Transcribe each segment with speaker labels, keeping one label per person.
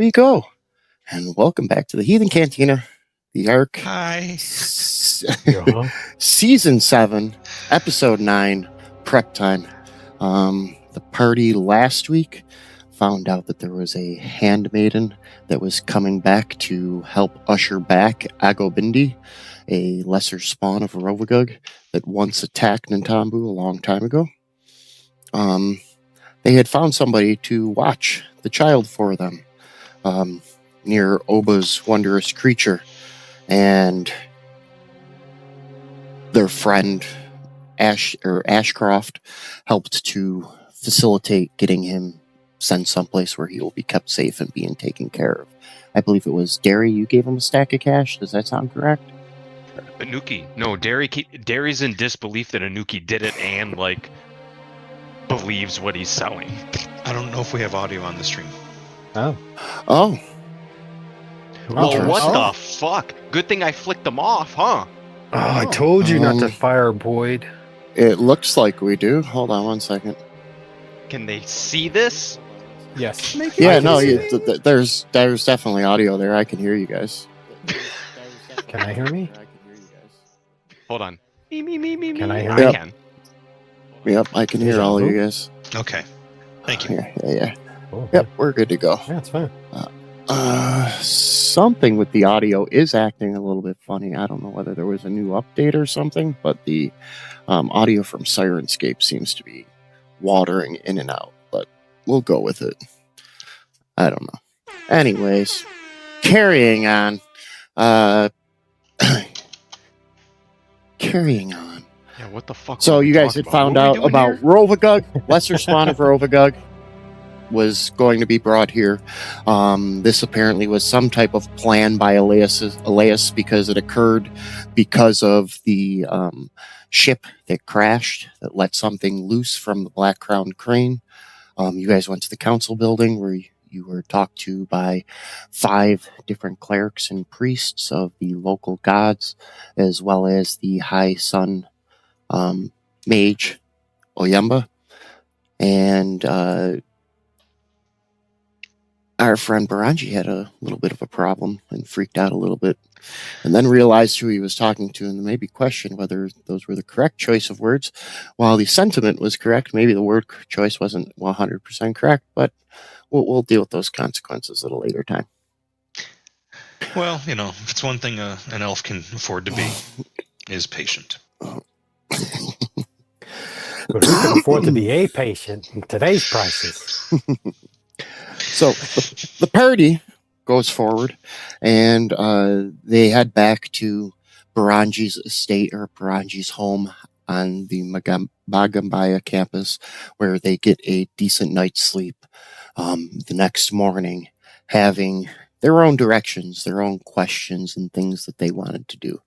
Speaker 1: we go. And welcome back to the Heathen Cantina, the Ark.
Speaker 2: Hi.
Speaker 1: Season 7, Episode 9, Prep Time. The party last week found out that there was a handmaiden that was coming back to help usher back Agobindi, a lesser spawn of Rovagug that once attacked Nintambu a long time ago. They had found somebody to watch the child for them near Oba's wondrous creature, and their friend Ashcroft helped to facilitate getting him sent someplace where he will be kept safe and being taken care of. I believe it was Derry. You gave him a stack of cash. Does that sound correct?
Speaker 3: Anuki. No, Derry's in disbelief that Anuki did it and believes what he's selling.
Speaker 2: I don't know if we have audio on the stream.
Speaker 1: Oh.
Speaker 3: Well, what the fuck? Good thing I flicked them off, huh?
Speaker 4: Oh, I told you not to fire Boyd.
Speaker 1: It looks like we do. Hold on one second.
Speaker 3: Can they see this?
Speaker 4: Yes.
Speaker 1: Yeah, no, there's definitely audio there. I can hear you guys.
Speaker 4: Can I hear me?
Speaker 3: Hold on. Me.
Speaker 4: Can I hear
Speaker 3: I
Speaker 1: you?
Speaker 3: can.
Speaker 1: Yep, I can hear all of you guys.
Speaker 2: Okay. Thank you.
Speaker 1: Yeah.
Speaker 4: Oh,
Speaker 1: Yep, we're good to go.
Speaker 4: Yeah, it's fine.
Speaker 1: Something with the audio is acting a little bit funny. I don't know whether there was a new update or something, but the audio from Sirenscape seems to be watering in and out, but we'll go with it. I don't know. Anyways, carrying on. Carrying on.
Speaker 3: Yeah, what the fuck?
Speaker 1: So you guys had found out about Rovagug, lesser spawn of Rovagug, was going to be brought here. This apparently was some type of plan by Elias because it occurred because of the ship that crashed that let something loose from the Black Crown crane. You guys went to the council building where you were talked to by 5 different clerics and priests of the local gods, as well as the High Sun mage, Oyemba. And our friend Baranji had a little bit of a problem and freaked out a little bit, and then realized who he was talking to and maybe questioned whether those were the correct choice of words. While the sentiment was correct, maybe the word choice wasn't 100% correct, but we'll deal with those consequences at a later time.
Speaker 2: Well, if it's one thing an elf can afford to be, is patient.
Speaker 4: But who can afford to be a patient in today's prices?
Speaker 1: So the party goes forward, and they head back to Baranji's estate, or Baranji's home on the Magambaya campus, where they get a decent night's sleep the next morning, having their own directions, their own questions, and things that they wanted to do.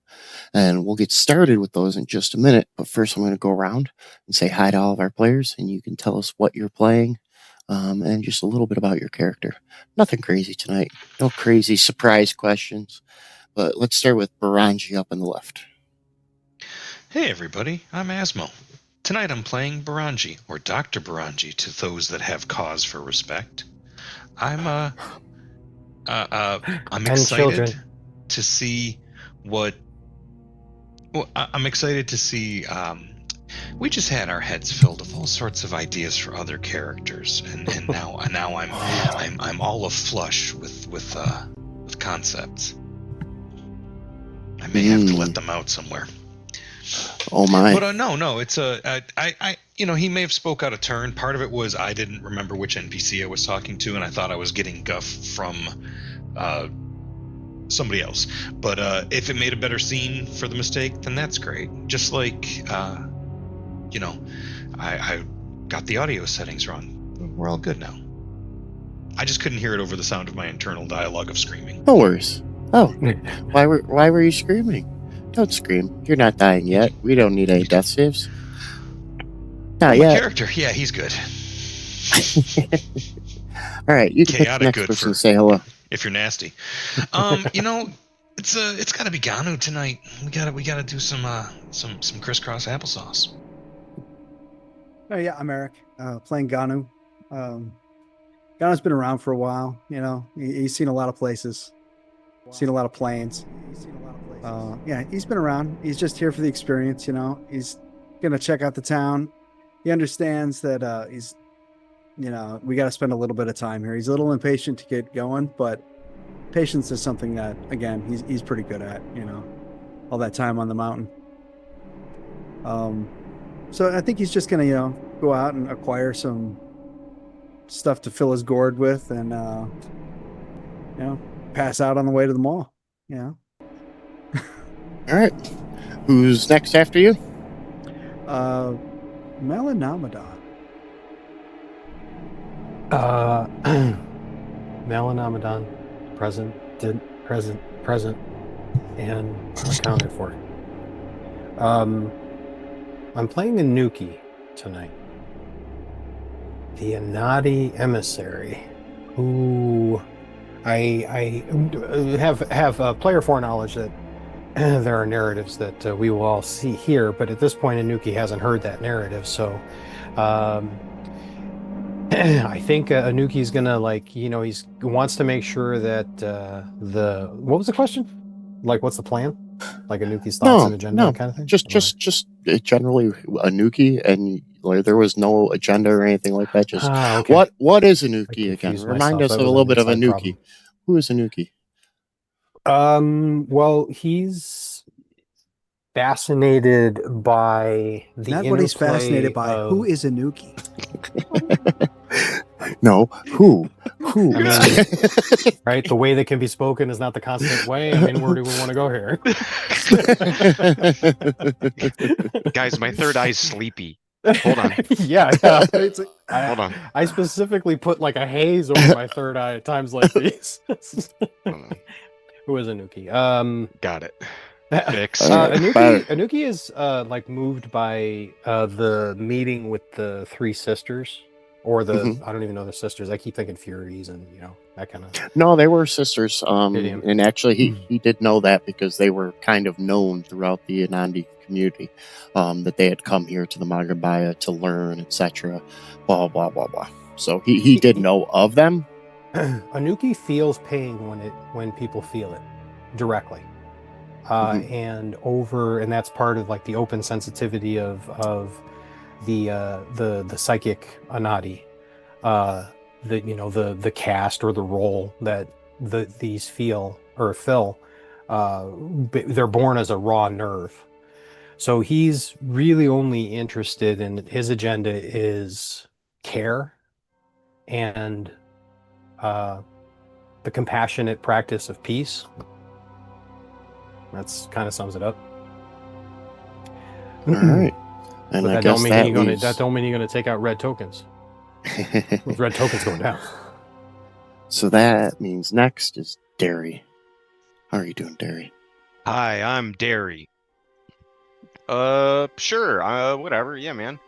Speaker 1: And we'll get started with those in just a minute, but first I'm going to go around and say hi to all of our players, and you can tell us what you're playing. And just a little bit about your character. Nothing crazy tonight. No crazy surprise questions. But let's start with Baranji up on the left.
Speaker 2: Hey everybody, I'm Asmo. Tonight I'm playing Baranji, or Dr. Baranji to those that have cause for respect. I'm excited to see what... Well, I'm excited to see... we just had our heads filled with all sorts of ideas for other characters, and now I'm all aflush with concepts. I may have to let them out somewhere.
Speaker 1: Oh my!
Speaker 2: But no, it's he may have spoke out of turn. Part of it was I didn't remember which NPC I was talking to, and I thought I was getting guff from somebody else. But if it made a better scene for the mistake, then that's great. Just like. I got the audio settings wrong. We're all good now. I just couldn't hear it over the sound of my internal dialogue of screaming.
Speaker 1: No worries. Oh, why were you screaming? Don't scream. You're not dying yet. We don't need any death saves. Not yet.
Speaker 2: My character, yeah, he's good.
Speaker 1: All right, you can pick the next person to say hello.
Speaker 2: If you're nasty, it's got to be Ganu tonight. We gotta do some crisscross applesauce.
Speaker 5: Oh yeah, I'm Eric, playing Ganu. Gano's been around for a while. He's seen a lot of places, seen a lot of planes. Yeah, he's been around. He's just here for the experience. He's gonna check out the town. He understands that we got to spend a little bit of time here. He's a little impatient to get going, but patience is something that, again, he's pretty good at. All that time on the mountain. So I think he's just gonna go out and acquire some stuff to fill his gourd with, and pass out on the way to the mall.
Speaker 1: All right. Who's next after you?
Speaker 5: Melanomadon.
Speaker 4: Melanomadon, present, and accounted for. I'm playing a Nuki tonight. The Anadi emissary, who I have player foreknowledge that there are narratives that we will all see here, but at this point, Anuki hasn't heard that narrative, so I think Anuki's gonna he wants to make sure that what was the question? What's the plan? Anuki's thoughts and agenda kind of thing?
Speaker 1: Just generally Anuki, and there was no agenda or anything like that. Just
Speaker 4: okay.
Speaker 1: What is Anuki again? Remind us a little bit of Anuki. Problem. Who is Anuki?
Speaker 4: Well, he's fascinated by the
Speaker 5: Not what he's fascinated by. Who is Anuki?
Speaker 1: No, who?
Speaker 4: I mean, right? The way that can be spoken is not the constant way. I mean, where do we want to go here?
Speaker 3: Guys, my third eye's sleepy. Hold on.
Speaker 4: Yeah.
Speaker 3: Hold on.
Speaker 4: I specifically put a haze over my third eye at times like these. Who is Anuki?
Speaker 3: Got it.
Speaker 4: Anuki is moved by the meeting with the three sisters, or the I don't even know the sisters. I keep thinking Furies and that kind of.
Speaker 1: No, they were sisters. And actually, he did know that because they were kind of known throughout the Anandi community, that they had come here to the Magabaya to learn, etc. Blah blah blah blah. So he did know of them.
Speaker 4: Anuki feels pain when people feel it directly. And that's part of the open sensitivity of the psychic Anadi, the cast or the role that these feel or fill. They're born as a raw nerve, so he's really only interested in his agenda is care and the compassionate practice of peace. That's kind of sums it up.
Speaker 1: All right. And
Speaker 4: but
Speaker 1: I
Speaker 4: that
Speaker 1: guess
Speaker 4: don't mean
Speaker 1: that
Speaker 4: don't mean you're gonna take out red tokens. Those red tokens going down.
Speaker 1: So that means next is Derry. How are you doing, Derry?
Speaker 3: Hi, I'm Derry. Sure. Whatever. Yeah, man.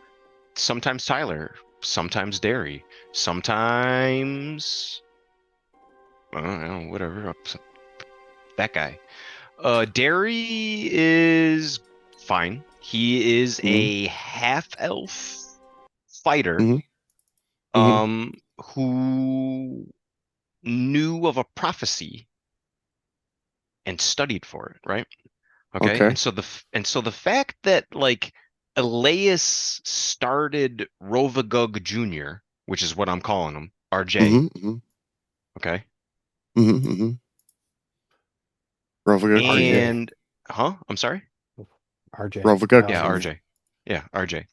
Speaker 3: Sometimes Tyler. Sometimes Derry. Sometimes I don't know. Whatever. That guy. Derry is fine. He is a half-elf fighter, who knew of a prophecy and studied for it. Right? Okay. And so the fact that Elias started Rovagug Jr., which is what I'm calling him, RJ. Okay.
Speaker 1: Rovagug.
Speaker 3: And I'm sorry.
Speaker 4: RJ.
Speaker 1: Rovagug.
Speaker 3: Yeah, RJ. Yeah, RJ.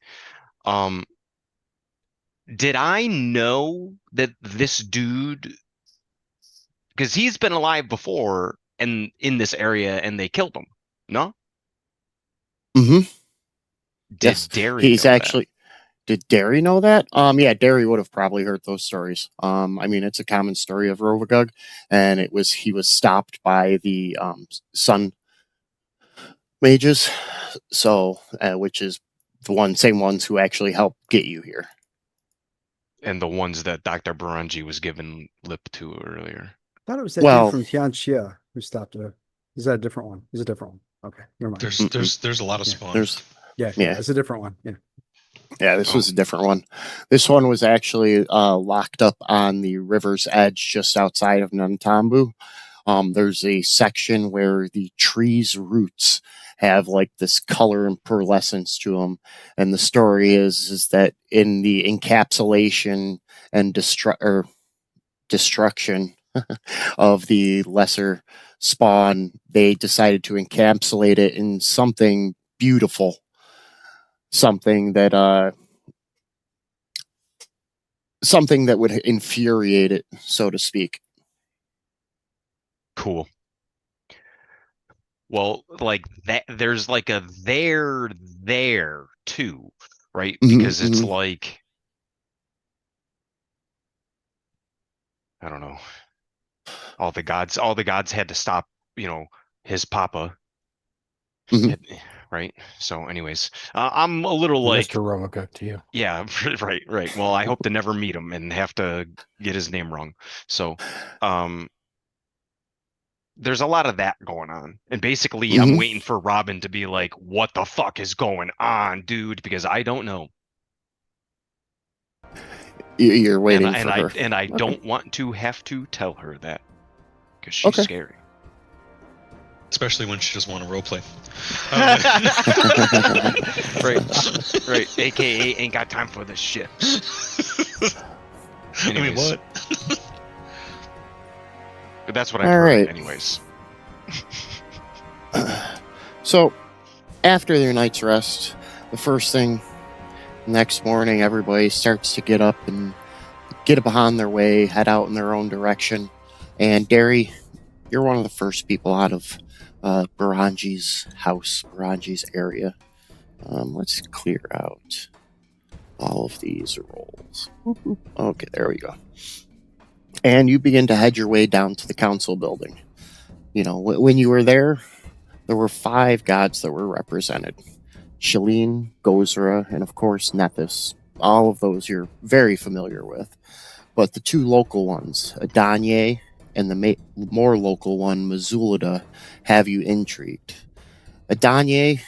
Speaker 3: Did I know that this dude, because he's been alive before and in this area and they killed him? No. Did Derry?
Speaker 1: He's
Speaker 3: know
Speaker 1: actually.
Speaker 3: That?
Speaker 1: Did Derry know that? Yeah, Derry would have probably heard those stories. I mean, it's a common story of Rovagug, and he was stopped by the Sun mages, so which is the same ones who actually helped get you here,
Speaker 3: and the ones that Dr. Baranji was given lip to earlier.
Speaker 5: I thought it was that dude from Tianxia who stopped her. Is that a different one? Is a different one? Okay, never mind.
Speaker 2: There's a lot of spawns.
Speaker 5: Yeah, it's a different one. Yeah.
Speaker 1: Yeah, this was a different one. This one was actually locked up on the river's edge just outside of Nantambu. There's a section where the tree's roots have like this color and pearlescence to them, and the story is that in the encapsulation and destruction of the lesser spawn, they decided to encapsulate it in something beautiful, something that something that would infuriate it, so to speak.
Speaker 3: Cool. Well, like that, there's like a there too, right? Because it's like, I don't know. All the gods had to stop, his papa. Right. So anyways, I'm a little like
Speaker 4: Mr. Romica to you.
Speaker 3: Yeah, right. Well, I hope to never meet him and have to get his name wrong. So, there's a lot of that going on. And basically I'm waiting for Robin to be like, what the fuck is going on, dude? Because I don't know.
Speaker 1: You're waiting for her.
Speaker 3: And I don't want to have to tell her that. Because she's scary.
Speaker 2: Especially when she doesn't want to roleplay.
Speaker 3: Right. AKA ain't got time for this shit.
Speaker 2: I mean, what?
Speaker 3: But that's what I heard, anyways.
Speaker 1: So, after their night's rest, the first thing next morning, everybody starts to get up and get behind their way, head out in their own direction. And Derry, you're one of the first people out of Baranji's house, Baranji's area. Let's clear out all of these rolls. Okay, there we go. And you begin to head your way down to the council building. When you were there were 5 gods that were represented. Shalene, Gozra, and of course Nethys. All of those you're very familiar with. But the 2 local ones, Adanye and the more local one, Mazulada, have you intrigued. Adanye,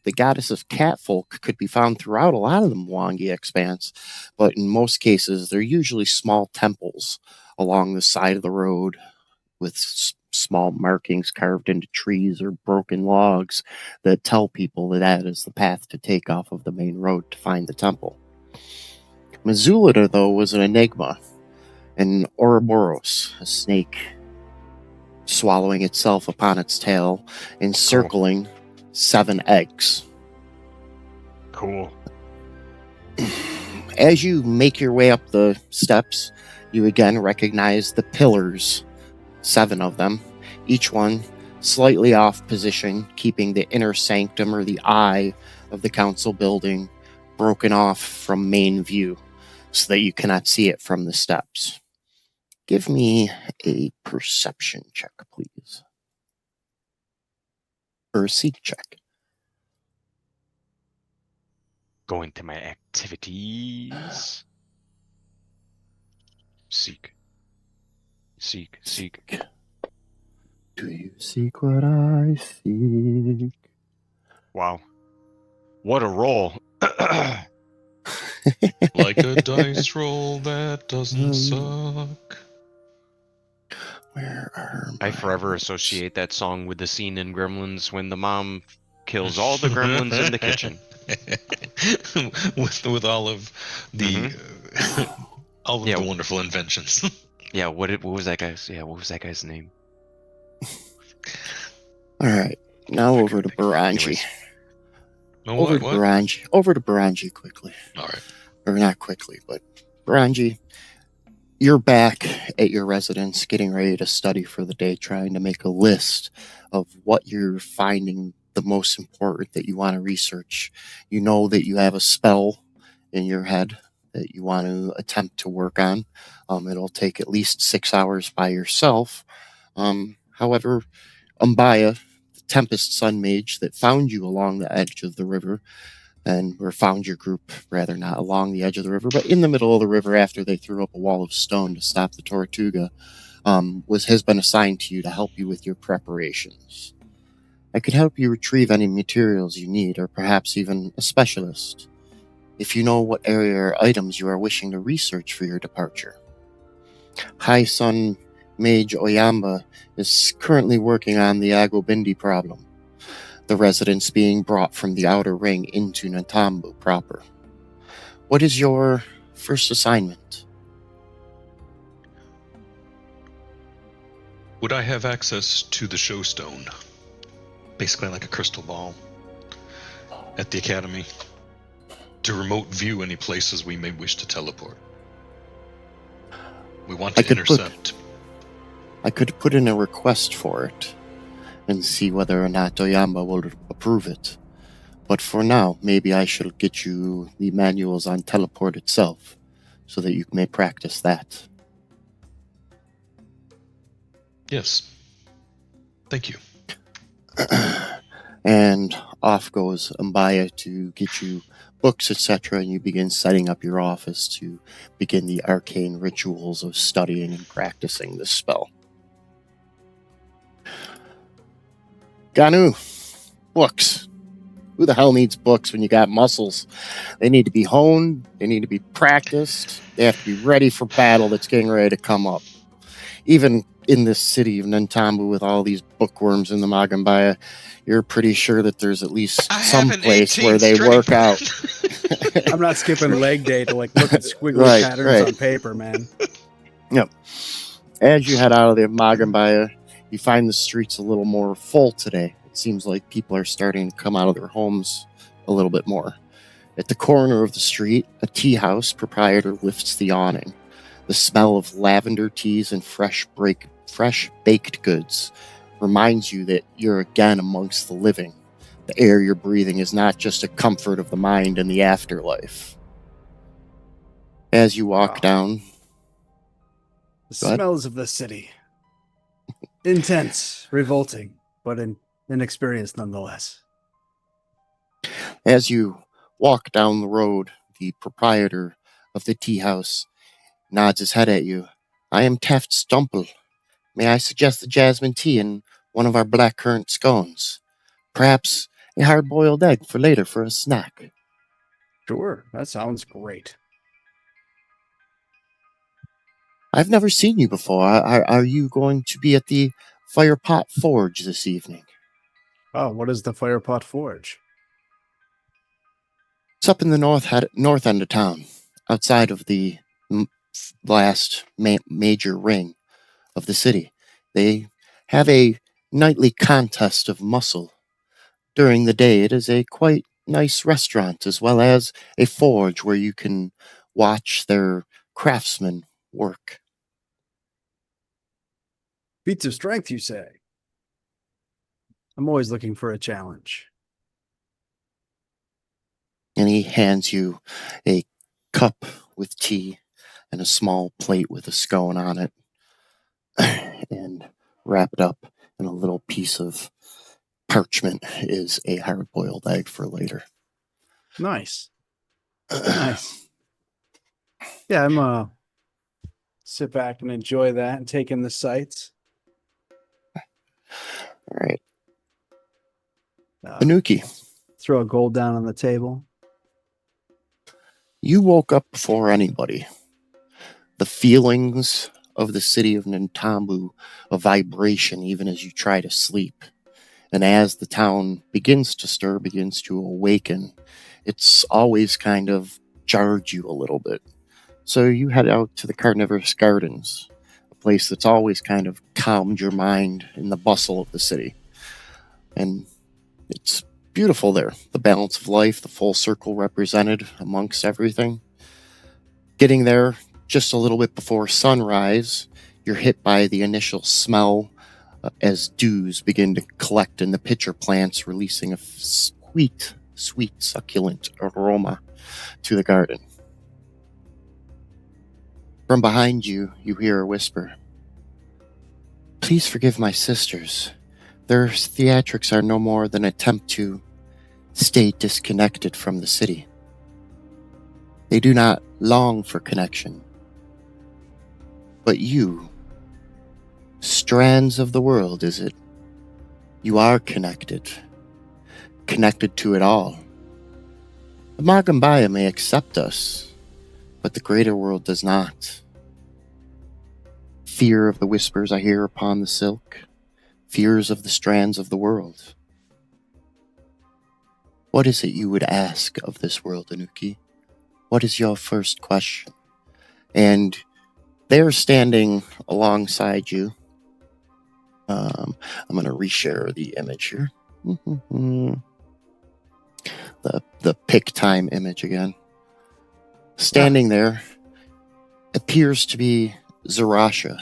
Speaker 1: the goddess of catfolk, could be found throughout a lot of the Mwangi expanse, but in most cases, they're usually small temples along the side of the road with small markings carved into trees or broken logs that tell people that is the path to take off of the main road to find the temple. Mazulada, though, was an enigma, an Ouroboros, a snake swallowing itself upon its tail, encircling 7 eggs.
Speaker 3: Cool.
Speaker 1: As you make your way up the steps, you again recognize the pillars, 7 of them, each one slightly off position, keeping the inner sanctum or the eye of the council building broken off from main view so that you cannot see it from the steps. Give me a perception check, please. Or a seek check.
Speaker 3: Go into my activities. Seek.
Speaker 1: Do you seek what I seek?
Speaker 3: Wow. What a roll.
Speaker 2: Like a dice roll that doesn't suck.
Speaker 1: Where are
Speaker 3: I forever associate that song with the scene in Gremlins when the mom kills all the gremlins in the kitchen.
Speaker 2: with all of the all of the wonderful inventions.
Speaker 3: Yeah, what was that guy's name?
Speaker 1: All right, now over to Baranji. Over to Baranji quickly.
Speaker 2: All right.
Speaker 1: Or not quickly, but Baranji, you're back at your residence, getting ready to study for the day, trying to make a list of what you're finding the most important that you want to research. You know that you have a spell in your head that you want to attempt to work on. It'll take at least 6 hours by yourself. However, Umbaya, the Tempest Sun Mage that found you along the edge of the river, or found your group, rather, not along the edge of the river, but in the middle of the river after they threw up a wall of stone to stop the Tortuga, has been assigned to you to help you with your preparations. I could help you retrieve any materials you need, or perhaps even a specialist. if you know what area or items you are wishing to research for your departure. High Sun Mage Oyamba is currently working on the Agobindi problem, the residents being brought from the outer ring into Nantambu proper. What is your first assignment?
Speaker 2: Would I have access to the Showstone? Basically like a crystal ball at the Academy, to remote view any places we may wish to teleport. We want to intercept.
Speaker 1: I could put in a request for it and see whether or not Oyamba will approve it. But for now, maybe I should get you the manuals on teleport itself, so that you may practice that.
Speaker 2: Yes. Thank you.
Speaker 1: And off goes Mbaya to get you books, etc., and you begin setting up your office to begin the arcane rituals of studying and practicing this spell. Ganu, books. Who the hell needs books when you got muscles? They need to be honed, they need to be practiced, they have to be ready for battle that's getting ready to come up. Even in this city of Nantambu with all these bookworms in the Magambaya, you're pretty sure that there's at least some place where they work out.
Speaker 5: I'm not skipping leg day to look at squiggly patterns on paper, man.
Speaker 1: Yep. As you head out of the Magambaya, you find the streets a little more full today. It seems like people are starting to come out of their homes a little bit more. At the corner of the street, a tea house proprietor lifts the awning. The smell of lavender teas and fresh baked goods reminds you that you're again amongst the living. The air you're breathing is not just a comfort of the mind in the afterlife. As you walk down...
Speaker 5: The smells of the city. Intense, revolting, but inexperienced nonetheless.
Speaker 1: As you walk down the road, the proprietor of the tea house nods his head at you. I am Taft Stumple. May I suggest the jasmine tea and one of our blackcurrant scones? Perhaps a hard-boiled egg for later for a snack.
Speaker 5: Sure, that sounds great.
Speaker 1: I've never seen you before. Are you going to be at the Firepot Forge this evening?
Speaker 5: Oh, what is the Firepot Forge?
Speaker 1: It's up in the north end of town, outside of the last major ring of the city. They have a nightly contest of muscle. During the day, it is a quite nice restaurant, as well as a forge where you can watch their craftsmen work.
Speaker 5: Feats of strength, you say? I'm always looking for a challenge.
Speaker 1: And he hands you a cup with tea and a small plate with a scone on it, and wrapped up in a little piece of parchment is a hard-boiled egg for later.
Speaker 5: Nice. Nice. Yeah, I'm sit back and enjoy that and take in the sights.
Speaker 1: All right. Anuki.
Speaker 5: Throw a gold down on the table.
Speaker 1: You woke up before anybody. The feelings of the city of Nantambu, a vibration even as you try to sleep. And as the town begins to stir, begins to awaken, it's always kind of jarred you a little bit. So you head out to the Carnivorous Gardens, a place that's always kind of calmed your mind in the bustle of the city. And it's beautiful there. The balance of life, the full circle represented amongst everything. Getting there just a little bit before sunrise, you're hit by the initial smell as dews begin to collect in the pitcher plants, releasing a sweet, succulent aroma to the garden. From behind you, you hear a whisper. Please forgive my sisters. Their theatrics are no more than an attempt to stay disconnected from the city. They do not long for connection. But you, strands of the world, is it? You are connected to it all. The Magambaya may accept us, but the greater world does not. Fear of the whispers I hear upon the silk, fears of the strands of the world. What is it you would ask of this world, Anuki? What is your first question? And they're standing alongside you. I'm going to reshare the image here. The pick time image again. Standing there appears to be Zarasha,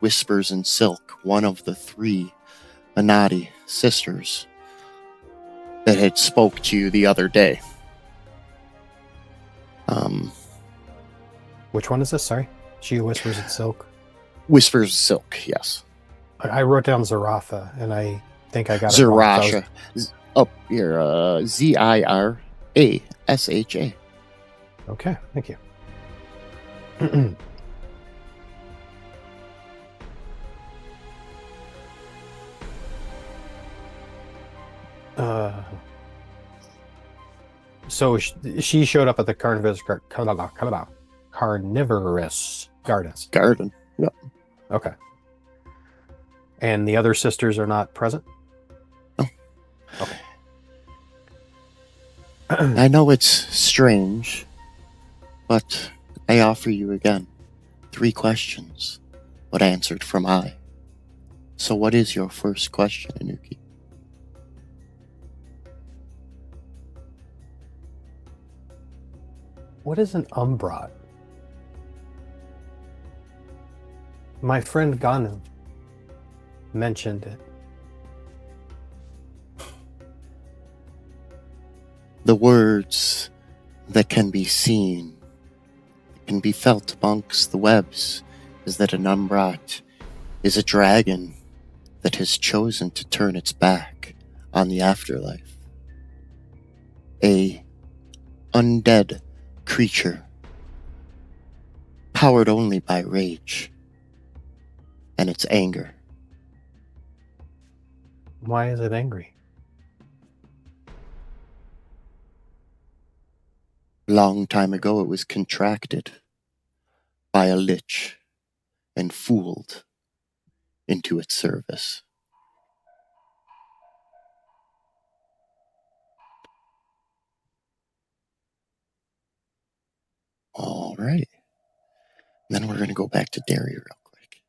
Speaker 1: Whispers in Silk, one of the 3 Anati sisters that had spoke to you the other day.
Speaker 4: Which one is this? Sorry. She Who Whispers in Silk.
Speaker 1: Whispers in Silk, yes.
Speaker 4: I wrote down Zaratha, and I think I got it
Speaker 1: Zarasha.
Speaker 4: wrong.
Speaker 1: Up here, Zirasha.
Speaker 4: Okay, thank you. So she showed up at the carnivorous gardens.
Speaker 1: Garden. Yep.
Speaker 4: Okay. And the other sisters are not present?
Speaker 1: No.
Speaker 4: Okay.
Speaker 1: I know it's strange, but I offer you again 3 questions, but answered from I. So what is your first question, Anuki?
Speaker 4: What is an umbrat? My friend Ganu mentioned it.
Speaker 1: The words that can be seen, can be felt amongst the webs, is that an umbrat is a dragon that has chosen to turn its back on the afterlife. A undead creature, powered only by rage and its anger.
Speaker 4: Why is it angry?
Speaker 1: Long time ago it was contracted by a lich and fooled into its service. All right. Then we're going to go back to Derry real quick.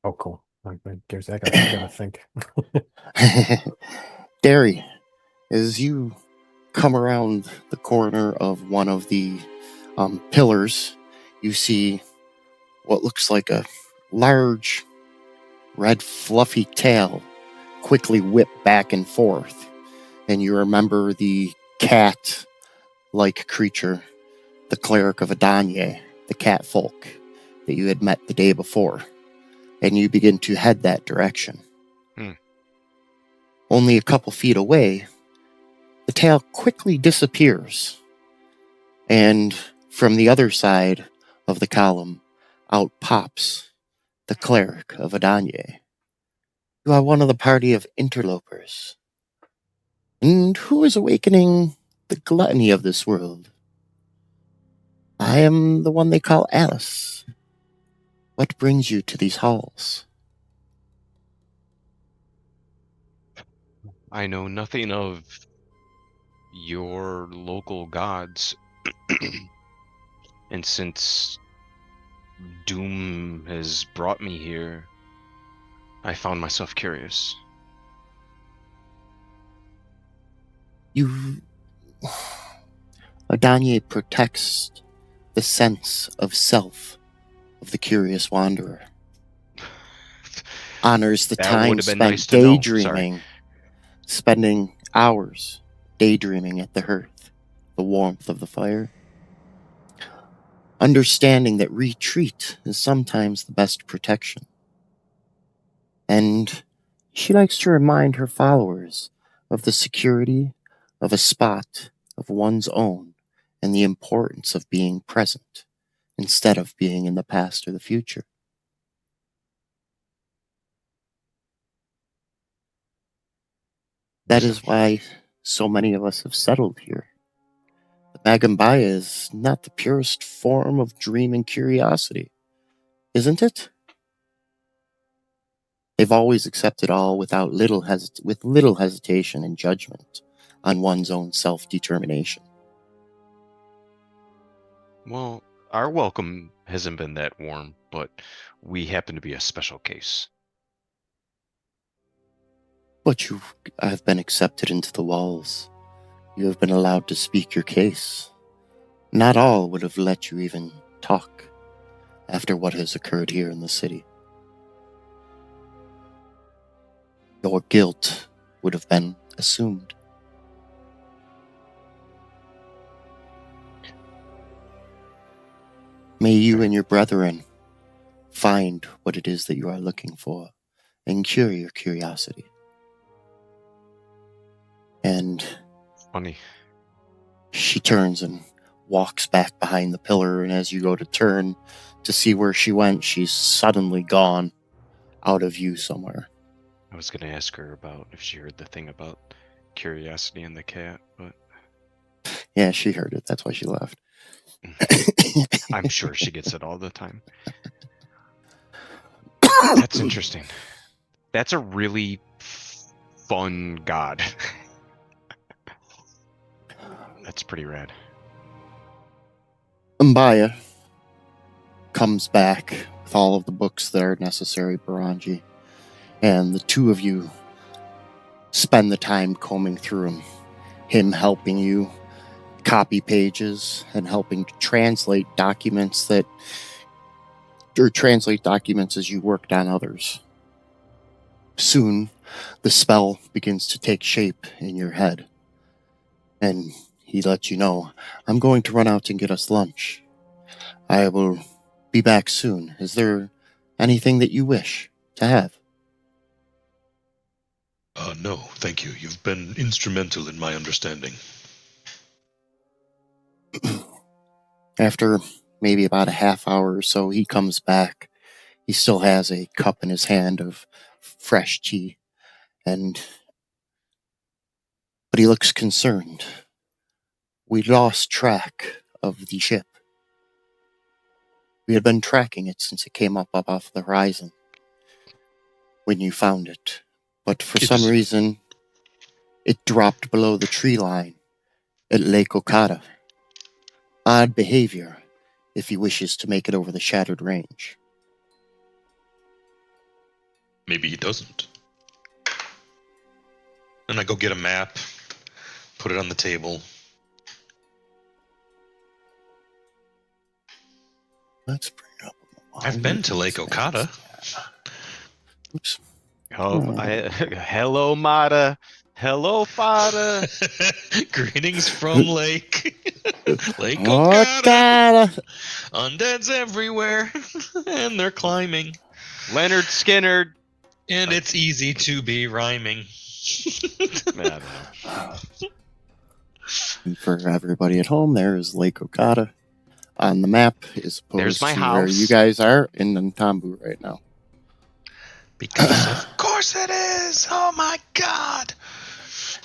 Speaker 4: Oh, cool. I gotta think.
Speaker 1: Derry, as you come around the corner of one of the pillars, you see what looks like a large red fluffy tail quickly whip back and forth. And you remember the cat-like creature, the cleric of Adanye, the cat folk that you had met the day before. And you begin to head that direction. Only a couple feet away, the tail quickly disappears. And from the other side of the column, out pops the cleric of Adanye. You are one of the party of interlopers. And who is awakening the gluttony of this world? I am the one they call Alice. What brings you to these halls?
Speaker 3: I know nothing of your local gods. And since doom has brought me here, I found myself curious.
Speaker 1: Adanye protects the sense of self of the curious wanderer. Honors the
Speaker 3: That
Speaker 1: time
Speaker 3: would have been
Speaker 1: spent
Speaker 3: nice to know.
Speaker 1: daydreaming, spending hours daydreaming at the hearth, the warmth of the fire. Understanding that retreat is sometimes the best protection. And she likes to remind her followers of the security of a spot of one's own and the importance of being present instead of being in the past or the future. That is why so many of us have settled here. Magambaya is not the purest form of dream and curiosity, isn't it? They've always accepted all with little hesitation and judgment on one's own self-determination.
Speaker 3: Well, our welcome hasn't been that warm, but we happen to be a special case.
Speaker 1: But you have been accepted into the walls. You have been allowed to speak your case. Not all would have let you even talk after what has occurred here in the city. Your guilt would have been assumed. May you and your brethren find what it is that you are looking for and cure your curiosity. And
Speaker 3: Funny.
Speaker 1: she turns and walks back behind the pillar, and as you go to turn to see where she went, she's suddenly gone out of view somewhere.
Speaker 3: I was going to ask her about if she heard the thing about curiosity and the cat, but
Speaker 1: Yeah, she heard it. That's why she left.
Speaker 3: I'm sure she gets it all the time. That's interesting. That's a really fun god. That's pretty rad.
Speaker 1: Mbaya comes back with all of the books that are necessary, Baranji, and the two of you spend the time combing through them, him helping you copy pages and helping translate documents as you worked on others. Soon, the spell begins to take shape in your head, and he lets you know, I'm going to run out and get us lunch. I will be back soon. Is there anything that you wish to have?
Speaker 6: No, thank you. You've been instrumental in my understanding.
Speaker 1: After maybe about a half hour or so, he comes back. He still has a cup in his hand of fresh tea, but he looks concerned. We lost track of the ship. We had been tracking it since it came up off the horizon when you found it. But for some reason, it dropped below the tree line at Lake Okada. Odd behavior if he wishes to make it over the Shattered Range.
Speaker 6: Maybe he doesn't. And I go get a map, put it on the table.
Speaker 1: Let's bring up.
Speaker 6: I've been to Lake Okada.
Speaker 1: Oops.
Speaker 3: Oh, hello, Mata. Hello, Fada.
Speaker 6: Greetings from Lake Okada. Undeads everywhere, and they're climbing.
Speaker 3: Leonard Skinner.
Speaker 6: And it's easy to be rhyming.
Speaker 1: And for everybody at home, there is Lake Okada on the map, as opposed
Speaker 3: my
Speaker 1: to
Speaker 3: house.
Speaker 1: where you guys are in Ntambu right now.
Speaker 6: Because of course it is. Oh my god.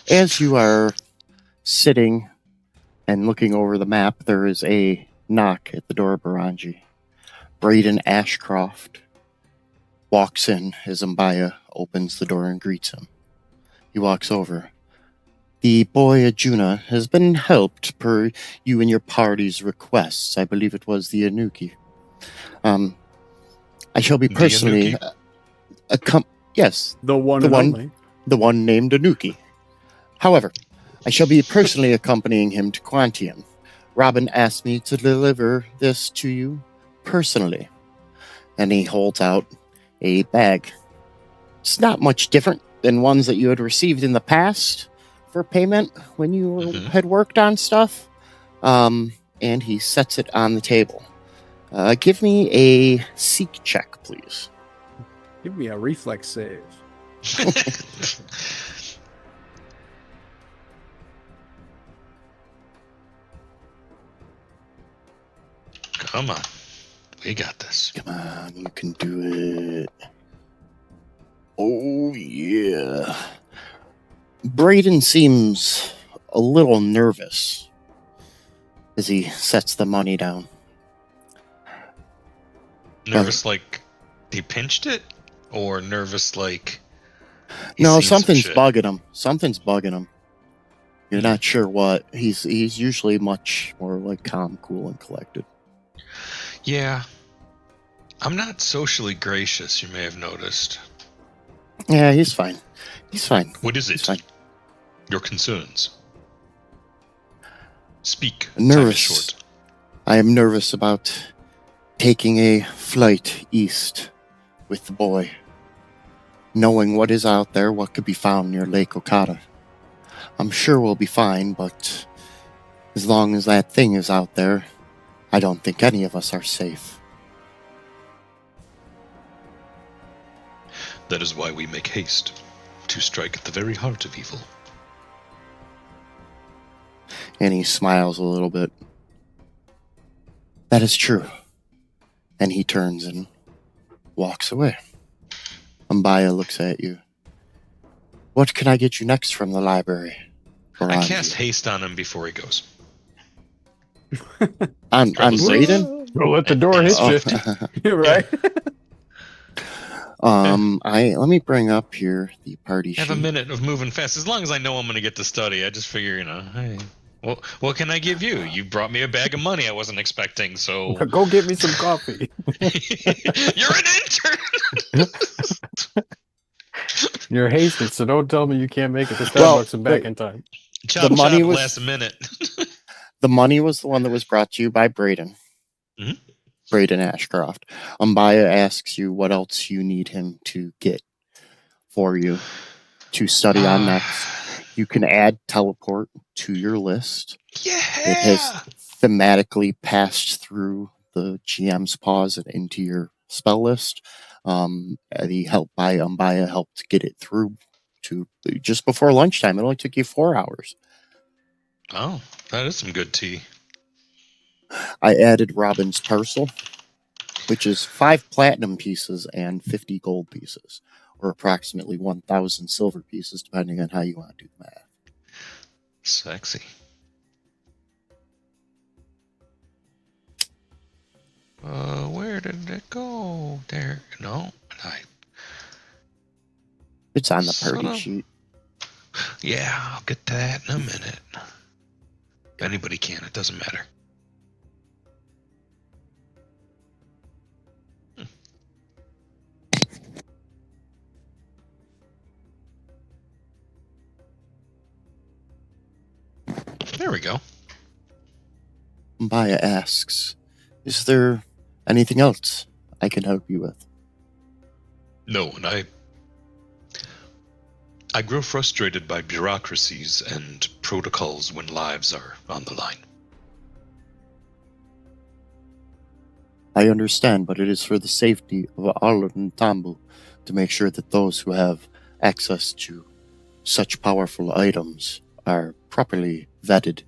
Speaker 1: As you are sitting and looking over the map, there is a knock at the door of Baranji. Braden Ashcroft walks in as Mbaya opens the door and greets him. He walks over. The boy Ajuna has been helped per you and your party's requests. I believe it was the Anuki. I shall be personally yes,
Speaker 5: The one
Speaker 1: The
Speaker 5: and
Speaker 1: one-
Speaker 5: only.
Speaker 1: the one named Anuki. However, I shall be personally accompanying him to Quantium. Robin asked me to deliver this to you personally. And he holds out a bag. It's not much different than ones that you had received in the past for payment when you had worked on stuff. And he sets it on the table. Give me a seek check, please.
Speaker 5: Give me a reflex save.
Speaker 6: Come on. We got this.
Speaker 1: Come on, you can do it. Oh, yeah. Braden seems a little nervous. as he sets the money down.
Speaker 2: Nervous like he pinched it, or nervous like
Speaker 1: No,
Speaker 2: seen some
Speaker 1: something's
Speaker 2: shit?
Speaker 1: bugging him. Something's bugging him. You're not sure what. He's usually much more like calm, cool, and collected.
Speaker 2: Yeah. I'm not socially gracious, you may have noticed.
Speaker 1: Yeah, he's fine. He's fine.
Speaker 2: What is
Speaker 1: He's
Speaker 2: it?
Speaker 1: fine.
Speaker 2: Your concerns. Speak. Time is
Speaker 1: Nervous.
Speaker 2: short.
Speaker 1: I am nervous about taking a flight east with the boy, knowing what is out there, what could be found near Lake Okada. I'm sure we'll be fine, but as long as that thing is out there, I don't think any of us are safe.
Speaker 2: That is why we make haste, to strike at the very heart of evil.
Speaker 1: And he smiles a little bit. That is true. And he turns and walks away. Umbaya looks at you. What can I get you next from the library?
Speaker 2: I cast haste on him before he goes.
Speaker 1: On
Speaker 2: Probably-
Speaker 1: Brayden?
Speaker 4: We'll let the door hit you.
Speaker 5: Right?
Speaker 1: Let me bring up here the party
Speaker 2: Have
Speaker 1: sheet.
Speaker 2: a minute of moving fast. As long as I know I'm going to get to study, I just figure, hey, well, what can I give you? You brought me a bag of money I wasn't expecting, so
Speaker 4: Go get me some coffee.
Speaker 2: you're an intern.
Speaker 4: You're hasted, so don't tell me you can't make it to Starbucks
Speaker 1: Well,
Speaker 4: and back in time.
Speaker 2: Chop,
Speaker 1: The money
Speaker 2: chop,
Speaker 1: was-
Speaker 2: last minute.
Speaker 1: The money was the one that was brought to you by Brayden.
Speaker 2: Mhm.
Speaker 1: Brayden Ashcroft. Umbaya asks you what else you need him to get for you to study on next. You can add teleport to your list.
Speaker 6: Yeah.
Speaker 1: It has thematically passed through the GM's paws and into your spell list. The help by Umbaya helped get it through to just before lunchtime. It only took you 4 hours.
Speaker 2: Oh, that is some good tea.
Speaker 1: I added Robin's parcel, which is 5 platinum pieces and 50 gold pieces, or approximately 1,000 silver pieces, depending on how you want to do the math.
Speaker 2: Sexy. Where did it go? There. No.
Speaker 1: It's on the
Speaker 2: Son
Speaker 1: party
Speaker 2: of-
Speaker 1: sheet.
Speaker 2: Yeah, I'll get to that in a minute. If anybody can, it doesn't matter. There we go.
Speaker 1: Umbaya asks, is there anything else I can help you with?
Speaker 2: No, and I grow frustrated by bureaucracies and protocols when lives are on the line.
Speaker 1: I understand, but it is for the safety of all of Ntambu to make sure that those who have access to such powerful items are properly vetted.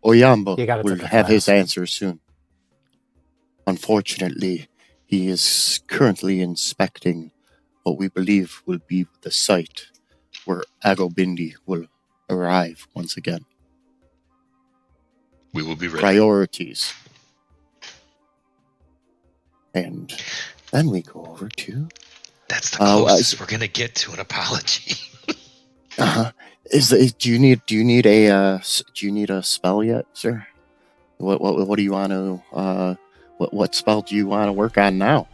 Speaker 1: Oyamba
Speaker 4: You gotta
Speaker 1: will
Speaker 4: take a
Speaker 1: have his
Speaker 4: class.
Speaker 1: answer soon. Unfortunately, he is currently inspecting what we believe will be the site where Agobindi will arrive once again.
Speaker 2: We will be ready.
Speaker 1: Priorities. And then we go over to
Speaker 2: That's the
Speaker 1: Oh,
Speaker 2: closest we're gonna get to an apology.
Speaker 1: do you need a spell yet, sir? What do you want to what spell do you want to work on now?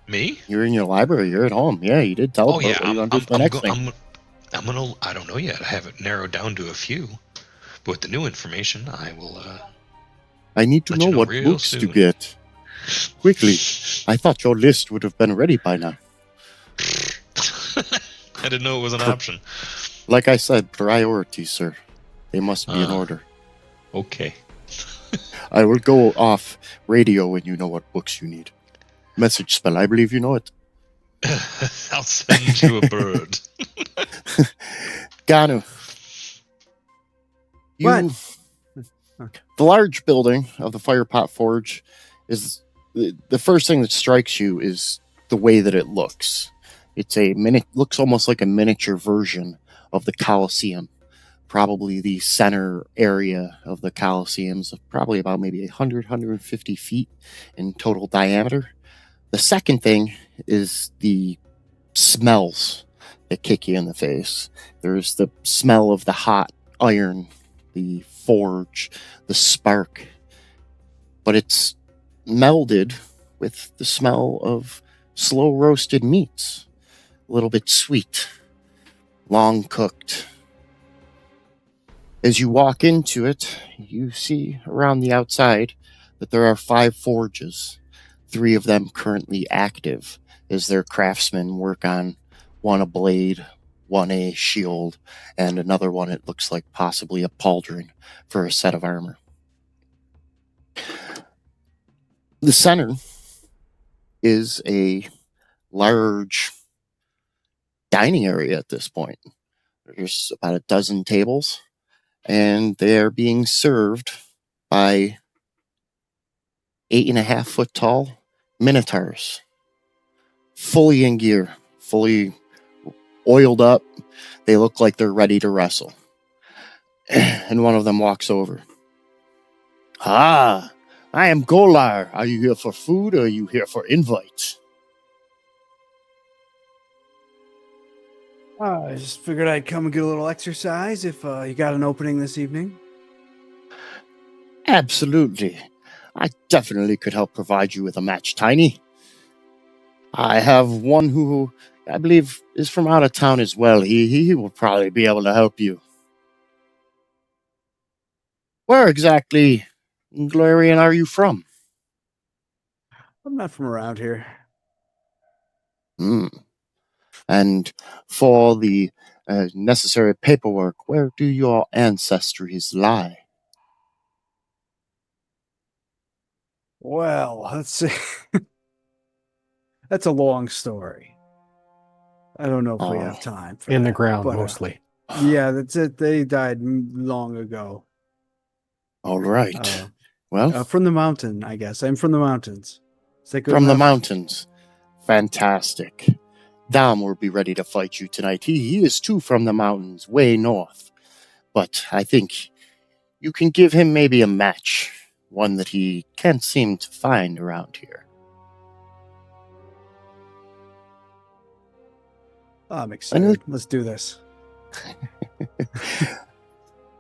Speaker 2: Me?
Speaker 1: You're in your library, you're at home. Yeah, you did
Speaker 2: Oh
Speaker 1: teleport.
Speaker 2: yeah,
Speaker 1: What do you
Speaker 2: I'm
Speaker 1: want to do for the next thing?
Speaker 2: I don't know yet. I have it narrowed down to a few. But with the new information, I will.
Speaker 1: I need to
Speaker 2: let
Speaker 1: know
Speaker 2: you know
Speaker 1: what
Speaker 2: real
Speaker 1: books to
Speaker 2: soon.
Speaker 1: get. Quickly. I thought your list would have been ready by now.
Speaker 2: I didn't know it was an option.
Speaker 1: Like I said, priorities, sir. They must be in order.
Speaker 2: Okay.
Speaker 1: I will go off radio when you know what books you need. Message spell, I believe you know it.
Speaker 2: I'll send you a bird.
Speaker 1: Ganu.
Speaker 5: What?
Speaker 1: The large building of the Firepot Forge is the first thing that strikes you is the way that it looks. It's looks almost like a miniature version of the Colosseum, probably the center area of the Colosseum's probably about maybe 100, 150 feet in total diameter. The second thing is the smells that kick you in the face. There's the smell of the hot iron, the forge, the spark, but it's melded with the smell of slow roasted meats, a little bit sweet, long cooked. As you walk into it, you see around the outside that there are 5 forges, 3 of them currently active as their craftsmen work on one a blade, one a shield, and another one it looks like possibly a pauldron for a set of armor. The center is a large dining area at this point. There's about a dozen tables, and they're being served by 8.5 foot tall minotaurs, fully in gear, fully oiled up. They look like they're ready to wrestle. And one of them walks over. Ah, I am Golar. Are you here for food or are you here for invites?
Speaker 5: I just figured I'd come and get a little exercise if you got an opening this evening.
Speaker 1: Absolutely. I definitely could help provide you with a match, Tiny. I have one who I believe is from out of town as well. He will probably be able to help you. Where exactly in Galarian are you from?
Speaker 5: I'm not from around here.
Speaker 1: And for the necessary paperwork, where do your ancestries lie?
Speaker 5: Well, let's see. That's a long story. I don't know if we have time for
Speaker 4: In
Speaker 5: that,
Speaker 4: the ground,
Speaker 5: but,
Speaker 4: mostly.
Speaker 5: Yeah, that's it. They died long ago.
Speaker 1: All right. Well,
Speaker 5: from the mountain, I guess. I'm from the mountains. Is that good
Speaker 1: from the
Speaker 5: enough?
Speaker 1: mountains. Fantastic. Dom will be ready to fight you tonight. He is too from the mountains, way north. But I think you can give him maybe a match, one that he can't seem to find around here.
Speaker 5: I'm excited. Let's do this.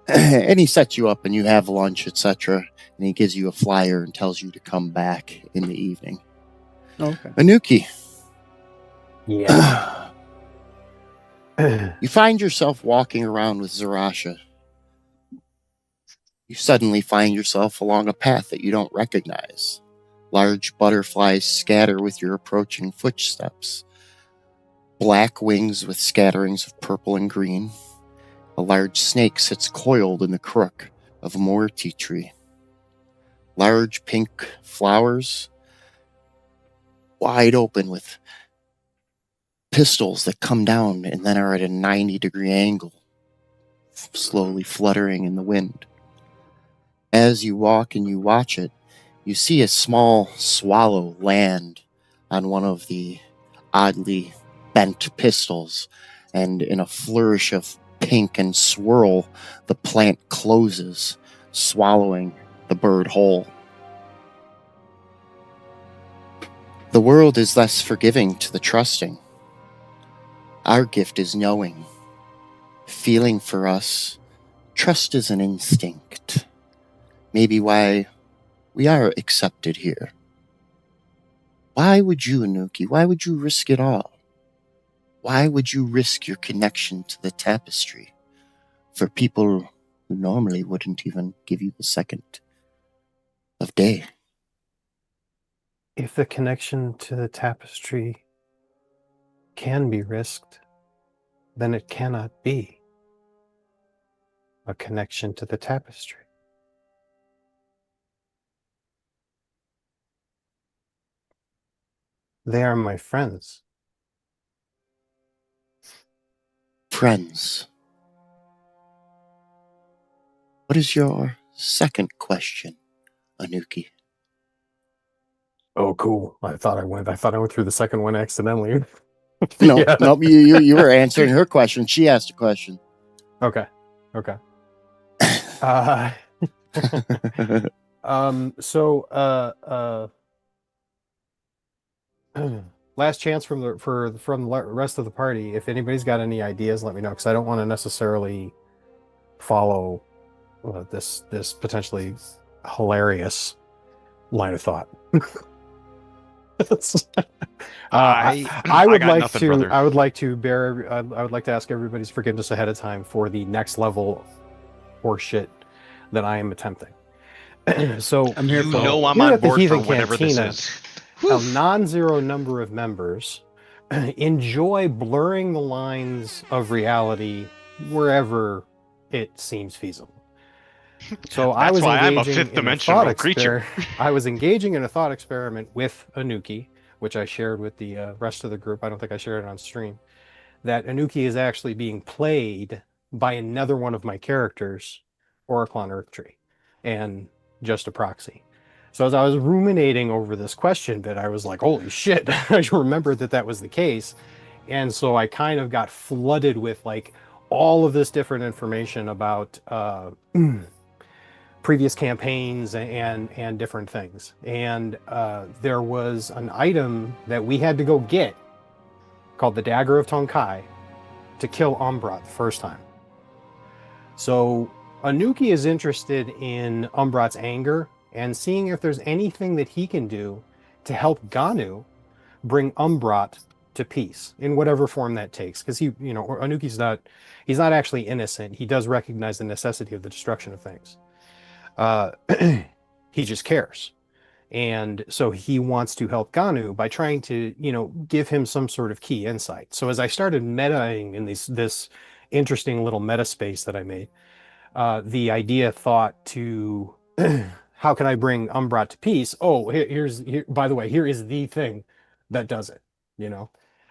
Speaker 1: And he sets you up and you have lunch, etc. And he gives you a flyer and tells you to come back in the evening.
Speaker 5: Okay.
Speaker 1: Anuki.
Speaker 4: Yeah.
Speaker 1: You find yourself walking around with Zarasha. You suddenly find yourself along a path that you don't recognize. Large butterflies scatter with your approaching footsteps. Black wings with scatterings of purple and green. A large snake sits coiled in the crook of a myrtle tree. Large pink flowers, wide open with pistils that come down and then are at a 90-degree angle, slowly fluttering in the wind. As you walk and you watch it, you see a small swallow land on one of the oddly bent pistils, and in a flourish of pink and swirl, the plant closes, swallowing the bird whole. The world is less forgiving to the trusting. Our gift is knowing. Feeling for us, trust is an instinct. Maybe why we are accepted here. Why would you, Anuki? Why would you risk it all? Why would you risk your connection to the tapestry for people who normally wouldn't even give you the second of day?
Speaker 4: If the connection to the tapestry can be risked, then it cannot be a connection to the tapestry. They are my friends.
Speaker 1: Friends. What is your second question, Anuki?
Speaker 4: Oh, cool. I thought I went through the second one accidentally.
Speaker 1: No,
Speaker 4: Yeah.
Speaker 1: no, you were answering her question. She asked a question.
Speaker 4: Okay. Okay. So last chance from the rest of the party. If anybody's got any ideas, let me know, because I don't want to necessarily follow this potentially hilarious line of thought. I would like
Speaker 3: nothing,
Speaker 4: to.
Speaker 3: brother.
Speaker 4: I would like to bear. I would like to ask everybody's forgiveness ahead of time for the next level horseshit that I am attempting. So
Speaker 5: I'm here
Speaker 3: You
Speaker 5: for
Speaker 3: know
Speaker 5: it.
Speaker 3: I'm
Speaker 4: Here
Speaker 3: on
Speaker 4: at the
Speaker 3: board for
Speaker 4: Heathen
Speaker 3: whatever this
Speaker 4: Cantina,
Speaker 3: is.
Speaker 4: a non-zero number of members enjoy blurring the lines of reality wherever it seems feasible. So I
Speaker 3: That's
Speaker 4: was
Speaker 3: why I'm a
Speaker 4: engaging
Speaker 3: fifth
Speaker 4: in a
Speaker 3: dimensional
Speaker 4: thought
Speaker 3: creature.
Speaker 4: I was engaging in a thought experiment with Anuki, which I shared with the rest of the group. I don't think I shared it on stream. That Anuki is actually being played by another one of my characters, Oriclon Earthtree, and just a proxy. So as I was ruminating over this question bit, I was like, holy shit, I remembered that was the case. And so I kind of got flooded with like all of this different information about previous campaigns and different things. And there was an item that we had to go get called the Dagger of Tonkai to kill Umbrat the first time. So Anuki is interested in Umbrat's anger and seeing if there's anything that he can do to help Ganu bring Umbrat to peace in whatever form that takes. Because Anuki's he's not actually innocent. He does recognize the necessity of the destruction of things. He just cares. And so he wants to help Ganu by trying to, give him some sort of key insight. So as I started metaing in this interesting little meta space that I made, the idea thought to how can I bring Umbrat to peace? Oh, by the way, here is the thing that does it,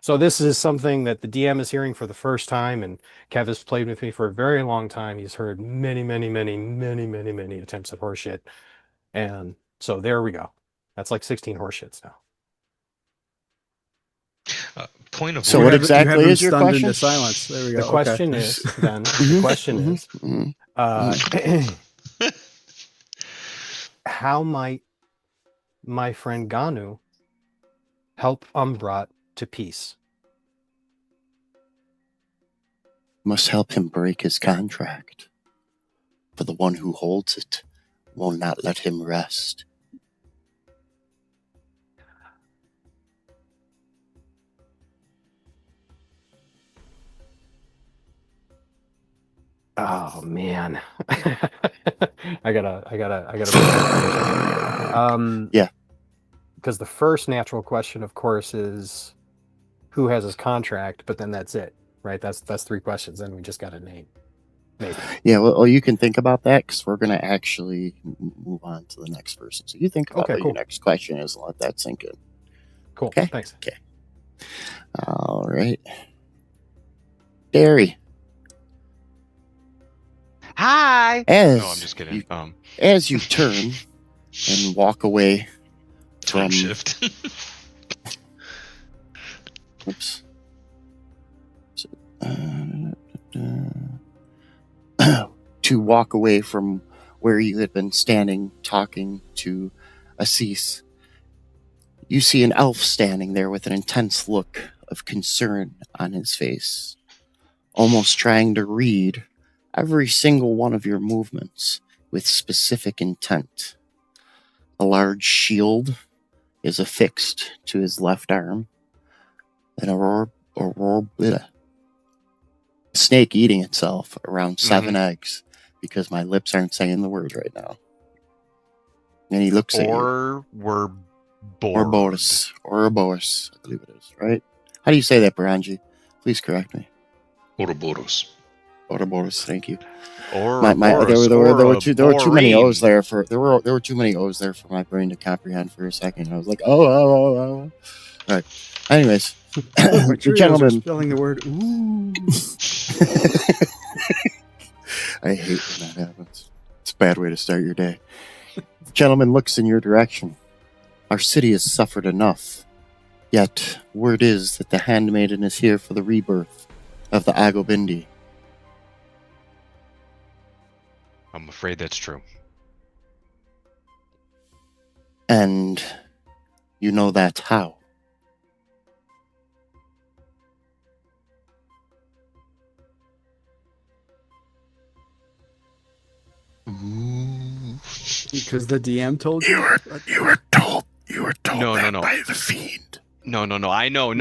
Speaker 4: So this is something that the DM is hearing for the first time, and Kev has played with me for a very long time. He's heard many, many, many, many, many, many attempts at horseshit. And so there we go. That's like 16 horseshits now.
Speaker 2: Point of
Speaker 1: So
Speaker 2: order.
Speaker 1: what exactly
Speaker 5: you have him
Speaker 1: is your
Speaker 5: stunned
Speaker 1: question?
Speaker 5: into silence. There we go.
Speaker 4: The question is then. The question is, how might my friend Ganu help Umbrat to peace?
Speaker 1: Must help him break his contract. For the one who holds it will not let him rest.
Speaker 4: Oh man, I gotta.
Speaker 1: Yeah.
Speaker 4: Because the first natural question, of course, is who has his contract, but then that's it, right? That's 3 questions. Then we just got a name. Maybe.
Speaker 1: Yeah, well, you can think about that because we're going to actually move on to the next person. So you think about what your next question is and let that sink in.
Speaker 4: Cool.
Speaker 1: Okay.
Speaker 4: Thanks.
Speaker 1: Okay. All right. Derry.
Speaker 3: Hi.
Speaker 1: No,
Speaker 3: I'm just kidding.
Speaker 1: As you turn and walk away
Speaker 2: Time shift.
Speaker 1: Oops. To walk away from where you had been standing talking to Assis, you see an elf standing there with an intense look of concern on his face, almost trying to read every single one of your movements with specific intent. A large shield is affixed to his left arm, and a snake eating itself around 7 eggs, because my lips aren't saying the word right now. And he looks at you.
Speaker 3: Or we're bored.
Speaker 1: Ouroboros, I believe it is, right? How do you say that, Baranji? Please correct me.
Speaker 2: Ouroboros,
Speaker 1: thank you.
Speaker 3: There
Speaker 1: were too many O's there for there were too many O's there for my brain to comprehend for a second. I was like, oh. All right. Anyways, the gentleman
Speaker 5: spelling the word ooh.
Speaker 1: I hate when that happens. It's a bad way to start your day. The gentleman looks in your direction. Our city has suffered enough. Yet, word is that the Handmaiden is here for the rebirth of the Agobindi.
Speaker 3: I'm afraid that's true.
Speaker 1: And you know that's how.
Speaker 6: Ooh.
Speaker 5: Because the DM told you.
Speaker 1: You were told
Speaker 3: No,
Speaker 1: that
Speaker 3: no.
Speaker 1: by the fiend.
Speaker 3: No. I know.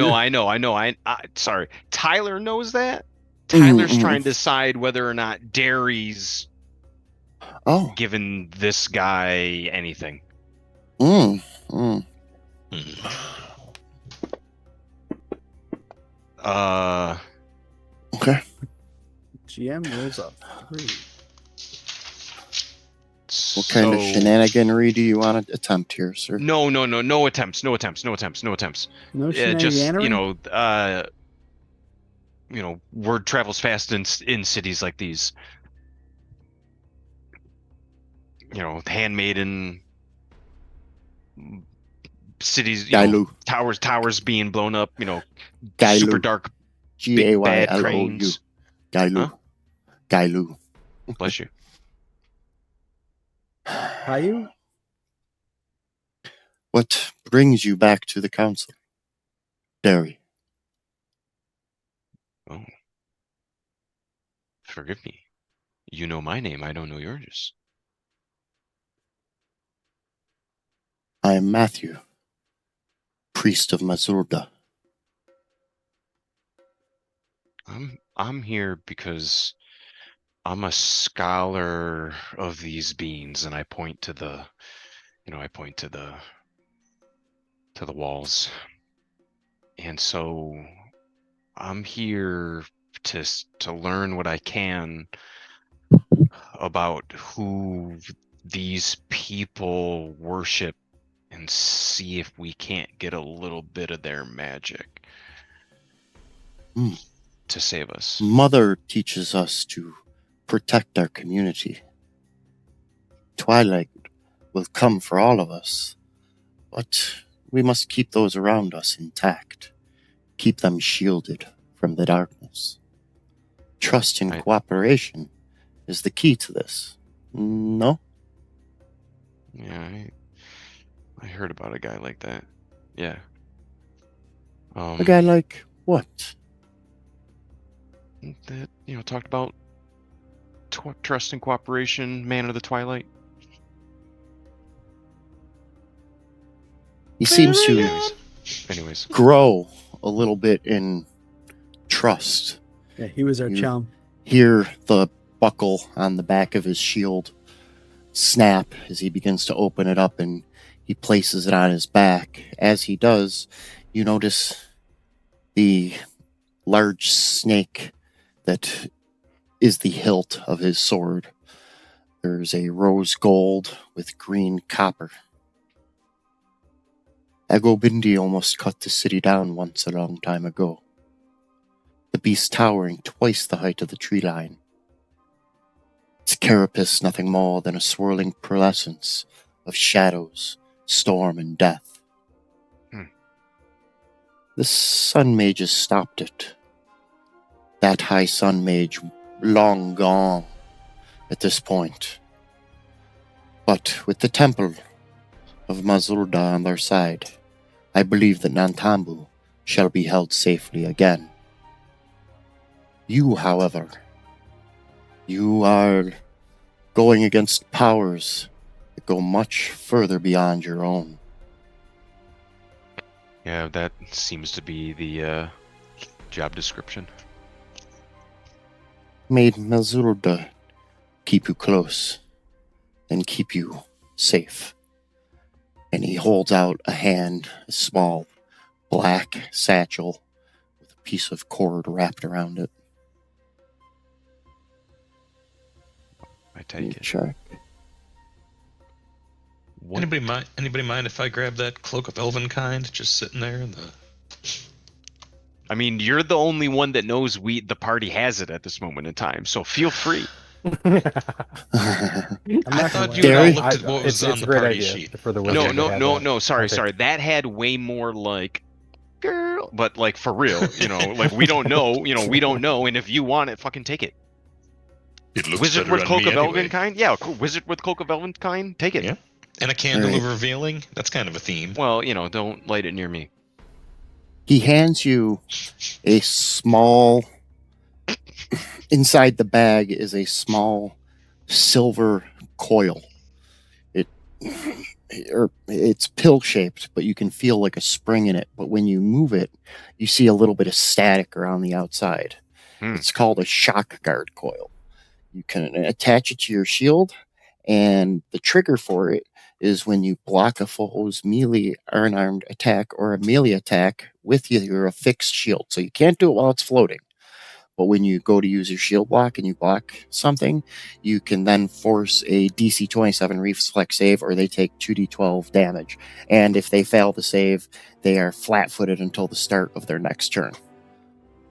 Speaker 3: Sorry. Tyler knows that. Tyler's trying to decide whether or not Derry's given this guy anything.
Speaker 2: Hmm.
Speaker 1: Okay.
Speaker 5: GM rolls up 3.
Speaker 1: What kind of shenaniganry do you want to attempt here, sir?
Speaker 3: No attempts.
Speaker 5: No
Speaker 3: Just
Speaker 5: shenaniganery?
Speaker 3: word travels fast in cities like these. Handmaiden cities, towers being blown up, super dark, big bad cranes.
Speaker 1: Gailu.
Speaker 3: Bless you.
Speaker 5: Caillou?
Speaker 1: What brings you back to the council, Derry?
Speaker 3: Oh. Forgive me. You know my name, I don't know yours.
Speaker 1: I am Matthew, priest of Mazurda.
Speaker 3: I'm here because I'm a scholar of these beings, and I point to the walls. And so I'm here to learn what I can about who these people worship and see if we can't get a little bit of their magic to save us.
Speaker 1: Mother teaches us to protect our community. Twilight will come for all of us, but we must keep those around us intact. Keep them shielded from the darkness. Trust and cooperation is the key to this. No?
Speaker 3: Yeah, I heard about a guy like that. Yeah.
Speaker 1: A guy like what?
Speaker 3: That, talked about trust and cooperation, man of the twilight.
Speaker 1: He seems to
Speaker 3: Anyways.
Speaker 1: grow a little bit in trust.
Speaker 5: Yeah, he was our chum.
Speaker 1: Hear the buckle on the back of his shield snap as he begins to open it up, and he places it on his back. As he does, you notice the large snake that is the hilt of his sword. There's a rose gold with green copper. Agobindi almost cut the city down once a long time ago. The beast towering twice the height of the tree line. Its carapace nothing more than a swirling pearlescence of shadows, storm, and death. The sun mage has stopped it. That high sun mage long gone at this point. But with the temple of Mazurda on their side, I believe that Nantambu shall be held safely again. You, however, you are going against powers that go much further beyond your own.
Speaker 3: Yeah, that seems to be the job description.
Speaker 1: May Mazurda keep you close and keep you safe. And he holds out a hand, a small black satchel with a piece of cord wrapped around it.
Speaker 3: I take it.
Speaker 1: Check.
Speaker 2: Anybody mind if I grab that cloak of elven kind just sitting there in the...
Speaker 3: I mean, you're the only one that knows the party has it at this moment in time, so feel free.
Speaker 2: I thought you all looked at what was on the party sheet.
Speaker 4: For the
Speaker 3: No. Sorry. That had way more like, girl, but like for real, like we don't know, and if you want it, fucking take it.
Speaker 2: It looks
Speaker 3: Wizard
Speaker 2: better
Speaker 3: with
Speaker 2: on
Speaker 3: Cloak
Speaker 2: me
Speaker 3: of
Speaker 2: anyway.
Speaker 3: Elvenkind? Yeah, cool. Wizard with Cloak of Elvenkind? Take it.
Speaker 2: Yeah. And a candle
Speaker 1: All
Speaker 2: of
Speaker 1: right.
Speaker 2: revealing. That's kind of a theme.
Speaker 3: Well, don't light it near me.
Speaker 1: He hands you a small. Inside the bag is a small silver coil. It's pill shaped, but you can feel like a spring in it. But when you move it, you see a little bit of static around the outside. It's called a shock guard coil. You can attach it to your shield, and the trigger for it is when you block a foe's melee unarmed attack or a melee attack with your affixed shield. So you can't do it while it's floating. But when you go to use your shield block and you block something, you can then force a DC 27 reflex save, or they take 2d12 damage. And if they fail to save, they are flat-footed until the start of their next turn.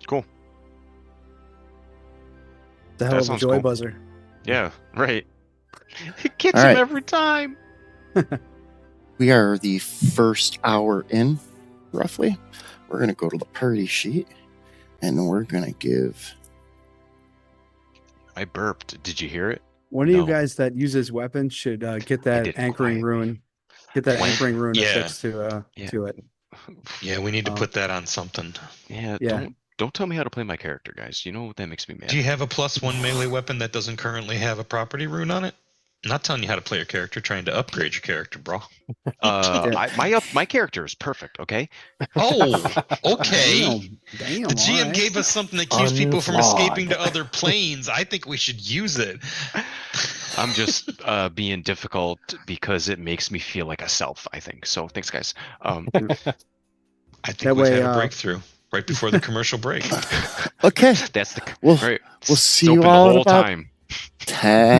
Speaker 3: Cool.
Speaker 5: The hell
Speaker 3: That
Speaker 5: of a
Speaker 3: sounds
Speaker 5: joy
Speaker 3: cool.
Speaker 5: buzzer.
Speaker 3: Yeah, right. It gets
Speaker 1: All
Speaker 3: him
Speaker 1: right.
Speaker 3: every time.
Speaker 1: We are the first hour in, roughly. We're going to go to the party sheet, and we're going to give...
Speaker 3: I burped. Did you hear it?
Speaker 5: One of
Speaker 3: No.
Speaker 5: you guys that uses weapons should get that
Speaker 3: did
Speaker 5: anchoring
Speaker 3: quietly.
Speaker 5: rune. Get that
Speaker 3: Wank?
Speaker 5: anchoring rune
Speaker 2: Yeah.
Speaker 5: affixed to it.
Speaker 2: Yeah, we need to
Speaker 5: Oh.
Speaker 2: put that on something.
Speaker 3: Yeah,
Speaker 5: Yeah.
Speaker 3: don't tell me how to play my character, guys. You know that makes me mad.
Speaker 2: Do you have a +1 melee weapon that doesn't currently have a property rune on it? I'm not telling you how to play your character, trying to upgrade your character, bro.
Speaker 3: My character is perfect, okay?
Speaker 2: Oh, okay.
Speaker 5: Damn.
Speaker 2: The GM
Speaker 5: alright.
Speaker 2: gave us something that keeps people from
Speaker 4: Unflawed.
Speaker 2: escaping to other planes. I think we should use it.
Speaker 3: I'm just being difficult because it makes me feel like a self, I think. So thanks, guys.
Speaker 2: I think
Speaker 5: That
Speaker 2: we've
Speaker 5: way,
Speaker 2: had a breakthrough right before the commercial break.
Speaker 1: Okay,
Speaker 3: That's the
Speaker 1: We'll-
Speaker 3: right.
Speaker 1: we'll see
Speaker 3: It's
Speaker 1: you
Speaker 3: open
Speaker 1: all
Speaker 3: the
Speaker 1: in
Speaker 3: whole
Speaker 1: about
Speaker 3: time.
Speaker 1: 10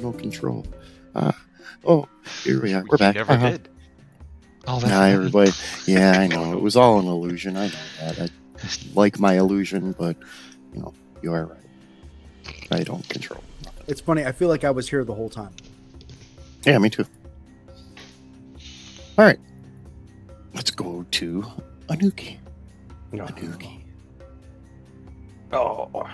Speaker 1: no control. Oh, here we are. We're
Speaker 3: You
Speaker 1: back.
Speaker 3: never did.
Speaker 2: Oh,
Speaker 1: Nah, everybody. Yeah, I know. It was all an illusion. I know that. I like my illusion, but, you are right. I don't control nothing.
Speaker 5: It's funny. I feel like I was here the whole time.
Speaker 1: Yeah, me too. All right. Let's go to Anuki.
Speaker 4: No.
Speaker 1: Anuki.
Speaker 4: Oh.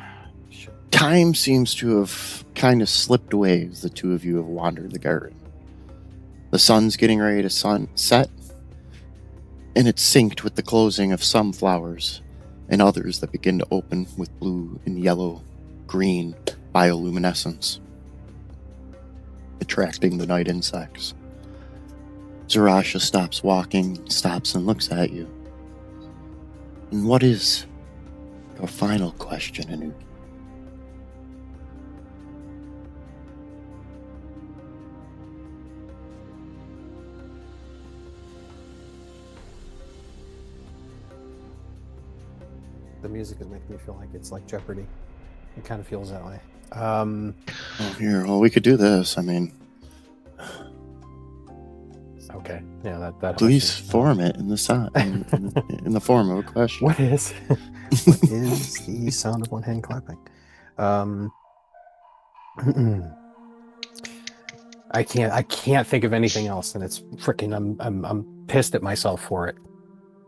Speaker 4: Shit.
Speaker 1: Time seems to have kind of slipped away as the two of you have wandered the garden. The sun's getting ready to set, and it's synced with the closing of some flowers and others that begin to open with blue and yellow, green bioluminescence, attracting the night insects. Zarasha stops walking, stops and looks at you. And what is your final question, Anuki?
Speaker 4: The music is making me feel like it's like Jeopardy. It kind of feels that way.
Speaker 1: Oh, here, well, we could do this. I mean,
Speaker 4: Okay. Yeah, that.
Speaker 1: please
Speaker 4: helps me.
Speaker 1: form it in the in the form of a question.
Speaker 4: What is? What is the sound of one hand clapping? I can't think of anything else, and it's freaking. I'm pissed at myself for it.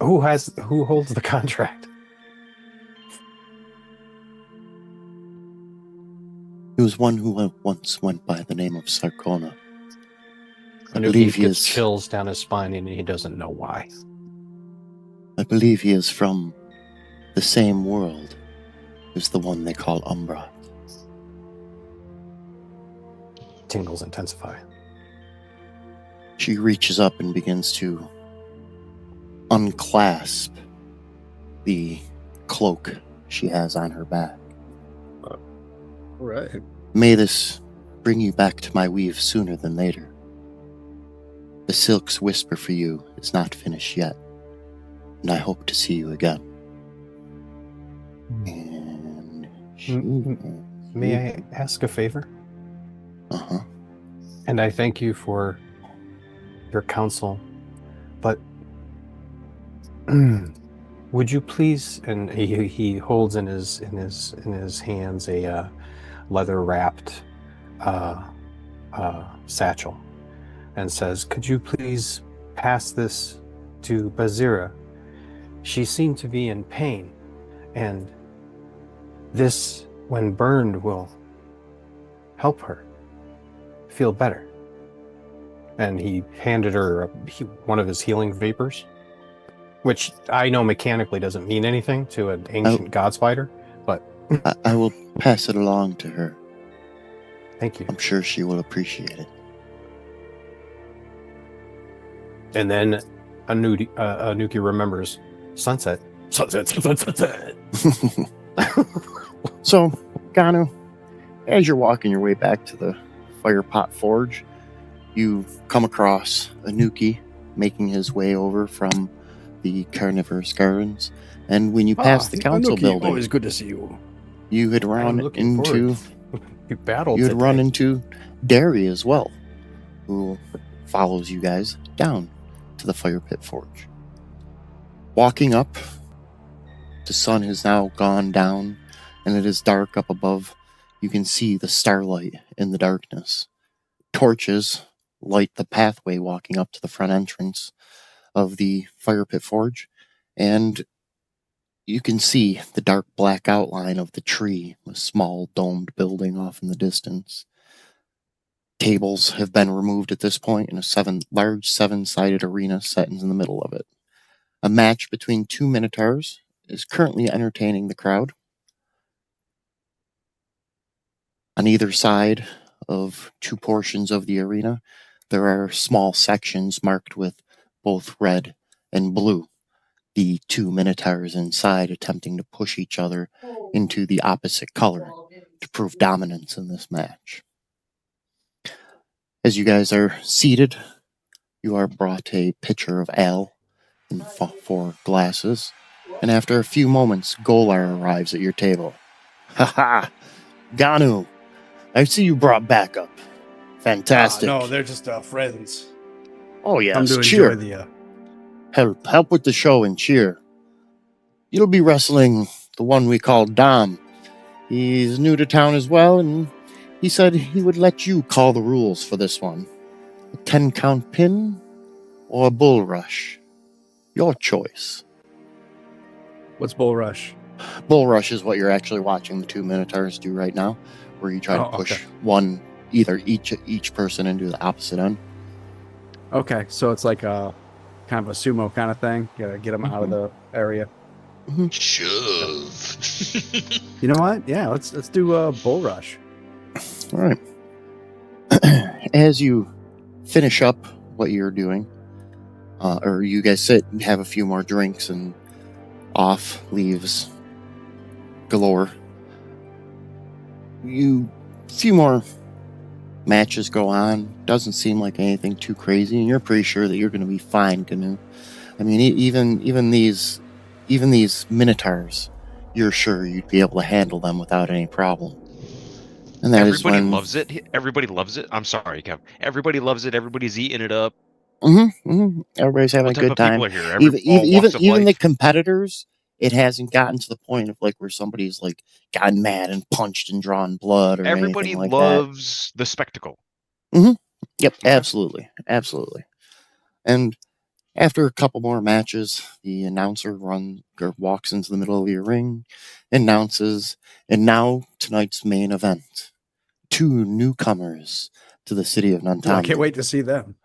Speaker 4: Who holds the contract?
Speaker 1: He was one who once went by the name of Sarkona. I
Speaker 4: Anuki
Speaker 1: believe he
Speaker 4: gets
Speaker 1: is.
Speaker 4: chills down his spine, and he doesn't know why.
Speaker 1: I believe he is from the same world as the one they call Umbra.
Speaker 4: Tingles intensify.
Speaker 1: She reaches up and begins to unclasp the cloak she has on her back.
Speaker 5: All right.
Speaker 1: May this bring you back to my weave sooner than later. The silk's whisper for you is not finished yet, and I hope to see you again. And
Speaker 4: May I ask a favor?
Speaker 1: Uh-huh.
Speaker 4: And I thank you for your counsel, but would you please? And he holds in his hands a leather wrapped satchel, and says, "Could you please pass this to Bazira? She seemed to be in pain, and this, when burned, will help her feel better." And he handed her one of his healing vapors, which I know mechanically doesn't mean anything to an ancient god spider, but
Speaker 1: I will pass it along to her.
Speaker 4: thank you.
Speaker 1: I'm sure she will appreciate it.
Speaker 4: And then Anuki remembers sunset. Sunset.
Speaker 1: So, Ganu, as you're walking your way back to the Firepot Forge, you come across Anuki making his way over from the Carnivorous Gardens. And when you pass the council building,
Speaker 4: always good to see you.
Speaker 1: you had run into
Speaker 4: You battled.
Speaker 1: you had
Speaker 4: today.
Speaker 1: run into Derry as well, who follows you guys down to the Fire Pit Forge. Walking up, the sun has now gone down, and it is dark up above. You can see the starlight in the darkness. Torches light the pathway walking up to the front entrance of the Fire Pit Forge, and you can see the dark black outline of the tree, a small domed building off in the distance. Tables have been removed at this point, and a large seven-sided arena set in the middle of it. A match between two minotaurs is currently entertaining the crowd. On either side of two portions of the arena, there are small sections marked with both red and blue. The two minotaurs inside attempting to push each other into the opposite color to prove dominance in this match. As you guys are seated, you are brought a pitcher of ale and 4 glasses, and after a few moments, Golar arrives at your table. Ha ha! Ganu, I see you brought backup. Fantastic.
Speaker 5: No, they're just friends.
Speaker 1: Oh, yes.
Speaker 5: Come to
Speaker 1: Cheer.
Speaker 5: enjoy the.
Speaker 1: Help with the show and cheer. You'll be wrestling the one we call Dom. He's new to town as well, and he said he would let you call the rules for this one. A 10-count pin or a bull rush. Your choice.
Speaker 5: What's Bull Rush?
Speaker 1: Bull rush is what you're actually watching the two Minotaurs do right now, where you try to push
Speaker 5: okay.
Speaker 1: one, either each person into the opposite end.
Speaker 5: Okay, so it's like a kind of a sumo kind of thing. Gotta get them out of the area.
Speaker 6: Shove.
Speaker 5: You know what? Yeah, let's do a Bull Rush.
Speaker 1: All right. As you finish up what you're doing, or you guys sit and have a few more drinks, and off leaves galore. A few more matches go on. Doesn't seem like anything too crazy, and you're pretty sure that you're going to be fine, Canoe. I mean, even these Minotaurs, you're sure you'd be able to handle them without any problem. And that
Speaker 3: Everybody
Speaker 1: is when
Speaker 3: loves it. Everybody loves it. I'm sorry, Kev. Everybody loves it. Everybody's eating it up.
Speaker 1: Everybody's having
Speaker 3: What
Speaker 1: a
Speaker 3: type
Speaker 1: good
Speaker 3: of
Speaker 1: time.
Speaker 3: people are here?
Speaker 1: Even the competitors, it hasn't gotten to the point of like where somebody's like gotten mad and punched and drawn blood or
Speaker 3: Everybody
Speaker 1: anything like
Speaker 3: loves the spectacle.
Speaker 1: that. Yep, absolutely. And after a couple more matches, the announcer walks into the middle of your ring, announces, and now tonight's main event. 2 newcomers to the city of Nantambu.
Speaker 5: I can't wait to see them.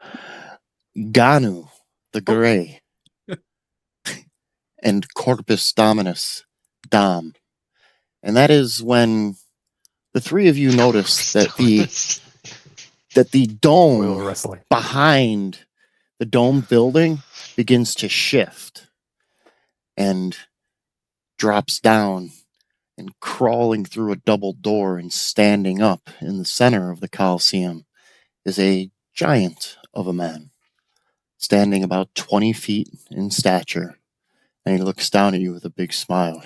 Speaker 1: Ganu the Grey and Corpus Dominus Dom. And that is when the three of you notice that the dome
Speaker 4: wrestling.
Speaker 1: behind the dome building begins to shift and drops down, and crawling through a double door and standing up in the center of the Coliseum is a giant of a man, standing about 20 feet in stature. And he looks down at you with a big smile.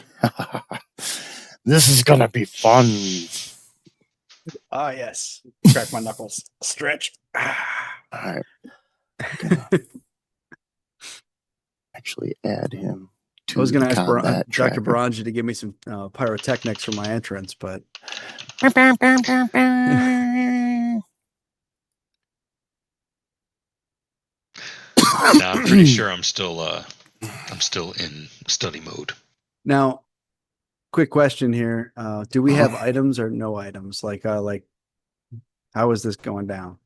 Speaker 1: This is gonna be fun.
Speaker 5: Ah, yes. Crack my knuckles. Stretch.
Speaker 1: All right. Actually add him to
Speaker 5: I was going to ask
Speaker 1: combat
Speaker 5: Dr.
Speaker 1: tracker.
Speaker 5: Baranji to give me some pyrotechnics for my entrance, but
Speaker 6: No, I'm pretty sure I'm still in study mode.
Speaker 5: now, quick question here: do we have items or no items? Like how is this going down?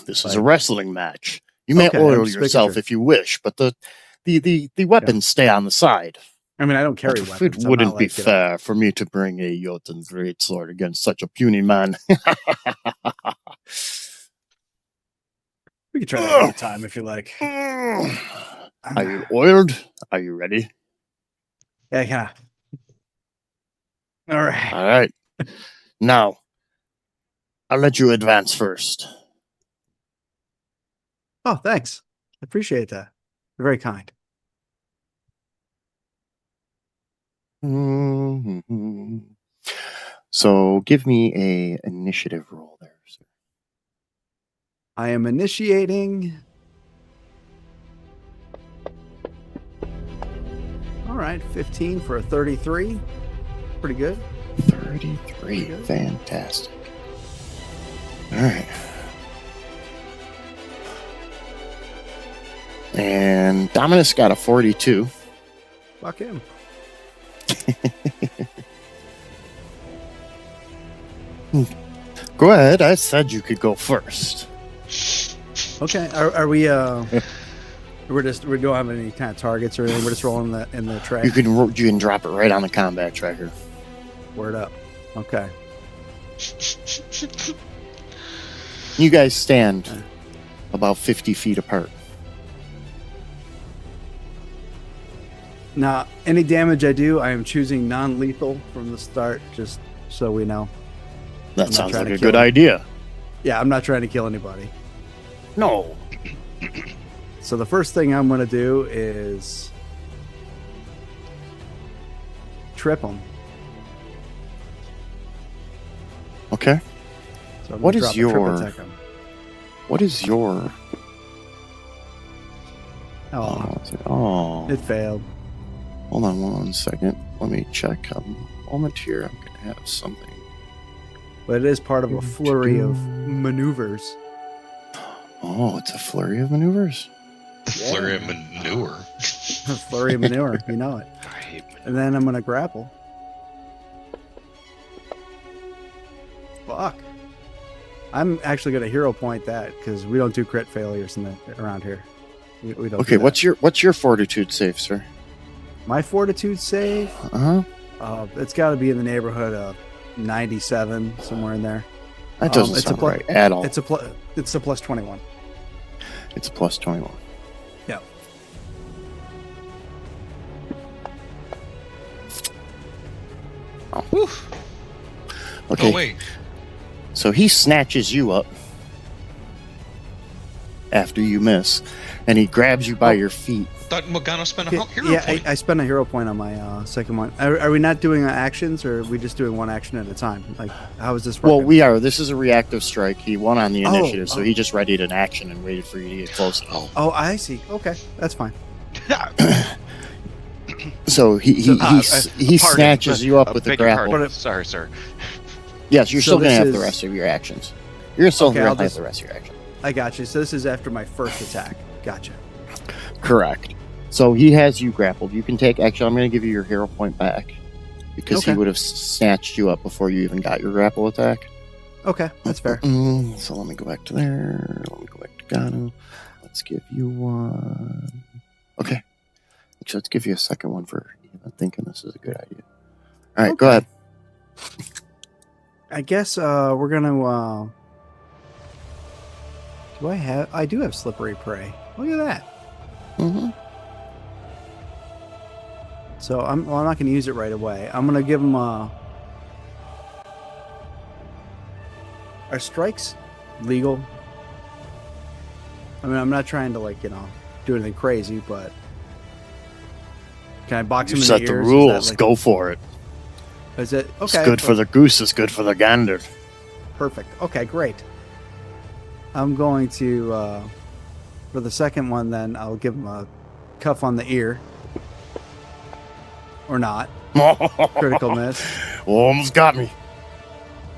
Speaker 1: This is a wrestling match. You may
Speaker 5: Okay,
Speaker 1: oil
Speaker 5: I'm just making
Speaker 1: yourself
Speaker 5: sure.
Speaker 1: if you wish, but the weapons stay on the side.
Speaker 5: I mean, I don't carry
Speaker 1: It
Speaker 5: weapons. I'm
Speaker 1: wouldn't
Speaker 5: not
Speaker 1: be
Speaker 5: like,
Speaker 1: fair for me to bring a Jotun greatsword against such a puny man.
Speaker 5: We can try that another time if you like.
Speaker 1: Are you oiled? Are you ready?
Speaker 5: Yeah. All right.
Speaker 1: All right. Now, I'll let you advance first.
Speaker 5: Oh, thanks. I appreciate that. You're very kind.
Speaker 1: So give me a initiative roll there, sir.
Speaker 5: I am initiating. All right, 15 for a 33. Pretty good.
Speaker 1: 33. Fantastic. All right. And Dominus got a 42.
Speaker 5: Fuck him.
Speaker 1: Go ahead. I said you could go first.
Speaker 5: Okay. Are we? We don't have any kind of targets or anything. We're just rolling in the track.
Speaker 1: You can drop it right on the combat tracker.
Speaker 5: Word up. Okay.
Speaker 1: You guys stand about 50 feet apart.
Speaker 5: Now, any damage I do, I am choosing non-lethal from the start, just so we know.
Speaker 1: That
Speaker 5: not
Speaker 1: sounds
Speaker 5: trying
Speaker 1: like
Speaker 5: to
Speaker 1: a
Speaker 5: kill
Speaker 1: good
Speaker 5: him.
Speaker 1: idea.
Speaker 5: Yeah, I'm not trying to kill anybody.
Speaker 1: No.
Speaker 5: So the first thing I'm going to do is trip him.
Speaker 1: Okay.
Speaker 5: So So I'm
Speaker 1: What
Speaker 5: gonna
Speaker 1: is
Speaker 5: drop a triple
Speaker 1: your-
Speaker 5: attack on him.
Speaker 1: What is your?
Speaker 5: Oh,
Speaker 1: Oh,
Speaker 5: it failed.
Speaker 1: hold on 1 second. Let me check a moment here. I'm gonna have something.
Speaker 5: But it is part of a flurry of maneuvers.
Speaker 1: Oh, it's a flurry of maneuvers.
Speaker 6: The flurry of manure.
Speaker 5: A flurry of manure, you know it.
Speaker 3: I hate manure.
Speaker 5: And then I'm gonna grapple. Fuck. I'm actually gonna hero point that because we don't do crit failures around here. We don't.
Speaker 1: Okay,
Speaker 5: do that.
Speaker 1: what's your fortitude save, sir?
Speaker 5: My fortitude save?
Speaker 1: Uh-huh.
Speaker 5: It's got to be in the neighborhood of 97, somewhere in there.
Speaker 1: That doesn't
Speaker 5: it's a
Speaker 1: sound
Speaker 5: pl-
Speaker 1: right at all.
Speaker 5: It's a plus 21.
Speaker 1: It's a plus 21.
Speaker 5: Yeah.
Speaker 6: Whew.
Speaker 1: Okay,
Speaker 6: Oh wait.
Speaker 1: so he snatches you up after you miss, and he grabs you by your feet.
Speaker 6: Thought Mogano spent a
Speaker 5: Yeah,
Speaker 6: hero point.
Speaker 5: I spent a hero point on my second one. Are we not doing actions, or are we just doing one action at a time? Like, how is this working?
Speaker 1: Well, we are. This is a reactive strike. He won on the
Speaker 5: Oh,
Speaker 1: initiative, so
Speaker 5: oh.
Speaker 1: he just readied an action and waited for you to get close enough.
Speaker 6: Oh,
Speaker 5: Oh, I see. Okay, that's fine.
Speaker 1: So he
Speaker 3: Pardon,
Speaker 1: snatches you up with the
Speaker 3: beg your
Speaker 1: grapple.
Speaker 3: pardon. Sorry, sir.
Speaker 1: Yes, you're
Speaker 5: So
Speaker 1: still going to
Speaker 5: this
Speaker 1: have the
Speaker 5: is-
Speaker 1: rest of your actions. You're still
Speaker 5: Okay,
Speaker 1: going
Speaker 5: I'll
Speaker 1: to have
Speaker 5: just-
Speaker 1: the rest of your actions.
Speaker 5: I got you. So this is after my first attack. Gotcha.
Speaker 1: Correct. So he has you grappled. You can take. Actually, I'm going to give you your hero point back because
Speaker 5: Okay.
Speaker 1: he would have snatched you up before you even got your grapple attack.
Speaker 5: Okay, that's fair.
Speaker 1: So let me go back to there. Let me go back to Gano. Let's give you one. Okay. Actually, let's give you a second one for even thinking this is a good idea. All right, go
Speaker 5: Okay.
Speaker 1: ahead.
Speaker 5: I guess we're gonna. Do I have? I do have slippery prey. Look at that.
Speaker 1: Mm-hmm.
Speaker 5: So I'm not gonna use it right away. I'm gonna give him Are strikes legal? I mean, I'm not trying to do anything crazy, but can I box
Speaker 1: You
Speaker 5: him in
Speaker 1: set
Speaker 5: the
Speaker 1: the
Speaker 5: ears?
Speaker 1: rules. Go for it.
Speaker 5: Is it okay?
Speaker 1: It's good for the goose. It's good for the gander.
Speaker 5: Perfect. Okay, great. I'm going to, for the second one, then I'll give him a cuff on the ear. Or not. Critical miss.
Speaker 1: Almost got me.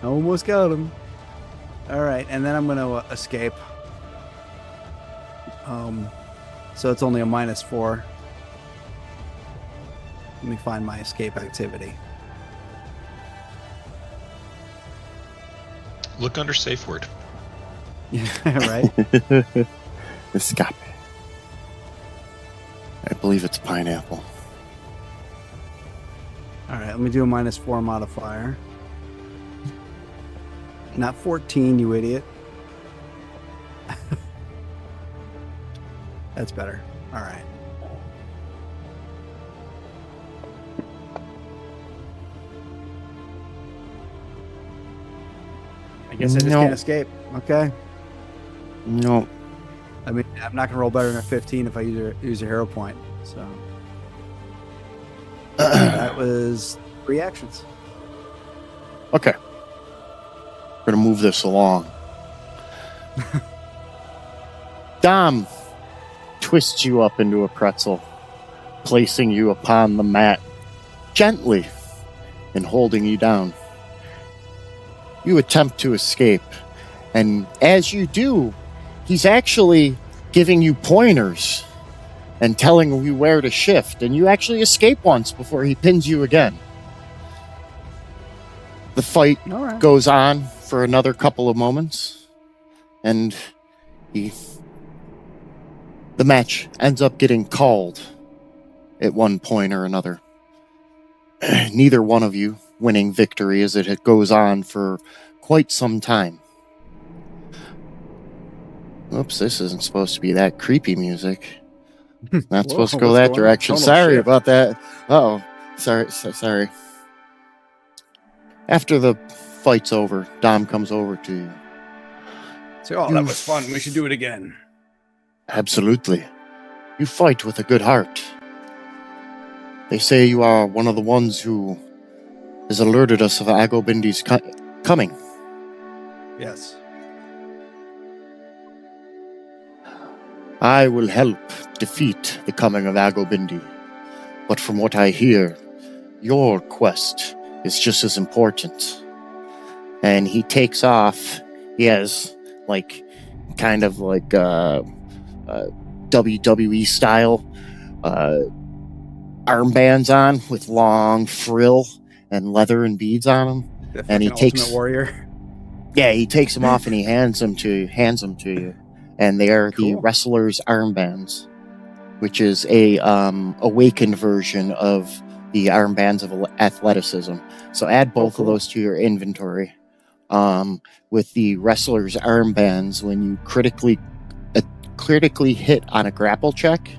Speaker 5: Almost got him. All right, and then I'm going to escape. So it's only a -4. Let me find my escape activity.
Speaker 6: look under safe word.
Speaker 5: Yeah, right?
Speaker 1: Escape. I believe it's pineapple.
Speaker 5: All right, let me do a -4 modifier. Not 14, you idiot. That's better. All right. I guess I just
Speaker 1: No.
Speaker 5: can't escape. Okay.
Speaker 1: No.
Speaker 5: I mean, I'm not gonna roll better than a 15 if I use a hero point. So that was 3 actions.
Speaker 1: Okay. We're going to move this along. Dom twists you up into a pretzel, placing you upon the mat gently and holding you down. You attempt to escape, and as you do, he's actually giving you pointers and telling you where to shift, and you actually escape once before he pins you again. The fight
Speaker 5: All right.
Speaker 1: goes on for another couple of moments, and the match ends up getting called at one point or another. Neither one of you winning victory as it goes on for quite some time. Oops, this isn't supposed to be that creepy music. Not supposed to go
Speaker 5: what's
Speaker 1: that
Speaker 5: going on?
Speaker 1: direction.
Speaker 5: Tonal
Speaker 1: Sorry
Speaker 5: shift.
Speaker 1: about that. Uh-oh. Sorry. After the fight's over, Dom comes over to you.
Speaker 5: So, oh, that was fun. We should do it again.
Speaker 1: Absolutely. You fight with a good heart. They say you are one of the ones who has alerted us of Agobindi's coming.
Speaker 5: Yes.
Speaker 1: I will help defeat the coming of Agobindi. But from what I hear, your quest is just as important. And he takes off. He has, like, kind of like WWE style armbands on with long frill and leather and beads on them.
Speaker 5: The
Speaker 1: And he
Speaker 5: fucking
Speaker 1: takes,
Speaker 5: Ultimate Warrior.
Speaker 1: yeah, he takes them off and he hands them to you. And they are the
Speaker 5: Cool.
Speaker 1: wrestler's armbands, which is a awakened version of the armbands of athleticism. So add both
Speaker 5: cool.
Speaker 1: of those to your inventory. With the wrestler's armbands, when you critically hit on a grapple check,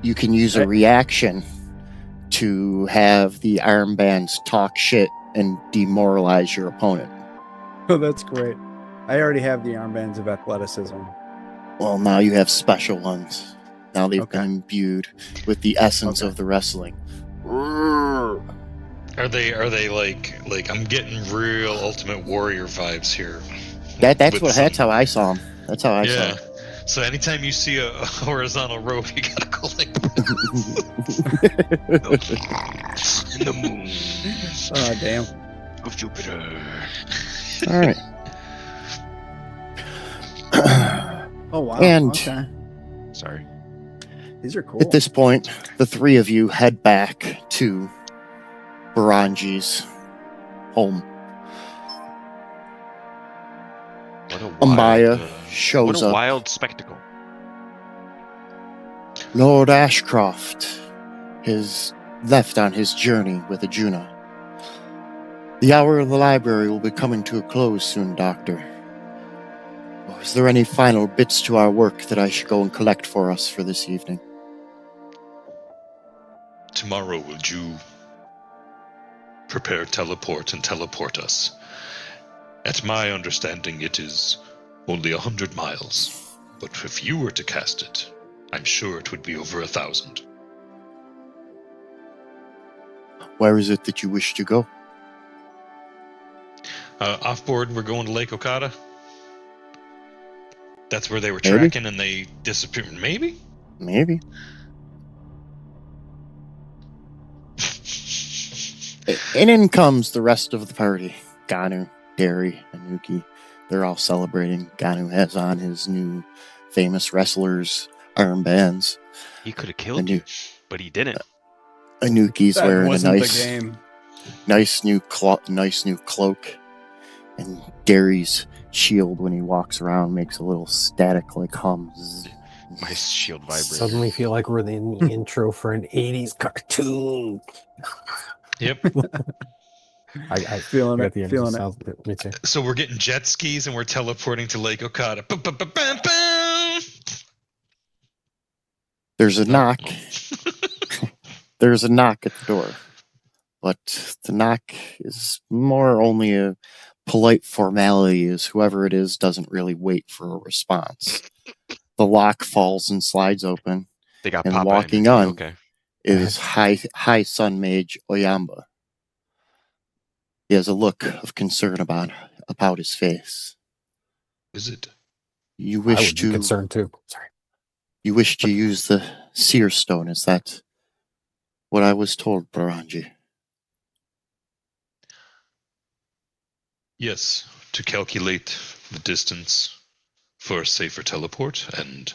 Speaker 1: you can use a reaction to have the armbands talk shit and demoralize your opponent.
Speaker 5: Oh, that's great. I already have the armbands of athleticism.
Speaker 1: Well, now you have special ones. Now they've
Speaker 5: Okay.
Speaker 1: been imbued with the essence
Speaker 5: Okay.
Speaker 1: of the wrestling.
Speaker 6: Are they like I'm getting real Ultimate Warrior vibes here?
Speaker 1: That's
Speaker 6: With
Speaker 1: that's how I saw him. That's how I saw
Speaker 6: Yeah.
Speaker 1: him.
Speaker 6: So anytime you see a horizontal rope, you gotta go like
Speaker 3: In the moon
Speaker 5: Oh, damn.
Speaker 3: of Jupiter.
Speaker 1: All right.
Speaker 5: Oh, wow.
Speaker 1: And-
Speaker 5: okay.
Speaker 3: Sorry.
Speaker 5: These are cool.
Speaker 1: At this point, the three of you head back to Baranji's home.
Speaker 3: What a wild,
Speaker 1: Umbaya
Speaker 3: what
Speaker 1: shows
Speaker 3: a
Speaker 1: up.
Speaker 3: wild spectacle.
Speaker 1: Lord Ashcroft is left on his journey with Ajuna. The hour of the library will be coming to a close soon, Doctor. Is there any final bits to our work that I should go and collect for us for this evening?
Speaker 6: tomorrow. Would you prepare teleport and teleport us? At my understanding, it is only 100 miles, but if you were to cast it, I'm sure it would be over 1,000.
Speaker 1: Where is it that you wish to go?
Speaker 6: Offboard, we're going to Lake Okada. That's where they were
Speaker 1: Maybe.
Speaker 6: tracking and they disappeared. Maybe?
Speaker 1: Maybe. And in comes the rest of the party. Ganu, Derry, Anuki. They're all celebrating. Ganu has on his new famous wrestlers' armbands.
Speaker 3: He could have killed you, but he didn't.
Speaker 1: Anuki's
Speaker 5: That
Speaker 1: wearing a
Speaker 5: wasn't the
Speaker 1: nice,
Speaker 5: game.
Speaker 1: nice new cloak, and Derry's shield when he walks around makes a little static like hums.
Speaker 3: My shield vibrates.
Speaker 4: Suddenly feel like we're in the intro for an 80s cartoon.
Speaker 6: Yep.
Speaker 4: I
Speaker 5: Feeling
Speaker 4: got
Speaker 5: it,
Speaker 4: the energy.
Speaker 5: feeling it.
Speaker 4: Sounds good. Me too.
Speaker 6: So we're getting jet skis and we're teleporting to Lake Okada. Ba-ba-ba-bam-bam!
Speaker 1: There's a knock. There's a knock at the door. But the knock is more only a polite formality, as whoever it is doesn't really wait for a response. The lock falls and slides open.
Speaker 3: They got
Speaker 1: And
Speaker 3: Popeye
Speaker 1: walking
Speaker 3: energy,
Speaker 1: on.
Speaker 3: Okay.
Speaker 1: Is High Sun Mage Oyamba. He has a look of concern about his face.
Speaker 6: Is it?
Speaker 1: You
Speaker 4: I
Speaker 1: wish
Speaker 4: would be
Speaker 1: to
Speaker 4: concerned too. Sorry.
Speaker 1: you wish to use the seer stone, is that what I was told, Baranji?
Speaker 6: Yes, to calculate the distance for a safer teleport and...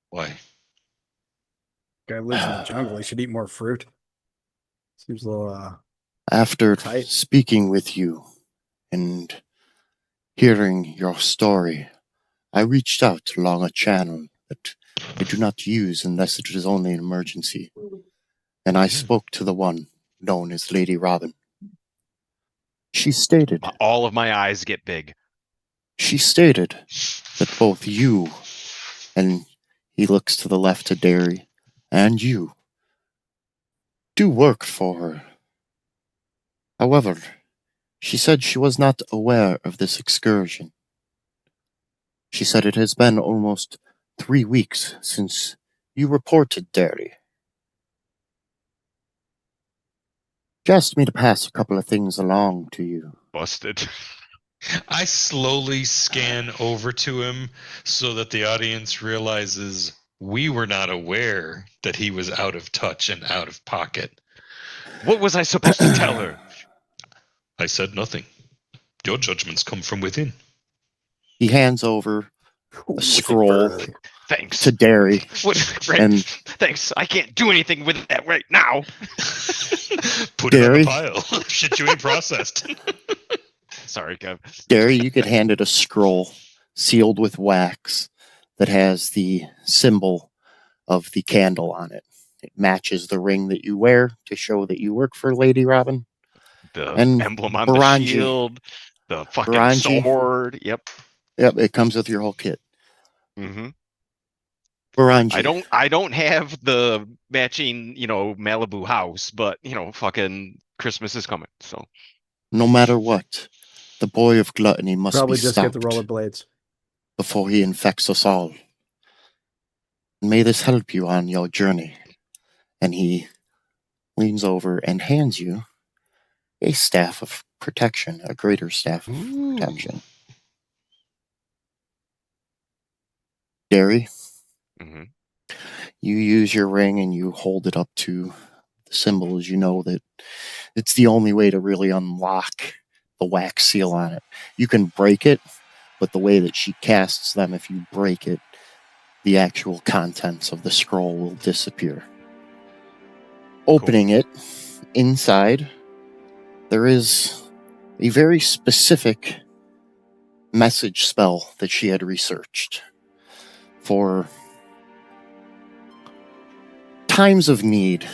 Speaker 6: Why?
Speaker 5: Guy lives in the jungle. He should eat more fruit. Seems a little.
Speaker 1: After
Speaker 5: Tight.
Speaker 1: speaking with you and hearing your story, I reached out along a channel that I do not use unless it is only an emergency. And I spoke to the one known as Lady Robin. She stated
Speaker 3: All of my eyes get big.
Speaker 1: that both you, and he looks to the left to Derry, and you do work for her. However, she said she was not aware of this excursion. She said it has been almost 3 weeks since you reported Derry. She asked me to pass a couple of things along to you.
Speaker 3: Busted.
Speaker 2: I slowly scan over to him so that the audience realizes we were not aware that he was out of touch and out of pocket.
Speaker 3: What was I supposed to tell her?
Speaker 6: I said nothing. Your judgments come from within.
Speaker 1: He hands over a scroll
Speaker 3: Thanks.
Speaker 1: to Derry. And
Speaker 3: thanks. I can't do anything with that right now.
Speaker 6: Put it
Speaker 1: Derry?
Speaker 6: in a pile. Shit you ain't processed.
Speaker 3: Sorry, Kev.
Speaker 1: Derry, you could hand it a scroll sealed with wax that has the symbol of the candle on it. It matches the ring that you wear to show that you work for Lady Robin.
Speaker 3: The
Speaker 1: And
Speaker 3: emblem on
Speaker 1: Baranji.
Speaker 3: the shield, the fucking
Speaker 1: Baranji.
Speaker 3: sword. Yep.
Speaker 1: Yep, it comes with your whole kit.
Speaker 3: Mm-hmm.
Speaker 1: Baranji.
Speaker 3: I don't have the matching, Malibu house, but fucking Christmas is coming. So
Speaker 1: No matter what, the boy of gluttony must
Speaker 5: Probably
Speaker 1: be
Speaker 5: just
Speaker 1: stopped
Speaker 5: get the rollerblades.
Speaker 1: before he infects us all. May this help you on your journey. And he leans over and hands you a staff of protection, a greater staff of protection. Derry, you use your ring and you hold it up to the symbol as you know that it's the only way to really unlock the wax seal on it. You can break it, but the way that she casts them, if you break it, the actual contents of the scroll will disappear. Opening it, inside, there is a very specific message spell that she had researched for times of need,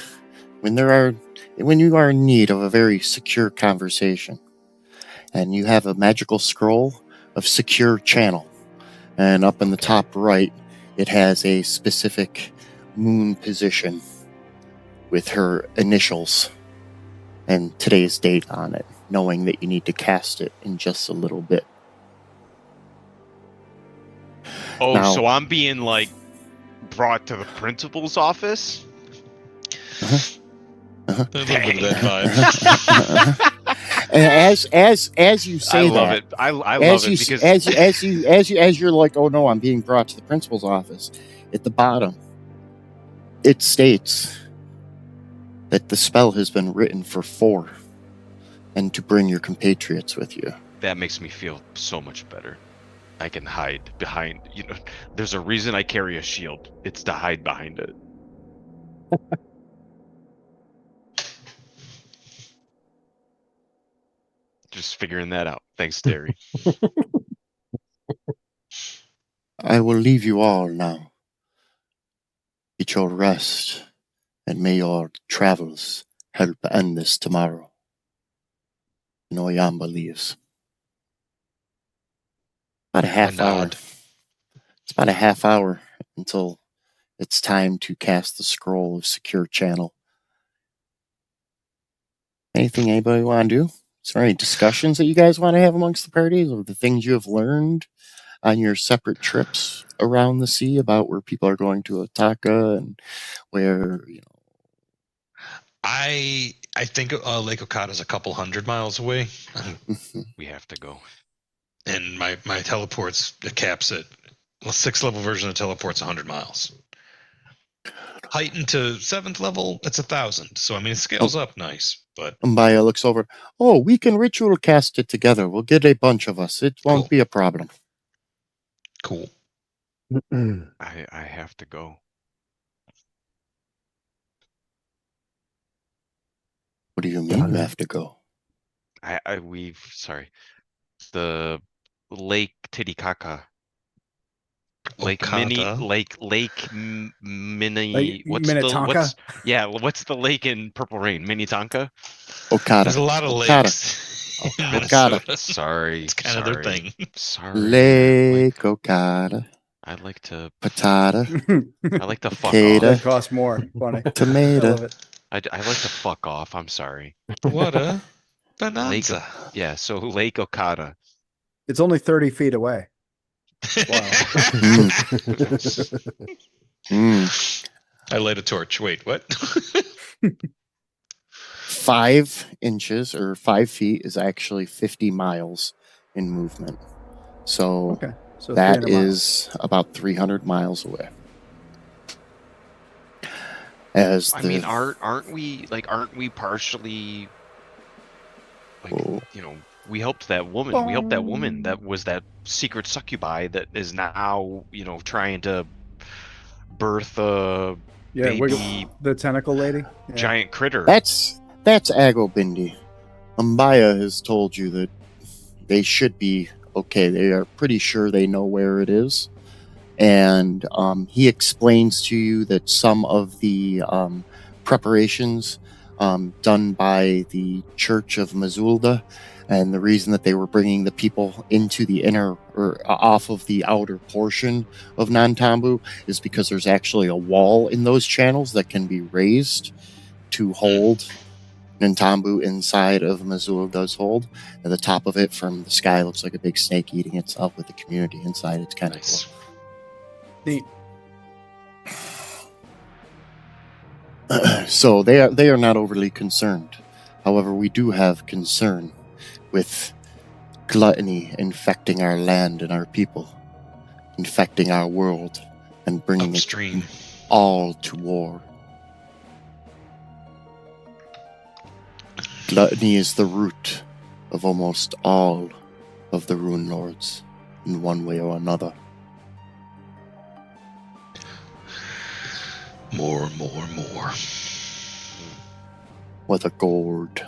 Speaker 1: when you are in need of a very secure conversation, and you have a magical scroll of secure channel, and up in the top right, it has a specific moon position with her initials and today's date on it, knowing that you need to cast it in just a little bit.
Speaker 3: Oh,
Speaker 1: Now-
Speaker 3: so I'm being brought to the principal's office?
Speaker 6: A little bit of that vibe.
Speaker 1: And as you say
Speaker 3: I love
Speaker 1: that,
Speaker 3: it. I love
Speaker 1: as
Speaker 3: it
Speaker 1: you
Speaker 3: because
Speaker 1: as you're like, oh no, I'm being brought to the principal's office. At the bottom, it states that the spell has been written for 4, and to bring your compatriots with you.
Speaker 3: that makes me feel so much better. I can hide behind. There's a reason I carry a shield. It's to hide behind it. Just figuring that out. Thanks, Derry.
Speaker 1: I will leave you all now. Get your rest, and may your travels help end this tomorrow. And Oyamba leaves. About a half
Speaker 2: I
Speaker 1: hour.
Speaker 2: nod.
Speaker 1: It's about a half hour until it's time to cast the scroll of secure channel. Anything anybody want to do? Is there any discussions that you guys want to have amongst the parties of the things you have learned on your separate trips around the sea about where people are going to Otaka and where,
Speaker 2: I think Lake Okata is a couple 100 miles away,
Speaker 3: We have to go.
Speaker 2: and my teleports caps it. Well, 6th level version of teleport's 100 miles. Heightened to 7th level, it's 1,000. So I mean, it scales up nice, but
Speaker 1: Mbaya looks over. Oh, we can ritual cast it together. We'll get a bunch of us. It won't
Speaker 2: Cool.
Speaker 1: be a problem.
Speaker 2: cool.
Speaker 3: I have to go.
Speaker 1: What do you mean you have to go?
Speaker 3: Sorry. The Lake Titicaca. Lake Mini,
Speaker 2: Okata.
Speaker 3: Lake Mini.
Speaker 5: Like Minnetonka?
Speaker 3: What's the lake in Purple Rain? Minnetonka?
Speaker 1: Okada.
Speaker 2: There's a lot of
Speaker 1: Okada.
Speaker 2: lakes in
Speaker 1: Okada.
Speaker 2: Minnesota.
Speaker 3: Sorry,
Speaker 2: It's kind of their thing.
Speaker 3: Sorry.
Speaker 1: Lake Okada.
Speaker 3: I like to
Speaker 1: Patata.
Speaker 3: I like to fuck
Speaker 1: Cicada.
Speaker 3: off.
Speaker 5: That costs more. Funny. I
Speaker 1: Tomato.
Speaker 5: love it.
Speaker 3: I like to fuck off. I'm sorry.
Speaker 2: What a bonanza.
Speaker 3: Yeah, so Lake Okada.
Speaker 5: It's only 30 feet away. Wow.
Speaker 1: Mm.
Speaker 2: I light a torch. Wait, what?
Speaker 1: 5 inches or 5 feet is actually 50 miles in movement. So
Speaker 5: Okay. So
Speaker 1: that
Speaker 5: 300 miles.
Speaker 1: is about 300 miles away. As
Speaker 3: I
Speaker 1: the,
Speaker 3: mean, aren't we partially like,
Speaker 1: Oh.
Speaker 3: you know, we helped that woman. We helped that woman that was that secret succubi that is now, you know, trying to birth a
Speaker 5: Yeah,
Speaker 3: baby
Speaker 5: the tentacle lady. Yeah.
Speaker 3: giant critter.
Speaker 1: that's Agobindi. Umbaya has told you that they should be okay. They are pretty sure they know where it is. And he explains to you that some of the preparations done by the Church of Mazulda, and the reason that they were bringing the people into the inner or off of the outer portion of Nantambu is because there's actually a wall in those channels that can be raised to hold Nantambu inside of Mazulda's hold. At the top of it from the sky looks like a big snake eating itself with the community inside. It's kind of
Speaker 3: Nice.
Speaker 1: cool.
Speaker 5: Neat.
Speaker 1: So they are not overly concerned. However, we do have concern with gluttony infecting our land and our people, infecting our world, and bringing
Speaker 6: Upstream.
Speaker 1: it all to war. Gluttony is the root of almost all of the Rune Lords, in one way or another.
Speaker 6: More.
Speaker 1: Whether gold,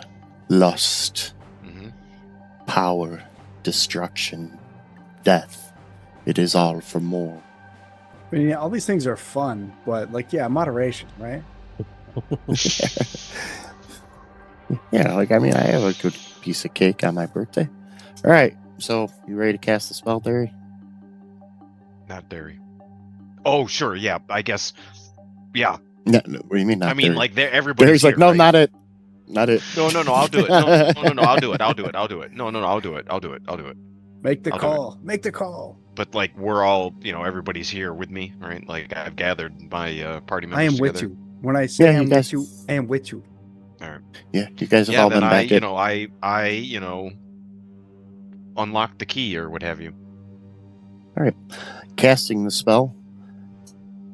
Speaker 1: lust,
Speaker 3: Mhm.
Speaker 1: power, destruction, death, it is all for more.
Speaker 5: I mean, all these things are fun, but like, yeah, moderation, right?
Speaker 1: Yeah, like, I mean, I have a good piece of cake on my birthday. All right, so you ready to cast the spell, Derry?
Speaker 3: Not dairy. Oh, sure. Yeah, I guess. Yeah.
Speaker 1: No, what do you mean not
Speaker 3: I mean,
Speaker 1: Derry?
Speaker 3: like, everybody's
Speaker 1: Derry's like,
Speaker 3: here,
Speaker 1: no,
Speaker 3: right?
Speaker 1: not it. Not it.
Speaker 3: No, I'll do it. No, I'll do it. I'll do it. No, I'll do it.
Speaker 5: Make the
Speaker 3: I'll do
Speaker 5: call. Make the call.
Speaker 3: But like, we're all, you know, everybody's here with me, right? Like, I've gathered my party members
Speaker 5: I am
Speaker 3: together.
Speaker 5: with you. When I say
Speaker 1: Yeah,
Speaker 5: I
Speaker 1: you
Speaker 5: am
Speaker 1: guys-
Speaker 5: with you, I am with you.
Speaker 3: All right.
Speaker 1: Yeah, you guys have
Speaker 3: Yeah,
Speaker 1: all
Speaker 3: then
Speaker 1: been back in.
Speaker 3: I unlock the key or what have you.
Speaker 1: Casting the spell,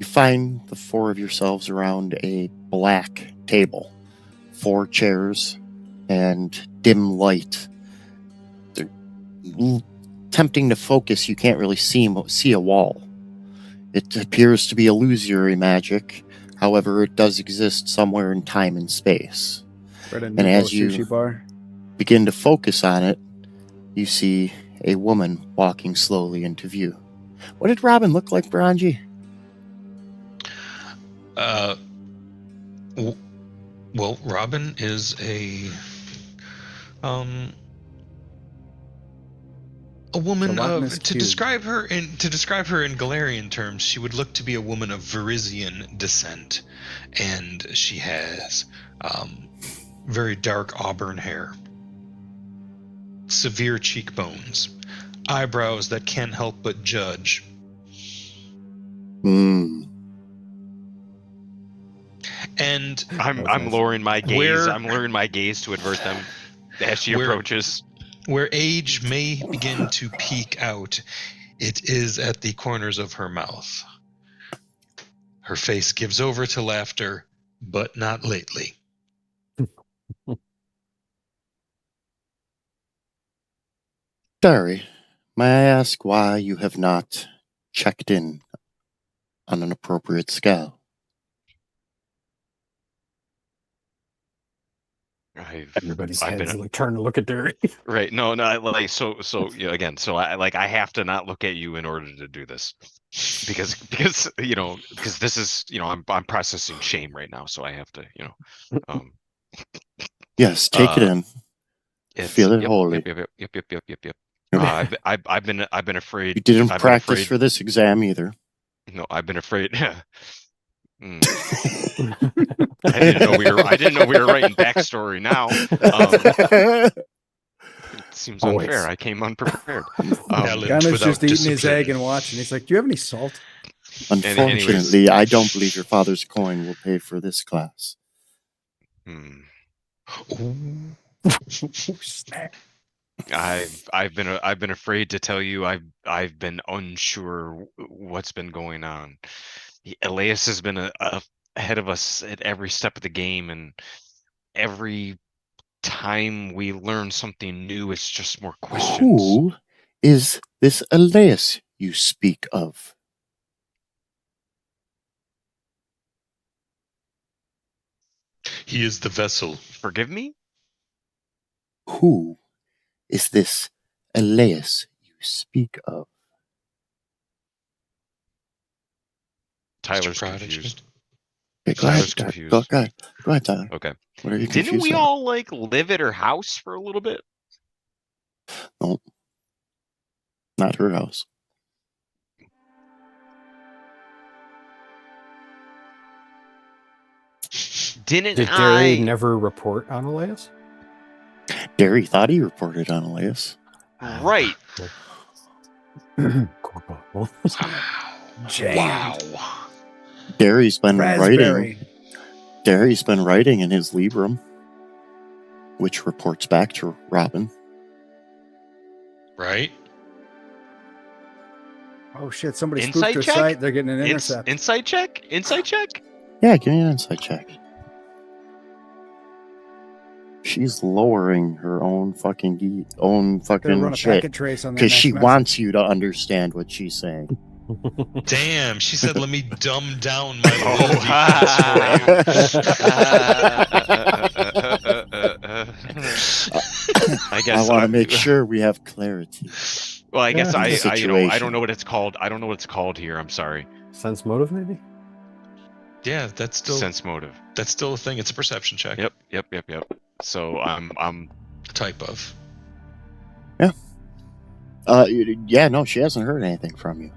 Speaker 1: you find the 4 of yourselves around a black table, 4 chairs, and dim light. They're tempting to focus. You can't really see a wall. It appears to be illusory magic. However, it does exist somewhere in time and space.
Speaker 5: Right,
Speaker 1: And as you
Speaker 5: sushi bar.
Speaker 1: begin to focus on it, you see a woman walking slowly into view. What did Robin look like, Baranji?
Speaker 6: Well, Robin is a woman
Speaker 5: Gelatinous
Speaker 6: of to
Speaker 5: cube.
Speaker 6: describe her in Galarian terms, she would look to be a woman of Varisian descent, and she has very dark auburn hair, severe cheekbones, eyebrows that can't help but judge.
Speaker 1: Hmm.
Speaker 6: And
Speaker 3: I'm
Speaker 5: nice.
Speaker 3: lowering my gaze.
Speaker 6: Where-
Speaker 3: I'm lowering my gaze to avert them as she
Speaker 6: Where-
Speaker 3: approaches.
Speaker 6: where age may begin to peek out, it is at the corners of her mouth. Her face gives over to laughter, but not lately.
Speaker 1: Derry, may I ask why you have not checked in on an appropriate scale?
Speaker 4: Everybody's
Speaker 3: I've
Speaker 4: heads
Speaker 3: been
Speaker 4: like turn to look at Derry.
Speaker 3: right. No, like so you know, again. So I have to not look at you in order to do this because you know, because this is, you know, I'm processing shame right now, so I have to, you know.
Speaker 1: Yes, take it in. Feel it
Speaker 3: Yep,
Speaker 1: wholly.
Speaker 3: Yep. I've been afraid.
Speaker 1: You didn't
Speaker 3: I've been
Speaker 1: practice
Speaker 3: afraid-
Speaker 1: for this exam either.
Speaker 3: No, I've been afraid. I didn't know we were writing backstory now. It seems
Speaker 4: Always.
Speaker 3: unfair. I came unprepared.
Speaker 6: Talent
Speaker 5: Gunner's
Speaker 6: without
Speaker 5: just eating his
Speaker 6: discipline.
Speaker 5: egg and watching. He's like, "Do you have any salt?"
Speaker 1: Unfortunately, I don't believe your father's coin will pay for this class.
Speaker 3: Hmm.
Speaker 6: Ooh.
Speaker 5: Snap.
Speaker 3: I've been afraid to tell you. I've been unsure what's been going on. Elias has been ahead of us at every step of the game, and every time we learn something new, it's just more questions.
Speaker 1: Who is this Elias you speak of?
Speaker 6: He is the vessel.
Speaker 3: Forgive me?
Speaker 1: Who is this Elias you speak of?
Speaker 3: Tyler's
Speaker 6: Prodigy.
Speaker 3: confused.
Speaker 1: Okay, go ahead,
Speaker 3: Tyler's
Speaker 1: Tyler.
Speaker 3: confused.
Speaker 1: Go ahead, Tyler.
Speaker 3: Okay.
Speaker 1: What are you
Speaker 3: Didn't
Speaker 1: confused
Speaker 3: we
Speaker 1: about?
Speaker 3: all like live at her house for a little bit?
Speaker 1: No, not her house.
Speaker 3: Didn't
Speaker 4: Did
Speaker 3: I?
Speaker 4: Derry never report on Elias?
Speaker 1: Derry thought he reported on Elias.
Speaker 3: Right.
Speaker 6: Wow.
Speaker 5: Jammed.
Speaker 6: Wow.
Speaker 1: Derry's been writing.
Speaker 5: Raspberry.
Speaker 1: Derry's been writing in his Librum, which reports back to Robin.
Speaker 6: Right?
Speaker 5: Oh shit! Somebody
Speaker 3: Insight
Speaker 5: spoofed her
Speaker 3: check?
Speaker 5: site. They're getting an intercept.
Speaker 3: Insight check? Insight check?
Speaker 1: Yeah, give me an insight check. She's lowering her own fucking
Speaker 5: They're run
Speaker 1: fucking
Speaker 5: a
Speaker 1: shit
Speaker 5: packet trace on that.
Speaker 1: because she
Speaker 5: next
Speaker 1: wants you to understand what she's saying.
Speaker 6: Damn, she said, let me dumb down my
Speaker 3: Oh,
Speaker 6: will defense
Speaker 3: I guess
Speaker 1: I want to make sure we have clarity.
Speaker 3: Well, I guess
Speaker 1: Yeah.
Speaker 3: I don't
Speaker 1: Situation.
Speaker 3: know what it's called. I don't know what it's called here. I'm sorry.
Speaker 4: Sense motive, maybe?
Speaker 6: Yeah, that's still
Speaker 3: Sense motive.
Speaker 6: that's still a thing. It's a perception check.
Speaker 3: Yep. So I'm
Speaker 6: Type of.
Speaker 1: Yeah, no, she hasn't heard anything from you.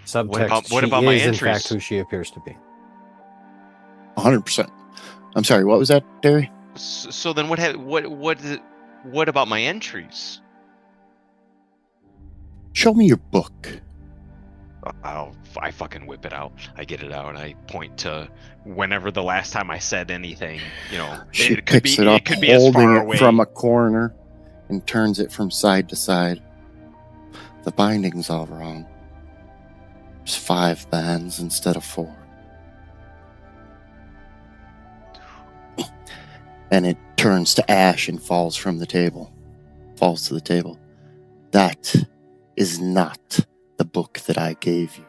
Speaker 4: Subtext,
Speaker 3: what
Speaker 4: she
Speaker 3: about my
Speaker 4: is in
Speaker 3: entries?
Speaker 4: fact who she appears to be.
Speaker 1: 100%. I'm sorry, what was that, Derry?
Speaker 3: So then what about my entries?
Speaker 1: Show me your book.
Speaker 3: I fucking whip it out. I get it out. I point to whenever the last time I said anything.
Speaker 1: She
Speaker 3: it could
Speaker 1: picks
Speaker 3: be
Speaker 1: it up,
Speaker 3: it could be as
Speaker 1: holding
Speaker 3: far
Speaker 1: it
Speaker 3: away
Speaker 1: from a corner, and turns it from side to side. The binding's all wrong. There's 5 bands instead of 4. And it turns to ash and falls to the table. That is not the book that I gave you.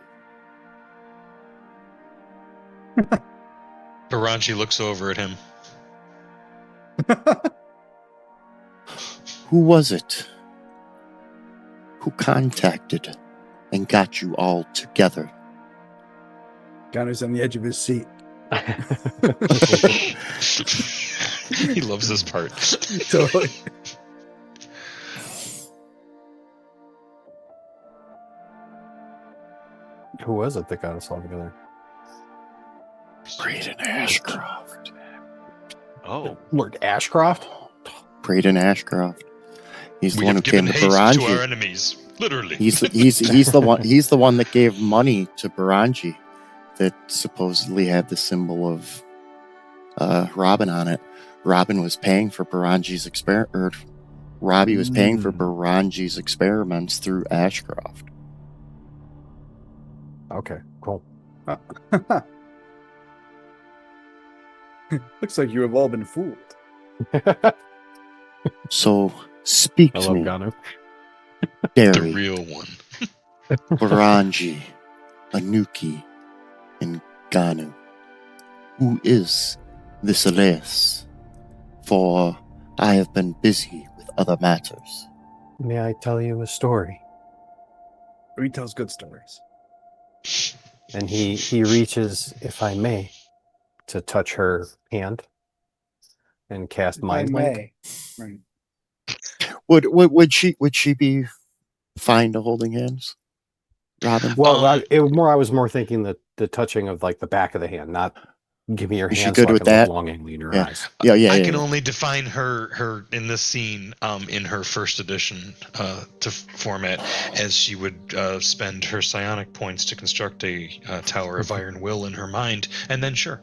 Speaker 6: Baranchi looks over at him.
Speaker 1: Who was it who contacted and got you all together?
Speaker 5: Gunner's on the edge of his seat.
Speaker 6: He loves this part.
Speaker 5: Totally.
Speaker 4: Who was it that got us all together?
Speaker 1: Braden Ashcroft.
Speaker 3: Oh,
Speaker 4: Lord Ashcroft?
Speaker 1: Braden Ashcroft. He's the
Speaker 6: We
Speaker 1: one who
Speaker 6: have
Speaker 1: came
Speaker 6: given
Speaker 1: to
Speaker 6: haste to our
Speaker 1: Baranji.
Speaker 6: enemies. Literally.
Speaker 1: He's the one. He's the one that gave money to Baranji, that supposedly had the symbol of Robin on it. Robin was paying for Baranji's Robbie was paying for Baranji's experiments through Ashcroft.
Speaker 4: Okay, cool.
Speaker 5: Looks like you have all been fooled.
Speaker 1: So speak
Speaker 4: I
Speaker 1: to
Speaker 4: love
Speaker 1: me,
Speaker 4: Ganu.
Speaker 6: the
Speaker 1: Derry,
Speaker 6: real one.
Speaker 1: Baranji, Anuki, and Ganu. Who is this Elias? For I have been busy with other matters.
Speaker 4: May I tell you a story?
Speaker 5: He tells good stories.
Speaker 4: And he reaches, if I may, to touch her hand and cast mind link.
Speaker 5: Right.
Speaker 1: Would she be fine to holding hands, Robin?
Speaker 4: Well, I was more thinking the touching of like the back of the hand, not give me your
Speaker 1: Is she
Speaker 4: hand
Speaker 1: good
Speaker 4: so I
Speaker 1: with
Speaker 4: can look
Speaker 1: that?
Speaker 4: longingly in her
Speaker 1: Yeah.
Speaker 4: eyes.
Speaker 1: Yeah.
Speaker 6: I can only define her in this scene in her first edition to format as she would spend her psionic points to construct a tower of iron will in her mind, and then sure.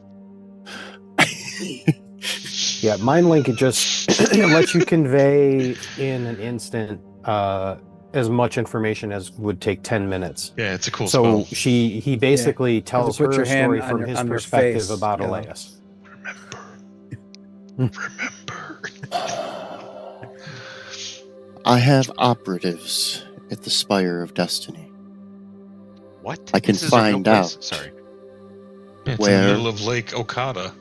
Speaker 4: Yeah, Mind Link, it just it lets you convey in an instant as much information as would take 10 minutes.
Speaker 2: Yeah, it's a cool
Speaker 4: So
Speaker 2: spell.
Speaker 4: he basically tells
Speaker 5: put
Speaker 4: her
Speaker 5: your hand
Speaker 4: story
Speaker 5: on
Speaker 4: from
Speaker 5: your-
Speaker 4: his
Speaker 5: on her
Speaker 4: perspective
Speaker 5: face,
Speaker 4: about
Speaker 5: you know.
Speaker 4: Elias.
Speaker 6: Remember.
Speaker 1: I have operatives at the Spire of Destiny.
Speaker 3: What?
Speaker 1: I can
Speaker 3: This is a real
Speaker 1: find
Speaker 3: place?
Speaker 1: out.
Speaker 3: Sorry.
Speaker 2: It's in
Speaker 1: Where-
Speaker 2: the middle of Lake Okada.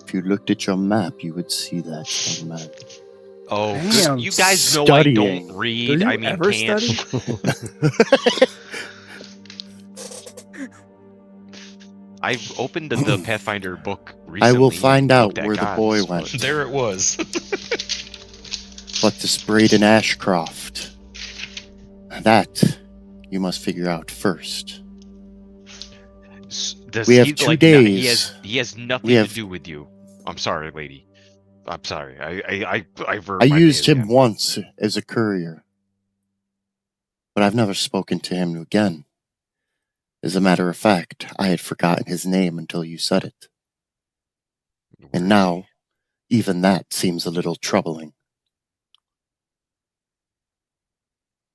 Speaker 1: If you looked at your map, you would see that, young man.
Speaker 3: Oh,
Speaker 5: Damn.
Speaker 3: good. You guys know
Speaker 1: Studying.
Speaker 3: I don't
Speaker 5: Do
Speaker 3: read.
Speaker 5: you
Speaker 3: I mean,
Speaker 5: ever
Speaker 3: can't.
Speaker 5: study?
Speaker 3: I've opened the Pathfinder book
Speaker 1: I
Speaker 3: recently.
Speaker 1: will find
Speaker 3: and
Speaker 1: out
Speaker 3: looked at
Speaker 1: where the
Speaker 3: gods,
Speaker 1: boy
Speaker 3: but-
Speaker 1: went.
Speaker 2: There it was.
Speaker 1: But this Braden Ashcroft, that you must figure out first.
Speaker 3: Does
Speaker 1: We have
Speaker 3: he,
Speaker 1: 2
Speaker 3: like,
Speaker 1: days.
Speaker 3: He has nothing
Speaker 1: We have-
Speaker 3: to do with you. I'm sorry, lady. I'm sorry. I
Speaker 1: I used him once as a courier, but I've never spoken to him again. As a matter of fact, I had forgotten his name until you said it. And now, even that seems a little troubling.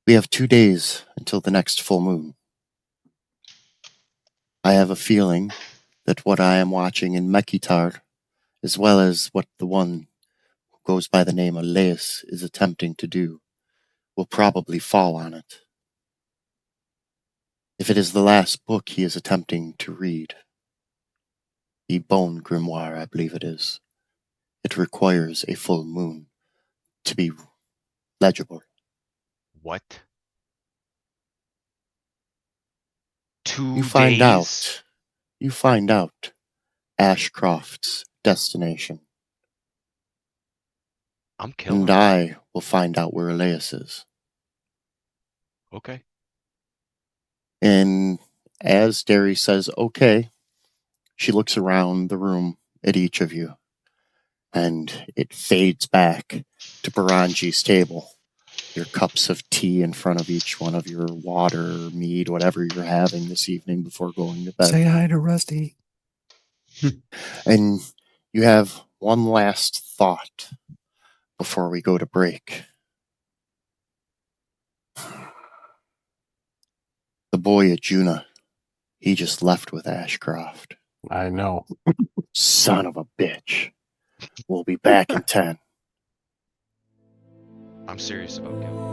Speaker 1: We have 2 days until the next full moon. I have a feeling that what I am watching in Mekitar, as well as what the one who goes by the name of Leis is attempting to do, will probably fall on it. If it is the last book he is attempting to read, the Bone Grimoire, I believe it is, it requires a full moon to be legible.
Speaker 3: What? 2
Speaker 1: You find
Speaker 3: days?
Speaker 1: out. You find out Ashcroft's destination,
Speaker 3: I'm killing.
Speaker 1: and I will find out where Elias is.
Speaker 3: Okay.
Speaker 1: And as Derry says, okay, she looks around the room at each of you, and it fades back to Baranji's table. Your cups of tea in front of each one of your water, mead, whatever you're having this evening before going to bed.
Speaker 5: Say hi to Rusty.
Speaker 1: And you have one last thought before we go to break. The boy at Juna, he just left with Ashcroft.
Speaker 4: I know.
Speaker 1: Son of a bitch. We'll be back in 10.
Speaker 3: I'm serious about killing.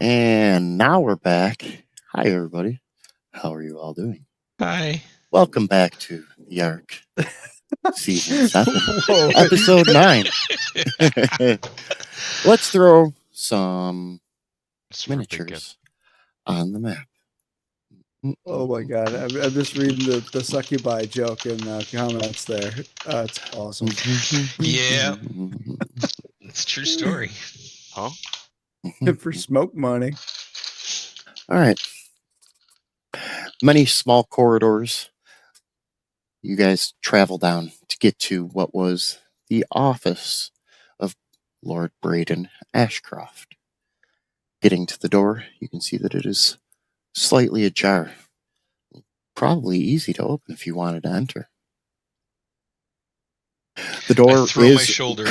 Speaker 1: And now we're back. Hi, everybody. How are you all doing?
Speaker 2: Hi.
Speaker 1: Welcome back to the Ark, Season 7,
Speaker 5: Whoa.
Speaker 1: Episode 9. Let's throw some
Speaker 3: It's for big kids.
Speaker 1: miniatures on the map.
Speaker 5: Oh my god, I'm just reading the succubi joke in the comments there. It's awesome.
Speaker 2: Yeah. It's a true story.
Speaker 3: Huh?
Speaker 5: For smoke money.
Speaker 1: All right. Many small corridors. You guys travel down to get to what was the office of Lord Braden Ashcroft. Getting to the door, you can see that it is slightly ajar. Probably easy to open if you wanted to enter. The door
Speaker 2: throw my
Speaker 1: is
Speaker 2: shoulder into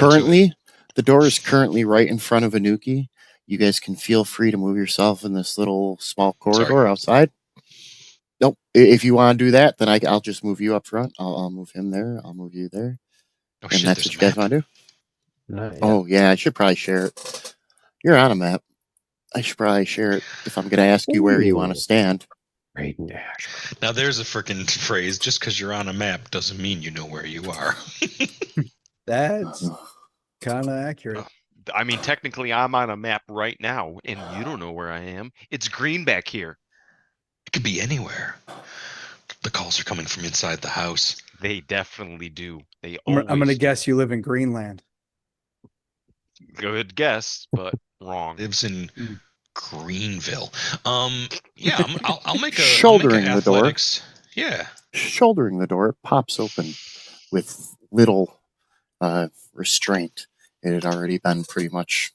Speaker 1: currently right in front of Anuki. You guys can feel free to move yourself in this little small corridor
Speaker 2: Sorry.
Speaker 1: outside. Nope. If you want to do that, then I'll just move you up front. I'll move him there. I'll move you there.
Speaker 2: Oh,
Speaker 1: And
Speaker 2: shit,
Speaker 1: that's
Speaker 2: there's
Speaker 1: what you
Speaker 2: a
Speaker 1: guys
Speaker 2: map.
Speaker 1: want to do?
Speaker 4: Not yet.
Speaker 1: Oh, yeah. I should probably share it. You're on a map. I should probably share it if I'm going to ask you where you want to
Speaker 4: Ooh.
Speaker 1: stand.
Speaker 4: Braden Ashcroft.
Speaker 2: Now, there's a freaking phrase. Just because you're on a map doesn't mean you know where you are.
Speaker 5: That's kind of accurate.
Speaker 3: I mean, technically, I'm on a map right now, and you don't know where I am. It's green back here.
Speaker 2: It could be anywhere. The calls are coming from inside the house.
Speaker 3: They definitely do. They
Speaker 5: I'm
Speaker 3: always
Speaker 5: going to
Speaker 3: do.
Speaker 5: guess you live in Greenland.
Speaker 3: Good guess, but wrong.
Speaker 2: Lives in
Speaker 5: Mm.
Speaker 2: Greenville. Yeah, I'll make a
Speaker 1: Shouldering
Speaker 2: I'll make
Speaker 1: the
Speaker 2: a
Speaker 1: door.
Speaker 2: athletics. Yeah.
Speaker 1: Shouldering the door, it pops open with little restraint. It had already been pretty much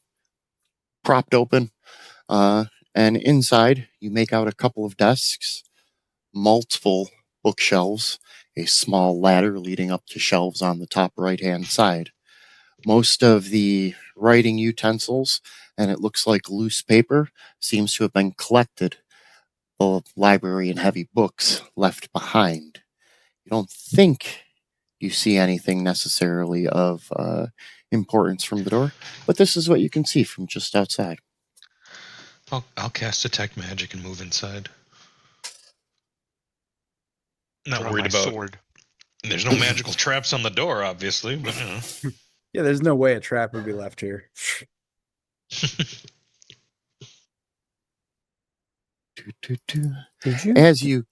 Speaker 1: propped open. And inside, you make out a couple of desks, multiple bookshelves, a small ladder leading up to shelves on the top right-hand side. Most of the writing utensils, and it looks like loose paper, seems to have been collected. The library and heavy books left behind. You don't think you see anything necessarily of importance from the door, but this is what you can see from just outside.
Speaker 2: I'll cast Detect Magic and move inside. Not
Speaker 3: Draw
Speaker 2: worried
Speaker 3: my
Speaker 2: about.
Speaker 3: sword.
Speaker 2: There's no magical traps on the door, obviously, but you know.
Speaker 5: Yeah, there's no way a trap would be left here.
Speaker 4: Did you,
Speaker 1: As you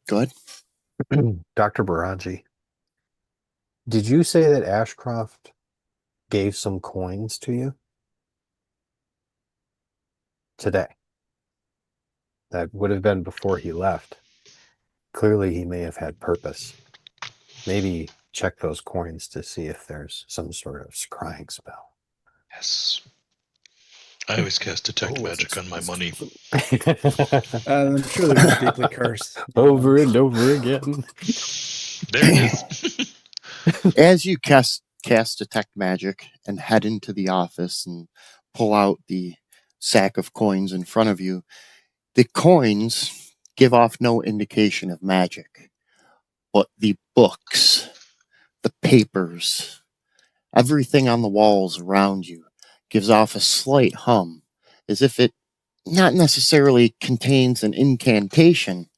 Speaker 1: go ahead.
Speaker 4: Dr. Baraji, did you say that Ashcroft gave some coins to you today? That would have been before he left. Clearly, he may have had purpose. Maybe check those coins to see if there's some sort of scrying spell.
Speaker 2: Yes. I always cast Detect Magic on my money.
Speaker 5: I'm sure they're deeply cursed.
Speaker 4: Over and over again.
Speaker 2: There it is.
Speaker 1: As you cast Detect Magic and head into the office and pull out the sack of coins in front of you, the coins give off no indication of magic, but the books, the papers, everything on the walls around you gives off a slight hum, as if it not necessarily contains an incantation,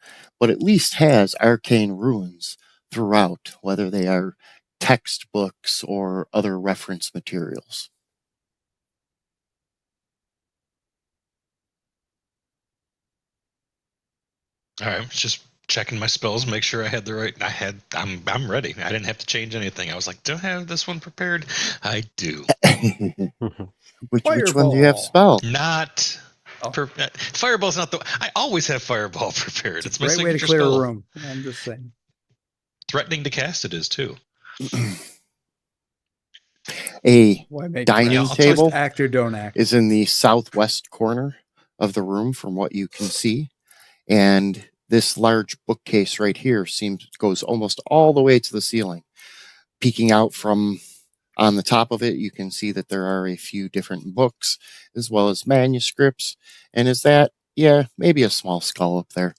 Speaker 1: but at least has arcane runes throughout, whether they are textbooks or other reference materials.
Speaker 2: All right, just checking my spells, make sure I had the right. I'm ready. I didn't have to change anything. I was like, do I have this one prepared? I do.
Speaker 1: Which one do you have spelled?
Speaker 2: Not. Fireball's not the. I always have fireball prepared. It's my
Speaker 5: Great way to
Speaker 2: signature
Speaker 5: clear
Speaker 2: spell.
Speaker 5: a room. I'm just saying.
Speaker 2: Threatening to cast it is too.
Speaker 1: A
Speaker 5: Why make
Speaker 1: dining
Speaker 2: I'll
Speaker 1: table
Speaker 5: just act or don't act?
Speaker 1: is in the southwest corner of the room from what you can see. And this large bookcase right here goes almost all the way to the ceiling. Peeking out from on the top of it, you can see that there are a few different books as well as manuscripts. And is that, yeah, maybe a small skull up there.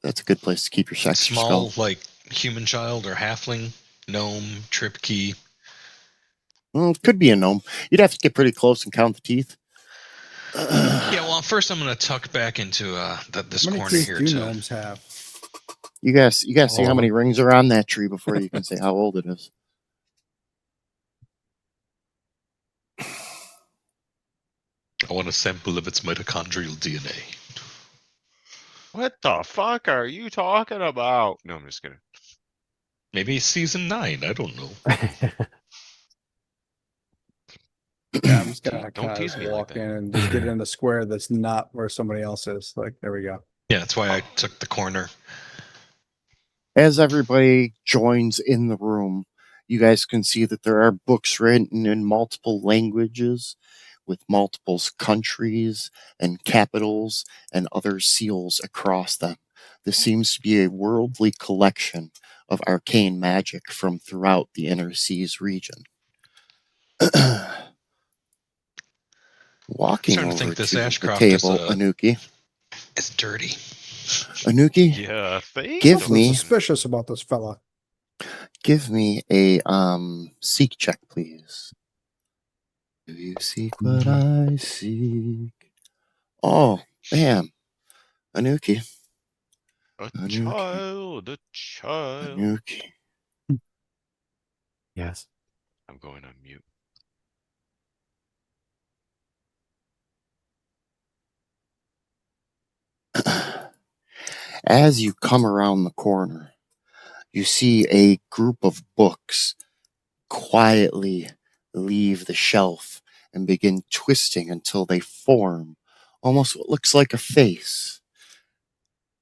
Speaker 1: That's a good place to keep your sexy
Speaker 2: Small,
Speaker 1: skull.
Speaker 2: like human child or halfling, gnome, trip key.
Speaker 1: Could be a gnome. You'd have to get pretty close and count the teeth.
Speaker 2: Yeah, well, first I'm going to tuck back into this
Speaker 5: How many
Speaker 2: corner
Speaker 5: teeth
Speaker 2: here.
Speaker 5: do gnomes have?
Speaker 1: You guys see
Speaker 4: All
Speaker 1: how
Speaker 4: of
Speaker 1: many
Speaker 4: them.
Speaker 1: rings are on that tree before you can say how old it is.
Speaker 6: I want a sample of its mitochondrial DNA.
Speaker 3: What the fuck are you talking about? No, I'm just kidding.
Speaker 6: Maybe season 9. I don't know.
Speaker 5: Yeah, I'm just gonna
Speaker 3: Don't
Speaker 5: kind
Speaker 3: tease
Speaker 5: of
Speaker 3: me like
Speaker 5: walk
Speaker 3: that.
Speaker 5: in and just get in a square that's not where somebody else is. Like, there we go.
Speaker 2: Yeah, that's why I took the corner.
Speaker 1: As everybody joins in the room, you guys can see that there are books written in multiple languages with multiple countries and capitals and other seals across them. This seems to be a worldly collection of arcane magic from throughout the Inner Seas region. Walking
Speaker 2: Starting to
Speaker 1: over
Speaker 2: think this
Speaker 1: to the
Speaker 2: Ashcroft
Speaker 1: table,
Speaker 2: is
Speaker 1: Anuki.
Speaker 2: it's dirty.
Speaker 1: Anuki,
Speaker 3: Yeah, think?
Speaker 1: Give
Speaker 5: Something
Speaker 1: me-
Speaker 5: suspicious about this fella.
Speaker 1: give me a seek check, please. Do you seek what I seek? Oh, bam. Anuki.
Speaker 3: A
Speaker 1: Anuki.
Speaker 3: child.
Speaker 1: Anuki.
Speaker 4: Yes.
Speaker 3: I'm going on mute.
Speaker 1: As you come around the corner, you see a group of books quietly leave the shelf and begin twisting until they form almost what looks like a face.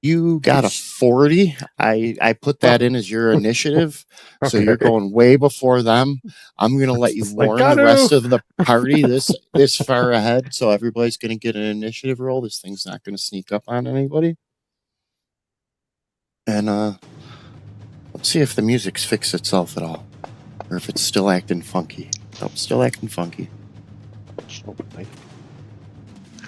Speaker 1: You got a 40. I put that in as your initiative, so you're
Speaker 4: Okay.
Speaker 1: going way before them. I'm gonna let you
Speaker 4: It's like,
Speaker 1: warn the rest
Speaker 4: "Ganu!"
Speaker 1: of the party this far ahead, so everybody's gonna get an initiative roll. This thing's not gonna sneak up on anybody. And let's see if the music's fixed itself at all, or if it's still acting funky. Nope, still acting funky.
Speaker 5: It's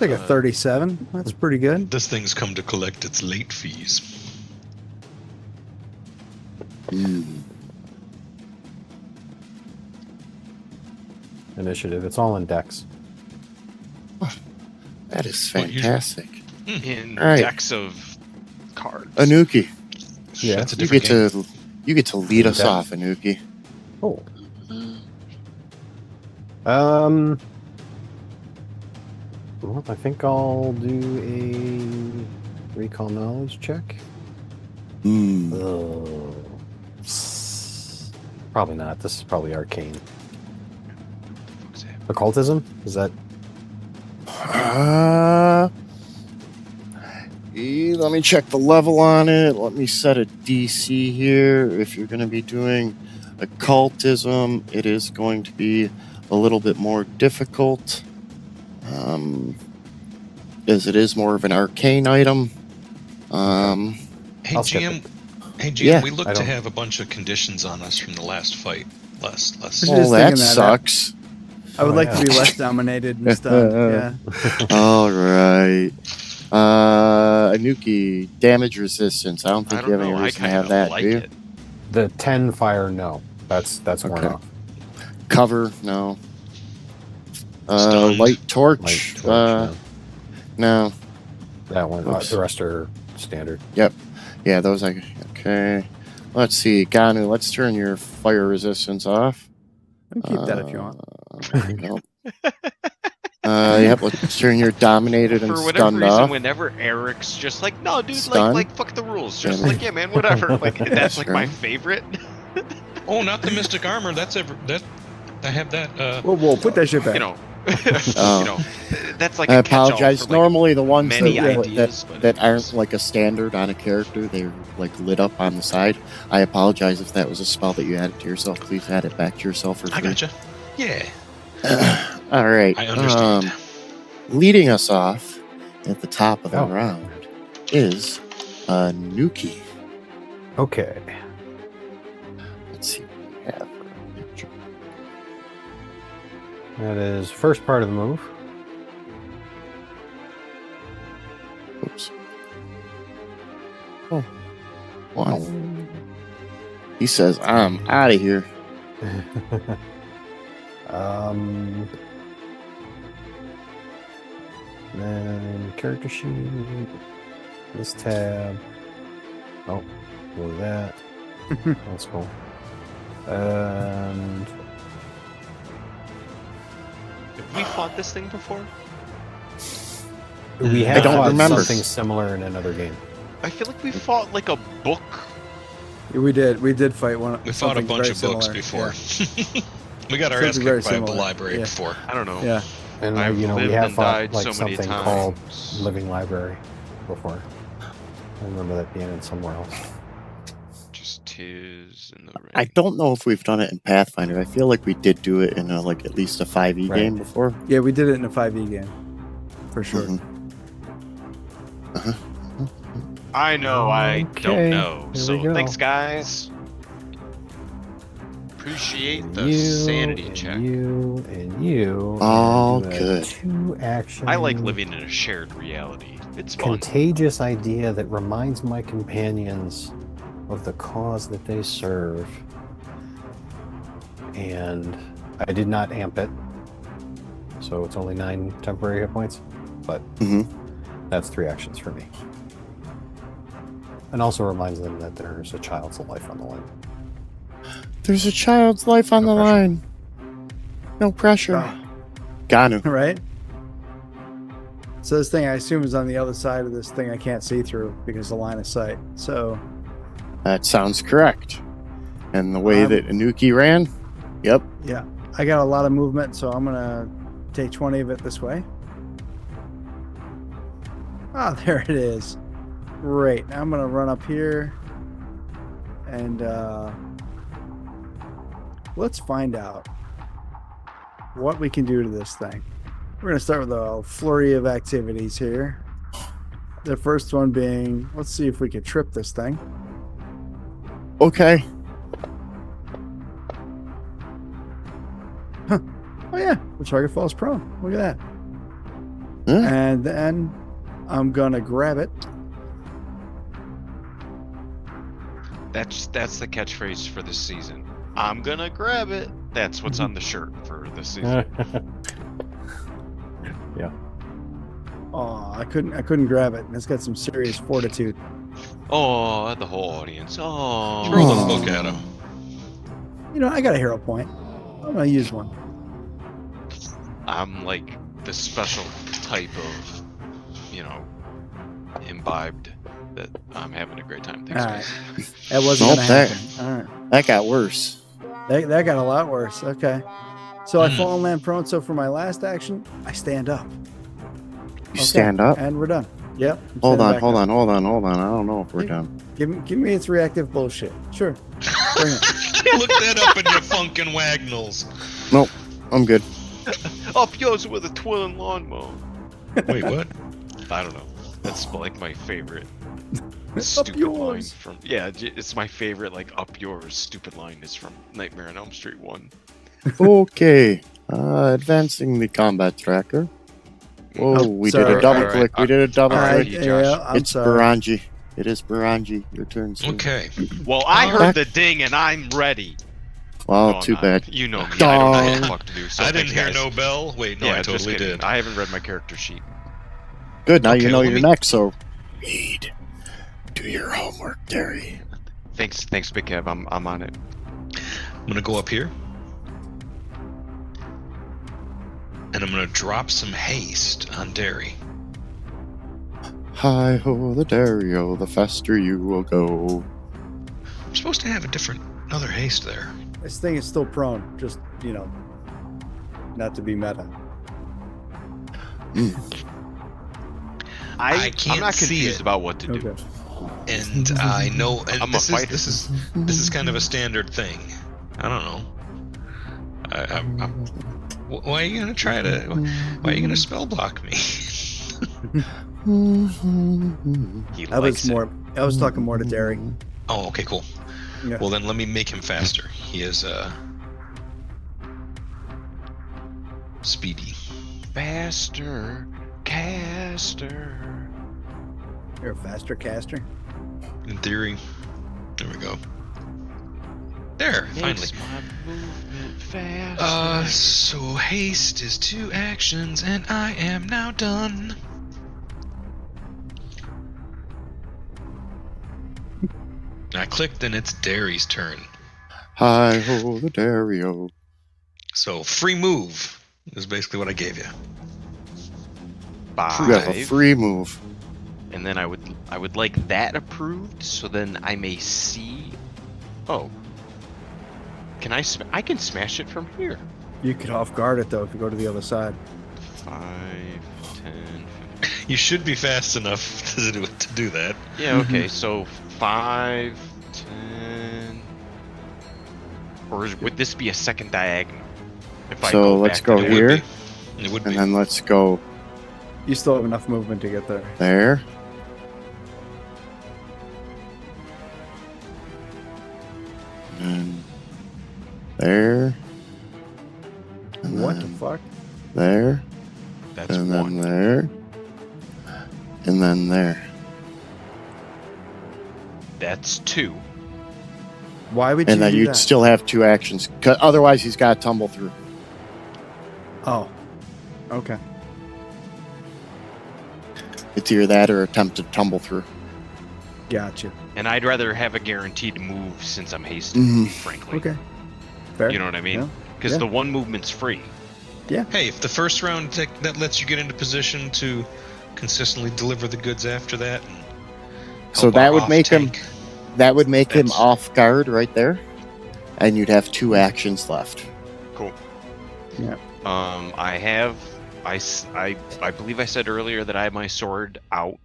Speaker 5: like a 37. That's pretty good.
Speaker 6: This thing's come to collect its late fees.
Speaker 4: Initiative. It's all in decks.
Speaker 1: That is
Speaker 6: Well, you-
Speaker 1: fantastic.
Speaker 3: In
Speaker 1: All right.
Speaker 3: decks of cards.
Speaker 1: Anuki,
Speaker 4: Yeah.
Speaker 2: That's a
Speaker 1: you
Speaker 2: different
Speaker 1: get
Speaker 2: game.
Speaker 1: to lead us
Speaker 4: Dex.
Speaker 1: off, Anuki.
Speaker 4: Oh. Well, I think I'll do a recall knowledge check. Probably not. This is probably arcane.
Speaker 3: What's that?
Speaker 4: Occultism? Is that?
Speaker 1: Let me check the level on it. Let me set a DC here. If you're going to be doing occultism, it is going to be a little bit more difficult, as it is more of an arcane item.
Speaker 2: Hey
Speaker 4: I'll skip
Speaker 2: GM,
Speaker 1: Yeah,
Speaker 2: we look
Speaker 4: I
Speaker 2: to
Speaker 4: don't-
Speaker 2: have a bunch of conditions on us from the last fight. Less.
Speaker 5: Just
Speaker 1: Well, that
Speaker 5: thinking that,
Speaker 1: sucks.
Speaker 5: I would
Speaker 4: Oh,
Speaker 5: like
Speaker 4: yeah.
Speaker 5: to be less dominated and stunned. Yeah.
Speaker 1: All right. Anuki, damage resistance. I don't
Speaker 3: I
Speaker 1: think
Speaker 3: don't
Speaker 1: you have
Speaker 3: know.
Speaker 1: any
Speaker 3: I
Speaker 1: reason to
Speaker 3: kind
Speaker 1: have
Speaker 3: of
Speaker 1: that,
Speaker 3: like
Speaker 1: do you?
Speaker 3: it.
Speaker 4: The 10 fire, no. That's worn
Speaker 1: Okay.
Speaker 4: off.
Speaker 1: Cover, no.
Speaker 2: Stunned.
Speaker 1: Light torch,
Speaker 4: Light torch,
Speaker 1: no.
Speaker 4: that one.
Speaker 1: Oops.
Speaker 4: The rest are standard.
Speaker 1: Yeah, those I okay. Let's see, Ganu. Let's turn your fire resistance off.
Speaker 5: You can keep that if you want.
Speaker 1: Nope. Yep. Let's turn your dominated and
Speaker 3: For whatever
Speaker 1: stunned
Speaker 3: reason,
Speaker 1: off.
Speaker 3: whenever Eric's just like, no, dude,
Speaker 1: Stun?
Speaker 3: like fuck the rules. Just
Speaker 1: Yeah.
Speaker 3: like, yeah, man, whatever. Like that's like my
Speaker 1: Sure.
Speaker 3: favorite.
Speaker 2: Oh, not the mystic armor. That I have that.
Speaker 5: Whoa, put that shit back.
Speaker 3: You know,
Speaker 1: Oh.
Speaker 3: you know, that's like
Speaker 1: I
Speaker 3: a catch-all
Speaker 1: apologize.
Speaker 3: for, like,
Speaker 1: Normally, the ones
Speaker 3: many
Speaker 1: that,
Speaker 3: ideas, but
Speaker 1: that aren't like a standard on a character, they're like lit up on the side. I apologize if that was a spell that you added to yourself. Please add it back to yourself for
Speaker 2: I
Speaker 1: free.
Speaker 2: gotcha. Yeah,
Speaker 1: All right.
Speaker 2: I understand.
Speaker 1: Leading us off at the top of the
Speaker 4: Oh.
Speaker 1: round is Nuki.
Speaker 4: Okay.
Speaker 1: Let's see what we have for a picture.
Speaker 4: That is first part of the move.
Speaker 1: Oops. Oh. Wow. He says, I'm out of here.
Speaker 4: And then character sheet. This tab. Oh, go with that. That's cool. And
Speaker 3: Have we fought this thing before?
Speaker 4: we
Speaker 1: I
Speaker 4: have
Speaker 1: don't
Speaker 4: fought
Speaker 1: remember.
Speaker 4: something similar in another game.
Speaker 3: I feel like we fought like a book.
Speaker 5: We did fight one.
Speaker 6: We fought a
Speaker 5: something
Speaker 6: bunch
Speaker 5: very
Speaker 6: of books
Speaker 5: similar.
Speaker 6: before. We got our ass
Speaker 5: Something very
Speaker 6: kicked by a
Speaker 5: similar.
Speaker 6: library
Speaker 5: Yeah.
Speaker 6: before.
Speaker 3: I don't know.
Speaker 5: Yeah.
Speaker 4: And
Speaker 3: I've
Speaker 4: we
Speaker 3: lived
Speaker 4: have
Speaker 3: and
Speaker 4: fought
Speaker 3: died
Speaker 4: like
Speaker 3: so many
Speaker 4: something called
Speaker 3: times.
Speaker 4: Living Library before. I remember that being in somewhere else.
Speaker 3: Just tears in the rain.
Speaker 1: I don't know if we've done it in Pathfinder. I feel like we did do it in like at least a 5e
Speaker 4: Right.
Speaker 1: game before.
Speaker 5: Yeah, we did it in a 5e game, for sure.
Speaker 1: Mhm.
Speaker 3: I know, I
Speaker 4: Okay,
Speaker 3: don't know.
Speaker 4: here
Speaker 3: So
Speaker 4: we go.
Speaker 3: thanks, guys. Appreciate the
Speaker 4: You
Speaker 3: sanity
Speaker 4: and
Speaker 3: check.
Speaker 4: You and you.
Speaker 1: All
Speaker 4: and
Speaker 1: good.
Speaker 4: 2-action.
Speaker 3: I like living in a shared reality. It's fun.
Speaker 4: Contagious idea that reminds my companions of the cause that they serve. And I did not amp it. So it's only 9 temporary hit points. But
Speaker 1: Mhm.
Speaker 4: that's 3 actions for me. And also reminds them that there's a child's life on the line.
Speaker 1: There's a child's life on
Speaker 4: No
Speaker 1: the
Speaker 4: pressure.
Speaker 1: line. No pressure. Ganu.
Speaker 5: Right? So this thing, I assume, is on the other side of this thing I can't see through because of line of sight. So,
Speaker 1: That sounds correct. And the way that Anuki ran, yep.
Speaker 5: yeah, I got a lot of movement, so I'm going to take 20 of it this way. Ah, there it is. Great. Now I'm going to run up here and let's find out what we can do to this thing. We're going to start with a flurry of activities here. The first one being, let's see if we can trip this thing.
Speaker 1: Okay.
Speaker 5: Oh yeah, the target falls prone. Look at that.
Speaker 1: Yeah.
Speaker 5: And then I'm gonna grab it.
Speaker 3: That's the catchphrase for this season. I'm gonna grab it. That's what's on the shirt for this season.
Speaker 5: Oh, I couldn't grab it. It's got some serious fortitude.
Speaker 3: Oh, the whole audience. Oh,
Speaker 6: Throw the book at him.
Speaker 5: You know, I got a hero point. I'm gonna use one.
Speaker 3: I'm like the special type of, imbibed that I'm having a great time. Thanks,
Speaker 5: All right.
Speaker 3: guys.
Speaker 5: That wasn't
Speaker 1: Nope,
Speaker 5: gonna
Speaker 1: that-
Speaker 5: happen. All right.
Speaker 1: That got worse.
Speaker 5: That got a lot worse. Okay. So I fall and land prone. So for my last action, I stand up.
Speaker 1: You stand up.
Speaker 5: And we're done. Yep. I'm
Speaker 1: Hold
Speaker 5: standing
Speaker 1: on,
Speaker 5: back
Speaker 1: hold
Speaker 5: up.
Speaker 1: on, hold on, hold on. I don't know if we're
Speaker 5: Yeah.
Speaker 1: done.
Speaker 5: Give me its reactive bullshit. Sure. Bring it.
Speaker 6: Look that up in your funkin' wagnalls.
Speaker 1: Nope, I'm good.
Speaker 3: Up yours with a twirling lawnmower.
Speaker 6: Wait, what?
Speaker 3: I don't know. That's like my favorite
Speaker 5: Up
Speaker 3: stupid line
Speaker 5: yours.
Speaker 3: from. Yeah, it's my favorite. Like up yours stupid line is from Nightmare on Elm Street 1.
Speaker 1: Okay. Advancing the combat tracker. Whoa,
Speaker 5: Oh,
Speaker 1: we
Speaker 5: sorry.
Speaker 1: did a double
Speaker 3: All right.
Speaker 1: click. We did a double
Speaker 5: All
Speaker 3: Alright,
Speaker 5: right.
Speaker 1: click.
Speaker 3: Josh.
Speaker 5: Yeah, I'm
Speaker 1: It's
Speaker 5: sorry.
Speaker 1: Baranji. It is Baranji. Your turn. Steve.
Speaker 6: Okay.
Speaker 3: Well, I
Speaker 6: Oh.
Speaker 3: heard the ding and I'm ready.
Speaker 1: Well,
Speaker 3: No, I'm
Speaker 1: too
Speaker 3: not.
Speaker 1: bad.
Speaker 3: You know me. I don't
Speaker 1: Dong.
Speaker 3: know what the fuck to do. So
Speaker 6: I didn't
Speaker 3: thanks,
Speaker 6: hear
Speaker 3: guys.
Speaker 6: no bell. Wait, no,
Speaker 3: Yeah,
Speaker 6: I
Speaker 3: just
Speaker 6: totally
Speaker 3: kidding.
Speaker 6: did.
Speaker 3: I haven't read my character sheet.
Speaker 1: Good. Now you
Speaker 6: Okay,
Speaker 1: know
Speaker 6: let
Speaker 1: your
Speaker 6: me-
Speaker 1: next. So read. Do your homework, Derry.
Speaker 3: Thanks, Big Kev. I'm on it.
Speaker 6: I'm gonna go up here. And I'm gonna drop some haste on Derry.
Speaker 1: Hi ho, the Dario, the faster you will go.
Speaker 6: I'm supposed to have another haste there.
Speaker 5: This thing is still prone. Just, not to be meta.
Speaker 6: I
Speaker 3: I'm
Speaker 6: can't
Speaker 3: not
Speaker 6: see
Speaker 3: confused
Speaker 6: it.
Speaker 3: about what to do.
Speaker 5: Okay.
Speaker 6: And I know and
Speaker 3: I'm a
Speaker 6: this
Speaker 3: fighter.
Speaker 6: is kind of a standard thing. I don't know. Why are you gonna try to? Why are you gonna spell block me?
Speaker 3: He
Speaker 5: I
Speaker 3: likes
Speaker 5: was
Speaker 3: it.
Speaker 5: more. I was talking more to Derry.
Speaker 6: Oh, okay, cool.
Speaker 5: Yeah.
Speaker 6: Well, then let me make him faster. He is speedy.
Speaker 3: Faster, caster.
Speaker 5: You're a faster caster.
Speaker 6: In theory. There we go.
Speaker 2: There, finally.
Speaker 3: Makes my movement faster.
Speaker 2: So haste is 2 actions, and I am now done. I clicked, and it's Derry's turn.
Speaker 1: Hi ho, the Dario.
Speaker 2: So free move is basically what I gave you.
Speaker 1: You have a
Speaker 3: 5.
Speaker 1: free move.
Speaker 3: And then I would like that approved, so then I may see. Oh, can I can smash it from here.
Speaker 5: You could off guard it though if you go to the other side.
Speaker 3: 5, 10.
Speaker 2: You should be fast enough to do that.
Speaker 3: Yeah. Okay. So 5, 10. Or would this be a second diagonal? If I
Speaker 1: So
Speaker 3: go
Speaker 1: let's
Speaker 3: back
Speaker 1: go
Speaker 3: to the-
Speaker 2: It would
Speaker 1: here,
Speaker 2: be. It would
Speaker 1: and
Speaker 2: be.
Speaker 1: then let's go
Speaker 5: You still have enough movement to get there.
Speaker 1: there. And there. And
Speaker 5: What the
Speaker 1: then
Speaker 5: fuck?
Speaker 1: there.
Speaker 3: That's
Speaker 1: And
Speaker 3: one.
Speaker 1: then there. And then there.
Speaker 3: That's 2.
Speaker 5: Why would
Speaker 1: And
Speaker 5: you
Speaker 1: then
Speaker 5: do
Speaker 1: you'd
Speaker 5: that?
Speaker 1: still have 2 actions. Otherwise, he's got to tumble through.
Speaker 5: Oh. Okay.
Speaker 1: It's either that or attempt to tumble through.
Speaker 5: Gotcha.
Speaker 3: And I'd rather have a guaranteed move since I'm hasted,
Speaker 1: Mhm.
Speaker 3: frankly.
Speaker 5: Okay. Fair.
Speaker 3: You know what I mean?
Speaker 5: Yeah.
Speaker 3: Because
Speaker 5: Yeah.
Speaker 3: the one movement's free.
Speaker 2: Hey, if the first round that lets you get into position to consistently deliver the goods after that. And
Speaker 1: So
Speaker 2: help
Speaker 1: that
Speaker 2: our
Speaker 1: would make him.
Speaker 2: off-tank,
Speaker 1: That would make him
Speaker 2: That's-
Speaker 1: off guard right there, and you'd have 2 actions left.
Speaker 3: Cool.
Speaker 5: Yeah.
Speaker 3: I believe I said earlier that I have my sword out,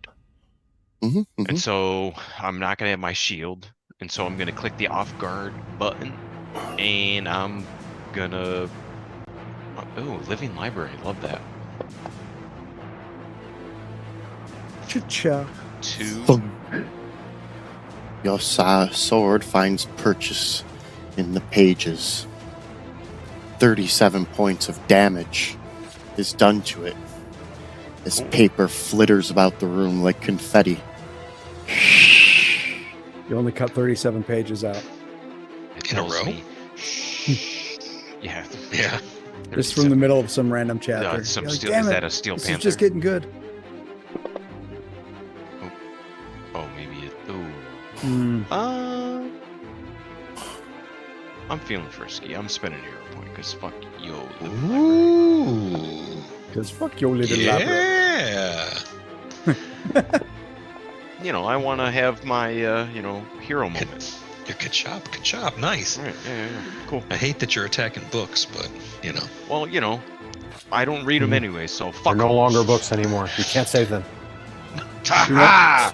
Speaker 1: hmm
Speaker 3: and so I'm not gonna have my shield, and so I'm gonna click the off guard button, and I'm gonna. Oh, living library, love that.
Speaker 5: Cha-cha.
Speaker 3: 2.
Speaker 1: Your sword finds purchase in the pages. 37 points of damage is done to it as paper flitters about the room like confetti.
Speaker 5: You only cut 37 pages out.
Speaker 3: It
Speaker 2: In a
Speaker 3: tells
Speaker 2: row?
Speaker 3: me- yeah.
Speaker 2: Yeah.
Speaker 5: Just from the middle of some random chapter.
Speaker 3: it's some
Speaker 5: You're like,
Speaker 3: steel,
Speaker 5: "Damn
Speaker 3: is
Speaker 5: it,
Speaker 3: that a Steel
Speaker 5: this
Speaker 3: Panther?
Speaker 5: is just getting good.
Speaker 3: Oh, maybe it. Ooh.
Speaker 5: Hmm.
Speaker 3: I'm feeling frisky. I'm spending a hero point because fuck yo.
Speaker 2: Ooh.
Speaker 5: Because fuck your little library.
Speaker 2: Yeah.
Speaker 3: You know, I want to have my hero moment.
Speaker 2: You're ka-chop, nice.
Speaker 3: All right, yeah, cool.
Speaker 2: I hate that you're attacking books, but you know.
Speaker 3: Well, I don't read them anyway, so
Speaker 4: They're
Speaker 3: fuck.
Speaker 4: no
Speaker 3: 'em.
Speaker 4: longer books anymore. You can't save them.
Speaker 3: Ha-ha!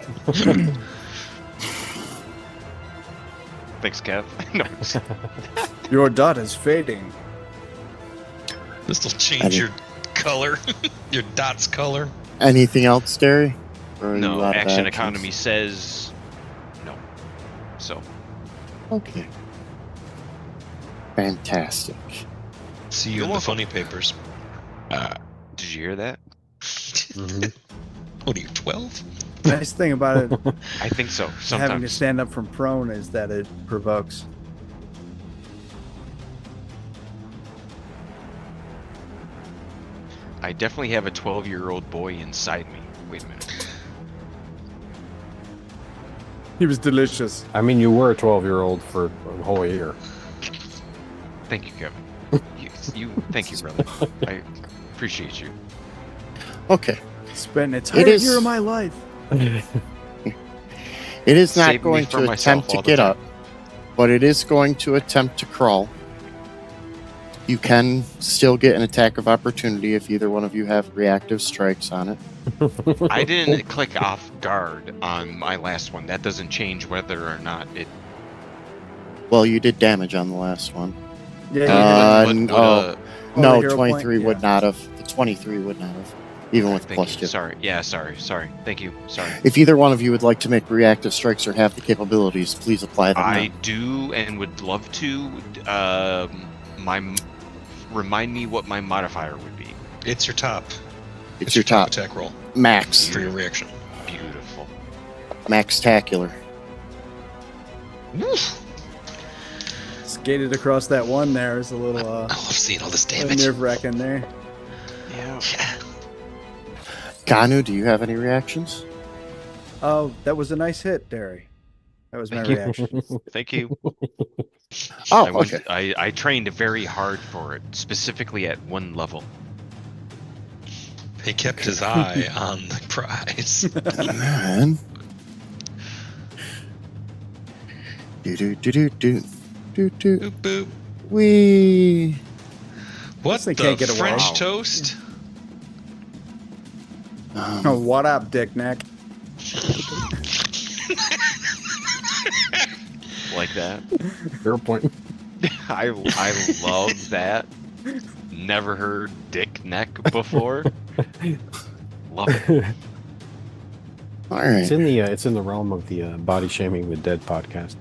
Speaker 3: Thanks, Kev. No,
Speaker 5: Your dot is fading.
Speaker 2: This will change your color, your dot's color.
Speaker 1: Anything else, Derry? Or are you
Speaker 3: no.
Speaker 1: out of
Speaker 3: Action
Speaker 1: actions?
Speaker 3: economy says no. So
Speaker 1: Okay. Fantastic.
Speaker 2: See you
Speaker 3: You're
Speaker 2: in the
Speaker 3: welcome.
Speaker 2: funny papers.
Speaker 3: did you hear that?
Speaker 4: Mhm.
Speaker 2: What are you, 12?
Speaker 5: Nice thing about it,
Speaker 3: I think so.
Speaker 5: having to
Speaker 3: Sometimes.
Speaker 5: stand up from prone, is that it provokes.
Speaker 3: I definitely have a 12-year-old boy inside me. Wait a minute.
Speaker 5: He was delicious.
Speaker 4: I mean, you were a 12-year-old for a whole year.
Speaker 3: Thank you, Kevin. Thank you, brother. I appreciate you.
Speaker 1: Okay.
Speaker 5: Spent an entire
Speaker 1: is-
Speaker 5: year of my life.
Speaker 1: It is not
Speaker 3: Saving me
Speaker 1: going
Speaker 3: from
Speaker 1: to
Speaker 3: myself
Speaker 1: attempt to
Speaker 3: all the
Speaker 1: get
Speaker 3: time.
Speaker 1: up, but it is going to attempt to crawl. You can still get an attack of opportunity if either one of you have reactive strikes on it.
Speaker 3: I didn't click off guard on my last one. That doesn't change whether or not it.
Speaker 1: Well, you did damage on the last one.
Speaker 5: Yeah,
Speaker 3: Would-
Speaker 1: no.
Speaker 3: would,
Speaker 5: Oh, the
Speaker 1: No,
Speaker 5: hero
Speaker 1: 23
Speaker 5: point?
Speaker 1: would
Speaker 5: Yeah.
Speaker 1: not have. The 23 would not have, even with
Speaker 3: Thank
Speaker 1: plus
Speaker 3: you.
Speaker 1: 2.
Speaker 3: Sorry. Yeah. Sorry. Thank you. Sorry.
Speaker 1: If either one of you would like to make reactive strikes or have the capabilities, please apply them
Speaker 3: I
Speaker 1: now.
Speaker 3: do and would love to. Remind me what my modifier would be.
Speaker 2: It's your top.
Speaker 1: It's your top.
Speaker 2: attack roll
Speaker 1: Max.
Speaker 2: for your reaction.
Speaker 3: Beautiful.
Speaker 1: Max-tacular.
Speaker 2: Woof.
Speaker 5: Gated across that one there is a little
Speaker 6: I love seeing all this damage.
Speaker 5: nerve wracking there.
Speaker 3: Yeah.
Speaker 1: Ganu, do you have any reactions?
Speaker 5: Oh, that was a nice hit, Derry. That was my
Speaker 3: Thank you.
Speaker 5: reaction.
Speaker 3: Thank you.
Speaker 1: Oh,
Speaker 3: I went,
Speaker 1: okay.
Speaker 3: I trained very hard for it, specifically at one level.
Speaker 2: He kept his eye on the prize.
Speaker 1: Man. Do do do do do do do.
Speaker 2: Boop boop.
Speaker 1: Wee.
Speaker 2: What
Speaker 5: thing
Speaker 2: the
Speaker 5: can't get away.
Speaker 2: French
Speaker 3: Wow.
Speaker 2: toast?
Speaker 5: Oh, what up, Dick Neck?
Speaker 3: Like that.
Speaker 4: Fair point.
Speaker 3: I love that. Never heard dick neck before. Love it.
Speaker 1: All right.
Speaker 4: It's in the realm of the body shaming the dead podcast.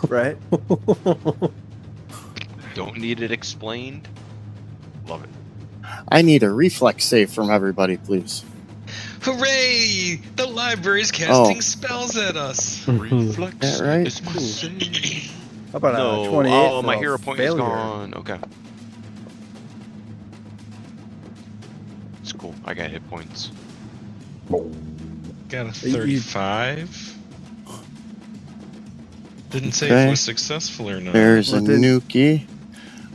Speaker 5: Right?
Speaker 3: Don't need it explained. Love it.
Speaker 1: I need a reflex save from everybody, please.
Speaker 2: Hooray! The library's casting spells at us.
Speaker 3: Reflex
Speaker 1: That right?
Speaker 3: is my save.
Speaker 5: How about
Speaker 3: No.
Speaker 5: 28?
Speaker 3: Oh, my
Speaker 5: for
Speaker 3: hero point is
Speaker 5: failure?
Speaker 3: gone. Okay. It's cool. I got hit points.
Speaker 2: Got a
Speaker 5: You-
Speaker 2: 35. Didn't say if
Speaker 1: Okay.
Speaker 2: it was successful or not.
Speaker 1: There's a
Speaker 5: Well, then-
Speaker 1: Nuki.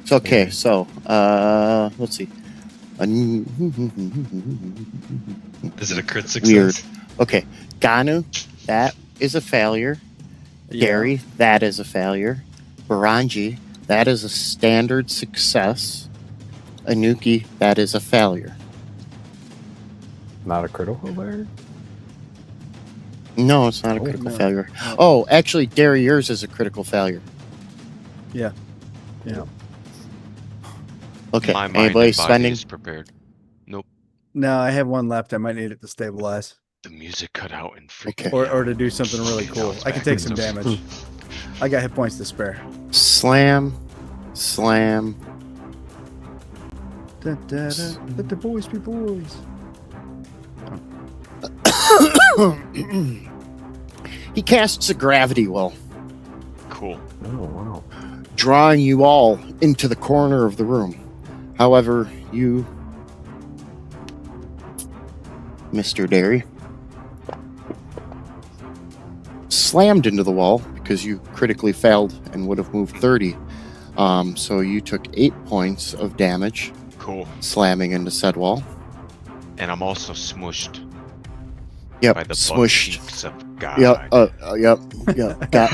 Speaker 1: It's okay. So, let's see.
Speaker 2: Is it a crit success?
Speaker 1: Weird. Okay, Ganu, that is a failure.
Speaker 5: Yeah.
Speaker 1: Gary, that is a failure. Baranji, that is a standard success. Anuki, that is a failure.
Speaker 4: Not a critical there?
Speaker 1: No, it's not a
Speaker 4: Oh,
Speaker 1: critical
Speaker 5: no.
Speaker 1: failure. Oh, actually, Gary, yours is a critical failure.
Speaker 5: Yeah.
Speaker 1: Okay,
Speaker 3: My mind
Speaker 1: anybody
Speaker 3: and body
Speaker 1: spending?
Speaker 3: is prepared. Nope.
Speaker 5: No, I have one left. I might need it to stabilize
Speaker 3: The music cut out and freak.
Speaker 1: Okay.
Speaker 5: or to do something really cool. I can take some damage. I got hit points to spare.
Speaker 1: Slam, slam.
Speaker 5: Da, da, da. Let the boys be boys.
Speaker 1: He casts a gravity well,
Speaker 3: Cool.
Speaker 4: Oh, wow.
Speaker 1: drawing you all into the corner of the room. However, you, Mr. Derry, slammed into the wall because you critically failed and would have moved 30. So you took 8 points of damage
Speaker 3: Cool.
Speaker 1: slamming into said wall.
Speaker 3: And I'm also smushed
Speaker 1: Yep,
Speaker 3: by the butt
Speaker 1: smushed.
Speaker 3: cheeks of God.
Speaker 1: Yep, yep. Got.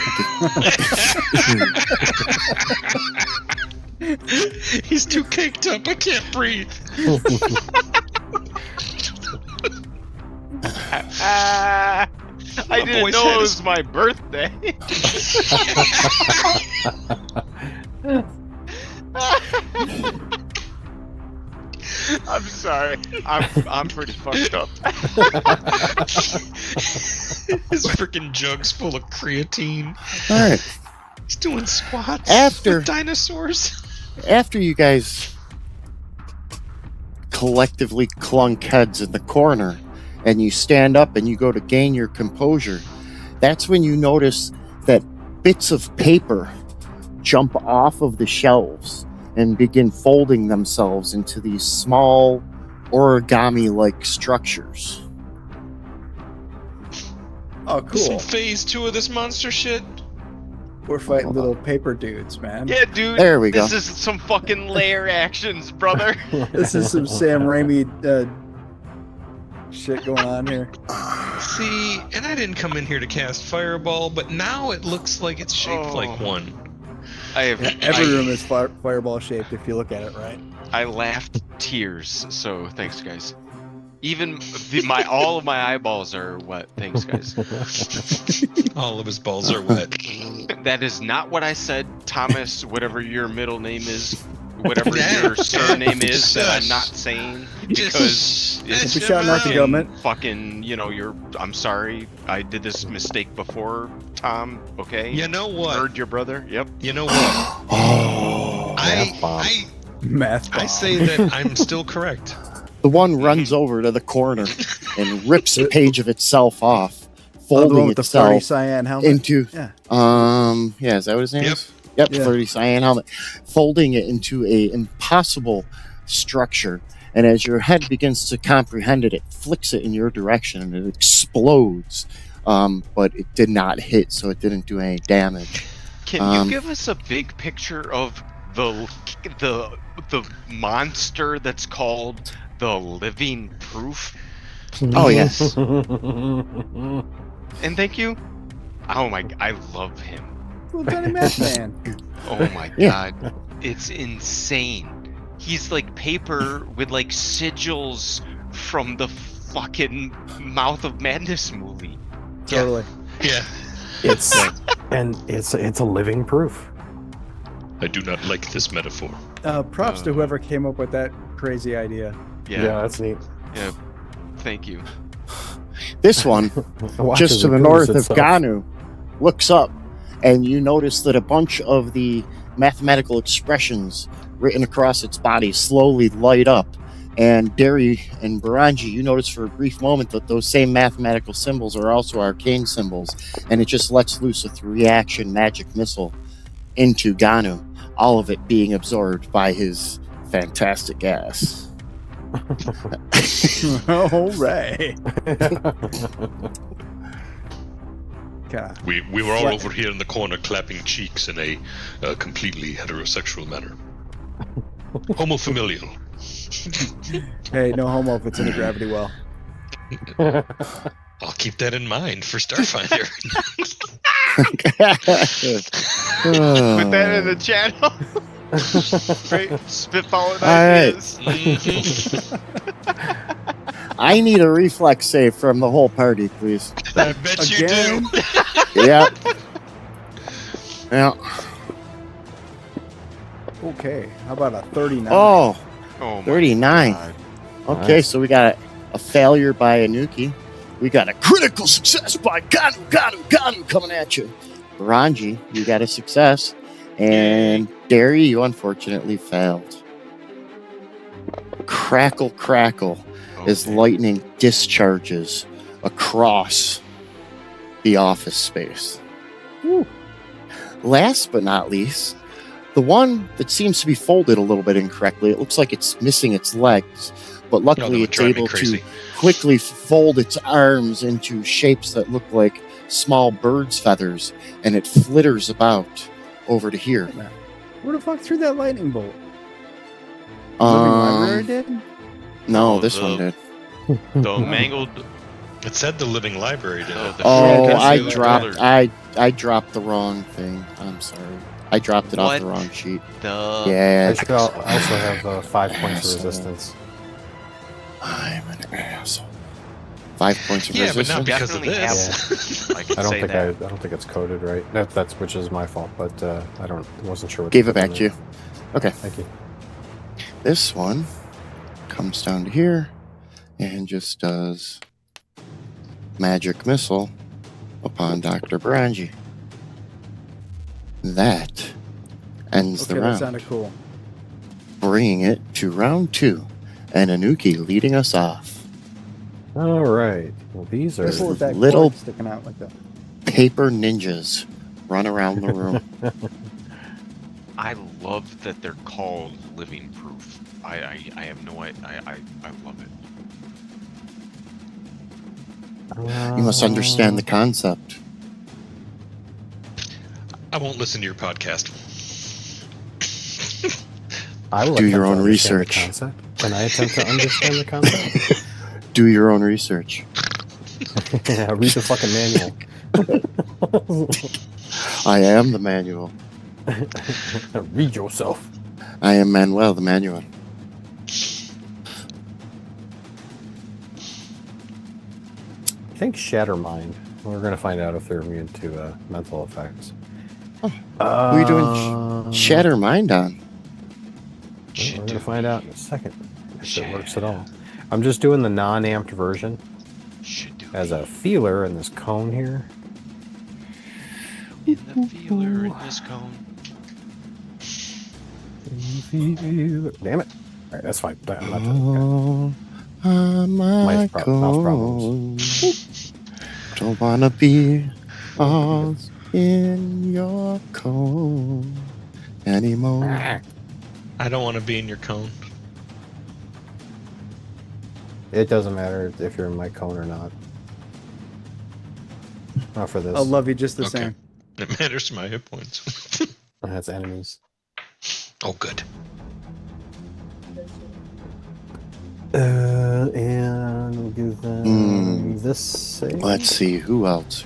Speaker 2: He's too caked up. I can't breathe.
Speaker 3: I didn't
Speaker 2: boy's
Speaker 3: know
Speaker 2: head
Speaker 3: it
Speaker 2: is-
Speaker 3: was my birthday. I'm sorry. I'm pretty fucked up.
Speaker 2: His freaking jug's full of creatine.
Speaker 1: All right.
Speaker 2: He's doing squats
Speaker 1: After-
Speaker 2: with dinosaurs.
Speaker 1: After you guys collectively clunk heads in the corner and you stand up and you go to gain your composure, that's when you notice that bits of paper jump off of the shelves and begin folding themselves into these small origami-like structures.
Speaker 5: Oh,
Speaker 2: Some
Speaker 5: cool.
Speaker 2: phase 2 of this monster shit.
Speaker 5: We're fighting little paper dudes, man.
Speaker 3: Yeah, dude.
Speaker 1: There we go.
Speaker 3: This is some fucking layer actions, brother.
Speaker 5: This is some Sam Raimi shit going on here.
Speaker 2: See, and I didn't come in here to cast Fireball, but now it looks like it's shaped like one.
Speaker 3: I have
Speaker 5: Every room is fireball shaped if you look at it right.
Speaker 3: I laughed tears. So thanks, guys. Even all of my eyeballs are wet. Thanks, guys.
Speaker 2: All of his balls are wet.
Speaker 3: That is not what I said, Thomas. Whatever your middle name is, whatever
Speaker 2: Yeah.
Speaker 3: your surname is that I'm
Speaker 2: Shush.
Speaker 3: not saying
Speaker 2: Just
Speaker 3: because
Speaker 2: hush
Speaker 3: it's
Speaker 5: We're shouting out the
Speaker 2: him
Speaker 5: government.
Speaker 3: fucking, I'm sorry. I did this mistake before, Tom. Okay.
Speaker 2: You know what?
Speaker 3: Heard your brother. Yep.
Speaker 2: You know what?
Speaker 1: Oh.
Speaker 2: I,
Speaker 4: bomb.
Speaker 5: Math
Speaker 2: I
Speaker 5: bomb.
Speaker 2: say that I'm still correct.
Speaker 1: The one runs over to the corner and rips a page of itself off,
Speaker 5: Oh, the one
Speaker 1: folding
Speaker 5: with the 30
Speaker 1: itself
Speaker 5: cyan helmet.
Speaker 1: into
Speaker 5: Yeah.
Speaker 1: yeah, is that what his name
Speaker 2: Yep.
Speaker 1: is? Yep,
Speaker 5: Yeah.
Speaker 1: 30 cyan helmet, folding it into a impossible structure. And as your head begins to comprehend it, it flicks it in your direction and it explodes. But it did not hit, so it didn't do any damage.
Speaker 3: Can you give us a big picture of the monster that's called the Living Proof?
Speaker 1: Oh, yes.
Speaker 3: And thank you. Oh my! I love him.
Speaker 5: Little tiny math man.
Speaker 3: Oh my
Speaker 1: Yeah.
Speaker 3: god, it's insane. He's like paper with like sigils from the fucking Mouth of Madness movie.
Speaker 5: Totally.
Speaker 6: Yeah.
Speaker 4: It's it's a living proof.
Speaker 6: I do not like this metaphor.
Speaker 5: Props to whoever came up with that crazy idea.
Speaker 3: Yeah,
Speaker 4: that's neat.
Speaker 3: thank you.
Speaker 1: This one,
Speaker 4: Watch
Speaker 1: just
Speaker 4: as
Speaker 1: to
Speaker 4: it
Speaker 1: the
Speaker 4: proves
Speaker 1: north of
Speaker 4: itself.
Speaker 1: Ganu, looks up, and you notice that a bunch of the mathematical expressions written across its body slowly light up. And Derry and Baranji, you notice for a brief moment that those same mathematical symbols are also arcane symbols, and it just lets loose a 3-action magic missile into Ganu, all of it being absorbed by his fantastic ass.
Speaker 5: All right. God.
Speaker 6: We were all
Speaker 5: What?
Speaker 6: over here in the corner clapping cheeks in a completely heterosexual manner. Homofamilial.
Speaker 5: Hey, no homo if it's in a gravity well.
Speaker 6: I'll keep that in mind for Starfinder.
Speaker 3: Put that in the channel. Great spitballing
Speaker 1: right.
Speaker 3: ideas.
Speaker 1: I need a reflex save from the whole party, please.
Speaker 6: I bet you
Speaker 5: Again?
Speaker 6: do.
Speaker 1: Yeah. Yeah.
Speaker 5: Okay. How about a 39?
Speaker 1: Oh,
Speaker 3: Oh my
Speaker 1: 39.
Speaker 3: God.
Speaker 1: Okay,
Speaker 4: Nice.
Speaker 1: so we got a failure by Anuki. We got a critical success by Ganu coming at you. Ranji, you got a success. And Derry, you unfortunately failed. Crackle as
Speaker 3: Okay.
Speaker 1: lightning discharges across the office space.
Speaker 5: Woo.
Speaker 1: Last but not least, the one that seems to be folded a little bit incorrectly. It looks like it's missing its legs, but
Speaker 6: No,
Speaker 1: luckily
Speaker 6: that would
Speaker 1: it's
Speaker 6: drive me
Speaker 1: able to
Speaker 6: crazy.
Speaker 1: quickly fold its arms into shapes that look like small bird's feathers, and it flitters about over to here.
Speaker 5: Where the fuck threw that lightning bolt? Living Library did?
Speaker 1: No,
Speaker 3: Oh,
Speaker 1: this
Speaker 3: the-
Speaker 1: one did.
Speaker 3: The mangled.
Speaker 6: It said the living library did it.
Speaker 3: The
Speaker 1: Oh,
Speaker 5: Yeah,
Speaker 1: I
Speaker 5: that's
Speaker 1: dropped.
Speaker 3: color.
Speaker 1: I dropped the wrong thing. I'm sorry. I dropped it off the
Speaker 3: What?
Speaker 1: wrong sheet.
Speaker 3: The.
Speaker 1: Yeah,
Speaker 4: I should also have 5 points of resistance.
Speaker 1: I'm an asshole. 5 points of
Speaker 6: Yeah, but
Speaker 1: resistance.
Speaker 6: not because of
Speaker 3: Definitely
Speaker 6: this.
Speaker 3: I can
Speaker 4: I don't
Speaker 3: say
Speaker 4: think
Speaker 3: that.
Speaker 4: I don't think it's coded right. That's which is my fault, but I wasn't sure what
Speaker 1: Gave
Speaker 4: to
Speaker 1: it
Speaker 4: put
Speaker 1: back
Speaker 4: in
Speaker 1: to you.
Speaker 4: there.
Speaker 1: Okay,
Speaker 4: Thank you.
Speaker 1: this one comes down to here and just does magic missile upon Dr. Baranji. That ends
Speaker 5: Okay,
Speaker 1: the
Speaker 5: that
Speaker 1: round,
Speaker 5: sounded cool.
Speaker 1: bringing it to round 2, and Anuki leading us off.
Speaker 4: All right. Well, these are
Speaker 5: Careful with that
Speaker 1: little-
Speaker 5: cord sticking out like that.
Speaker 1: Paper ninjas run around the room.
Speaker 3: I love that they're called living proof. I have no idea. I love it.
Speaker 1: You must understand the concept.
Speaker 6: I won't listen to your podcast.
Speaker 4: I will
Speaker 1: Do your
Speaker 4: attempt to
Speaker 1: own
Speaker 4: understand the
Speaker 1: research.
Speaker 4: concept. Can I attempt to understand the concept?
Speaker 1: Do your own research.
Speaker 4: Yeah, read the fucking manual.
Speaker 1: I am the manual.
Speaker 4: Read yourself.
Speaker 1: I am Manuel, the manual.
Speaker 4: I think Shatter Mind. We're gonna find out if they're immune to mental effects.
Speaker 1: Oh, who are you doing Shatter mind on?
Speaker 4: We're gonna find out in a second if it works at all. I'm just doing the non-amped version
Speaker 3: Should do
Speaker 4: as a feeler in this cone here.
Speaker 3: in the feeler in this cone.
Speaker 4: Damn it! All right, that's fine. I'm not
Speaker 1: Oh, my
Speaker 4: Mouse problems.
Speaker 1: Don't wanna be on in your cone anymore.
Speaker 2: I don't want to be in your cone.
Speaker 4: It doesn't matter if you're in my cone or not. Not for this.
Speaker 5: I'll love you just the
Speaker 2: Okay.
Speaker 5: same.
Speaker 2: It matters to my hit points.
Speaker 4: That's enemies.
Speaker 2: Oh, good.
Speaker 4: And we'll give them this save.
Speaker 1: Let's see, who else?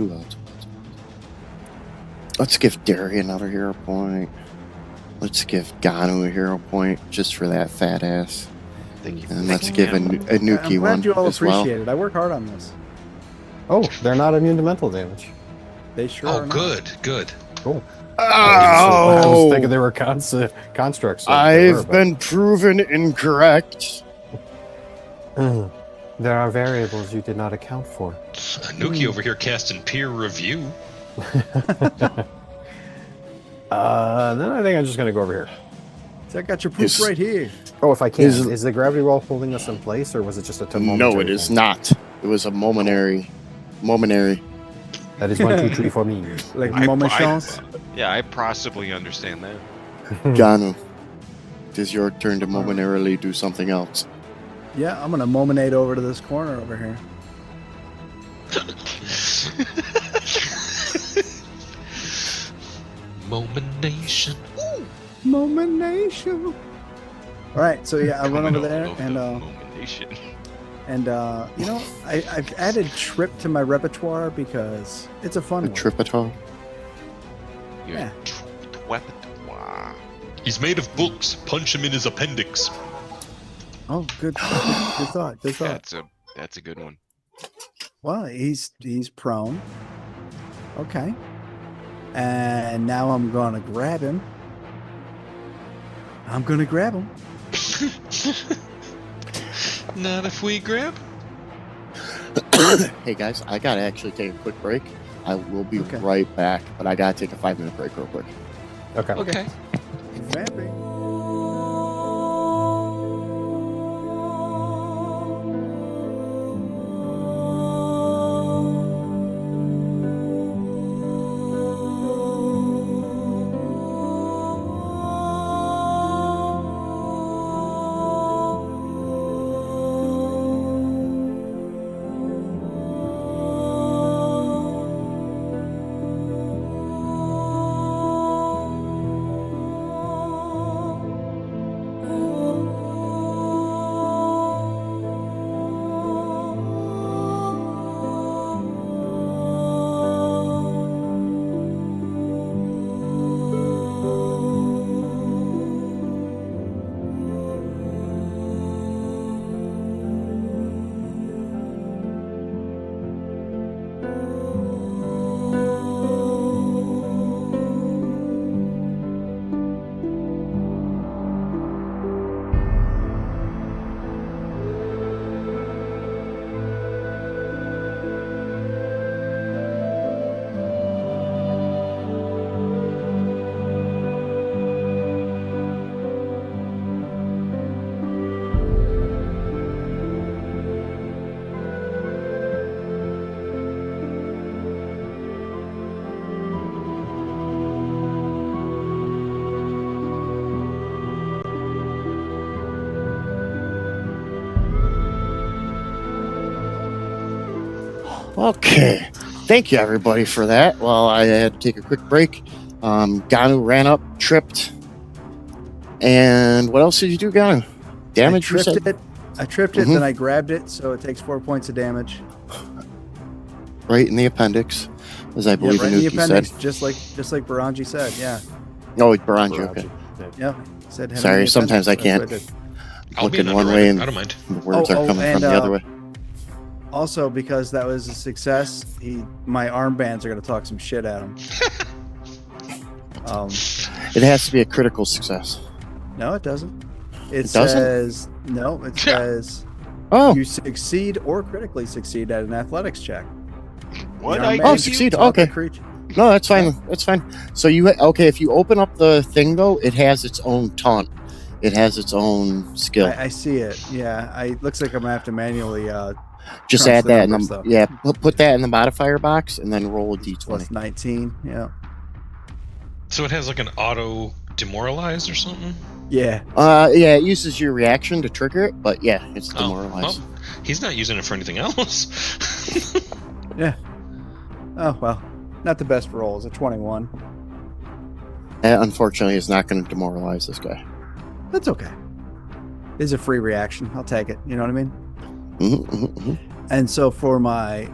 Speaker 1: Let's give Derry another hero point. Let's give Ganu a hero point just for that fat ass.
Speaker 3: Thank you.
Speaker 1: And let's give a Nuki
Speaker 5: I'm
Speaker 1: one
Speaker 5: glad you all
Speaker 1: as well.
Speaker 5: appreciate it. I work hard on this.
Speaker 4: Oh, they're not immune to mental damage.
Speaker 5: They sure
Speaker 2: Oh,
Speaker 5: are not.
Speaker 2: good.
Speaker 4: Cool. I was
Speaker 1: Oh,
Speaker 4: thinking they were constructs. so they
Speaker 1: I've
Speaker 4: were, but-
Speaker 1: been proven incorrect.
Speaker 4: There are variables you did not account for.
Speaker 2: Nuki over here casting peer review.
Speaker 4: Then I think I'm just going to go over here.
Speaker 5: So I got your proof
Speaker 1: Is-
Speaker 5: right here.
Speaker 4: Oh, if I can.
Speaker 1: Is-
Speaker 4: Is the gravity wall holding us in place, or was it just a momentary
Speaker 1: No, it is
Speaker 4: thing?
Speaker 1: not. It was a momentary.
Speaker 4: That is 1, 2, 3 for me.
Speaker 5: Like
Speaker 3: I-
Speaker 5: moment
Speaker 3: I-
Speaker 5: chance.
Speaker 3: Yeah, I possibly understand that.
Speaker 1: Ganu, it is your turn to momentarily do something else.
Speaker 5: Yeah, I'm gonna momentate over to this corner over here.
Speaker 2: Momentation.
Speaker 5: Momentation. All right, so yeah, I run over there, and you know, I've added trip to my repertoire because it's a fun
Speaker 1: A
Speaker 5: one.
Speaker 1: Tripital.
Speaker 5: Yeah.
Speaker 3: Wow.
Speaker 6: He's made of books. Punch him in his appendix.
Speaker 5: Oh, good thought. Good thought.
Speaker 3: That's a good one.
Speaker 5: Well, he's prone. Okay. And now I'm gonna grab him.
Speaker 2: Not if we grab.
Speaker 1: Hey guys, I gotta actually take a quick break. I will be
Speaker 5: Okay.
Speaker 1: right back, but I gotta take a 5-minute break real quick.
Speaker 4: Okay.
Speaker 2: Okay.
Speaker 5: Vamping.
Speaker 1: Okay. Thank you, everybody, for that. Well, I had to take a quick break. Ganu ran up, tripped. And what else did you do, Ganu? Damage, you said?
Speaker 5: I tripped it,
Speaker 1: Mhm.
Speaker 5: then I grabbed it, so it takes 4 points of damage.
Speaker 1: Right in the appendix, as I
Speaker 5: Yeah,
Speaker 1: believe
Speaker 5: right in the
Speaker 1: Anuki
Speaker 5: appendix,
Speaker 1: said.
Speaker 5: just like Baranji said. Yeah,
Speaker 1: Oh, it's Baranji, okay.
Speaker 5: yeah. Said hit him
Speaker 1: Sorry,
Speaker 5: in the
Speaker 1: sometimes
Speaker 5: appendix.
Speaker 1: I
Speaker 5: That's
Speaker 1: can't.
Speaker 5: what did.
Speaker 2: I'll be an
Speaker 1: Looking one way
Speaker 2: underwriter.
Speaker 1: and
Speaker 2: I don't mind.
Speaker 1: the words are coming
Speaker 5: and,
Speaker 1: from the other way.
Speaker 5: Also, because that was a success, my armbands are gonna talk some shit at him.
Speaker 1: It has to be a critical success.
Speaker 5: No, it doesn't. It
Speaker 1: doesn't?
Speaker 5: says no. It says
Speaker 1: Oh,
Speaker 5: you succeed or critically succeed at an athletics check.
Speaker 3: What?
Speaker 5: The
Speaker 3: I
Speaker 5: armbands
Speaker 1: Oh,
Speaker 3: give
Speaker 1: succeed.
Speaker 5: talk
Speaker 1: Okay.
Speaker 5: to creature.
Speaker 1: no, that's fine. That's fine. So okay, if you open up the thing though, it has its own taunt. It has its own skill.
Speaker 5: I see it. Yeah, looks like I'm gonna have to manually
Speaker 1: Just
Speaker 5: Crunch
Speaker 1: add
Speaker 5: the
Speaker 1: that in
Speaker 5: numbers,
Speaker 1: the
Speaker 5: though.
Speaker 1: put that in the modifier box and then roll a d20.
Speaker 5: Plus 19. Yeah.
Speaker 2: So it has like an auto demoralize or something?
Speaker 5: Yeah.
Speaker 1: Yeah, it uses your reaction to trigger it, but yeah, it's demoralized.
Speaker 2: Well, he's not using it for anything else.
Speaker 5: Yeah. Oh, well. Not the best roll. It's a 21.
Speaker 1: Unfortunately, it's not going to demoralize this guy.
Speaker 5: That's okay. It's a free reaction. I'll take it. You know what I mean? And so for my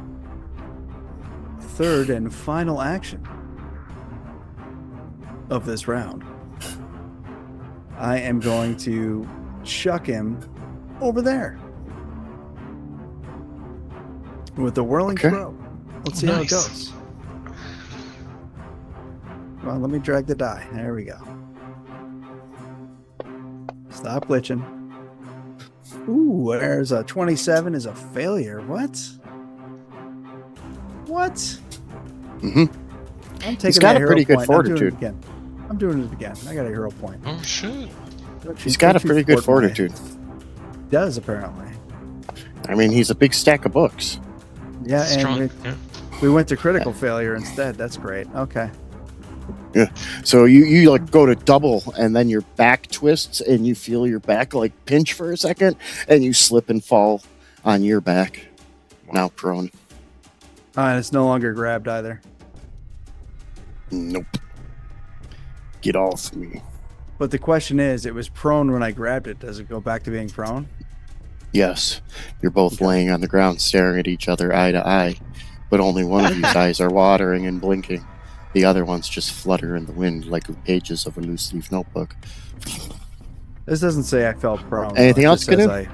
Speaker 5: third and final action of this round, I am going to chuck him over there with the whirling
Speaker 1: Okay.
Speaker 5: throw. Let's see how it
Speaker 2: Nice.
Speaker 5: goes. Well, let me drag the die. There we go. Stop glitching. Ooh, there's a 27 is a failure. What? What?
Speaker 1: Mhm.
Speaker 5: I'm taking
Speaker 1: He's got
Speaker 5: that
Speaker 1: a pretty
Speaker 5: hero
Speaker 1: good
Speaker 5: point. I'm doing
Speaker 1: fortitude.
Speaker 5: it again. I'm doing it again. I got a hero point.
Speaker 2: Oh shit.
Speaker 1: He's got a pretty good fortitude.
Speaker 5: Does apparently.
Speaker 1: I mean, he's a big stack of books.
Speaker 5: Yeah,
Speaker 2: Strong.
Speaker 5: and
Speaker 2: Yeah.
Speaker 5: we went to critical failure instead. That's great. Okay.
Speaker 1: So you like go to double, and then your back twists, and you feel your back like pinch for a second, and you slip and fall on your back. Now prone.
Speaker 5: And it's no longer grabbed either.
Speaker 1: Nope. Get off me.
Speaker 5: But the question is, it was prone when I grabbed it. Does it go back to being prone?
Speaker 1: Yes, you're both laying on the ground staring at each other eye to eye, but only one of you's eyes are watering and blinking. The other ones just flutter in the wind like the pages of a loose leaf notebook.
Speaker 5: This doesn't say I fell prone.
Speaker 1: Anything
Speaker 5: It
Speaker 1: else,
Speaker 5: just says
Speaker 1: Canoe?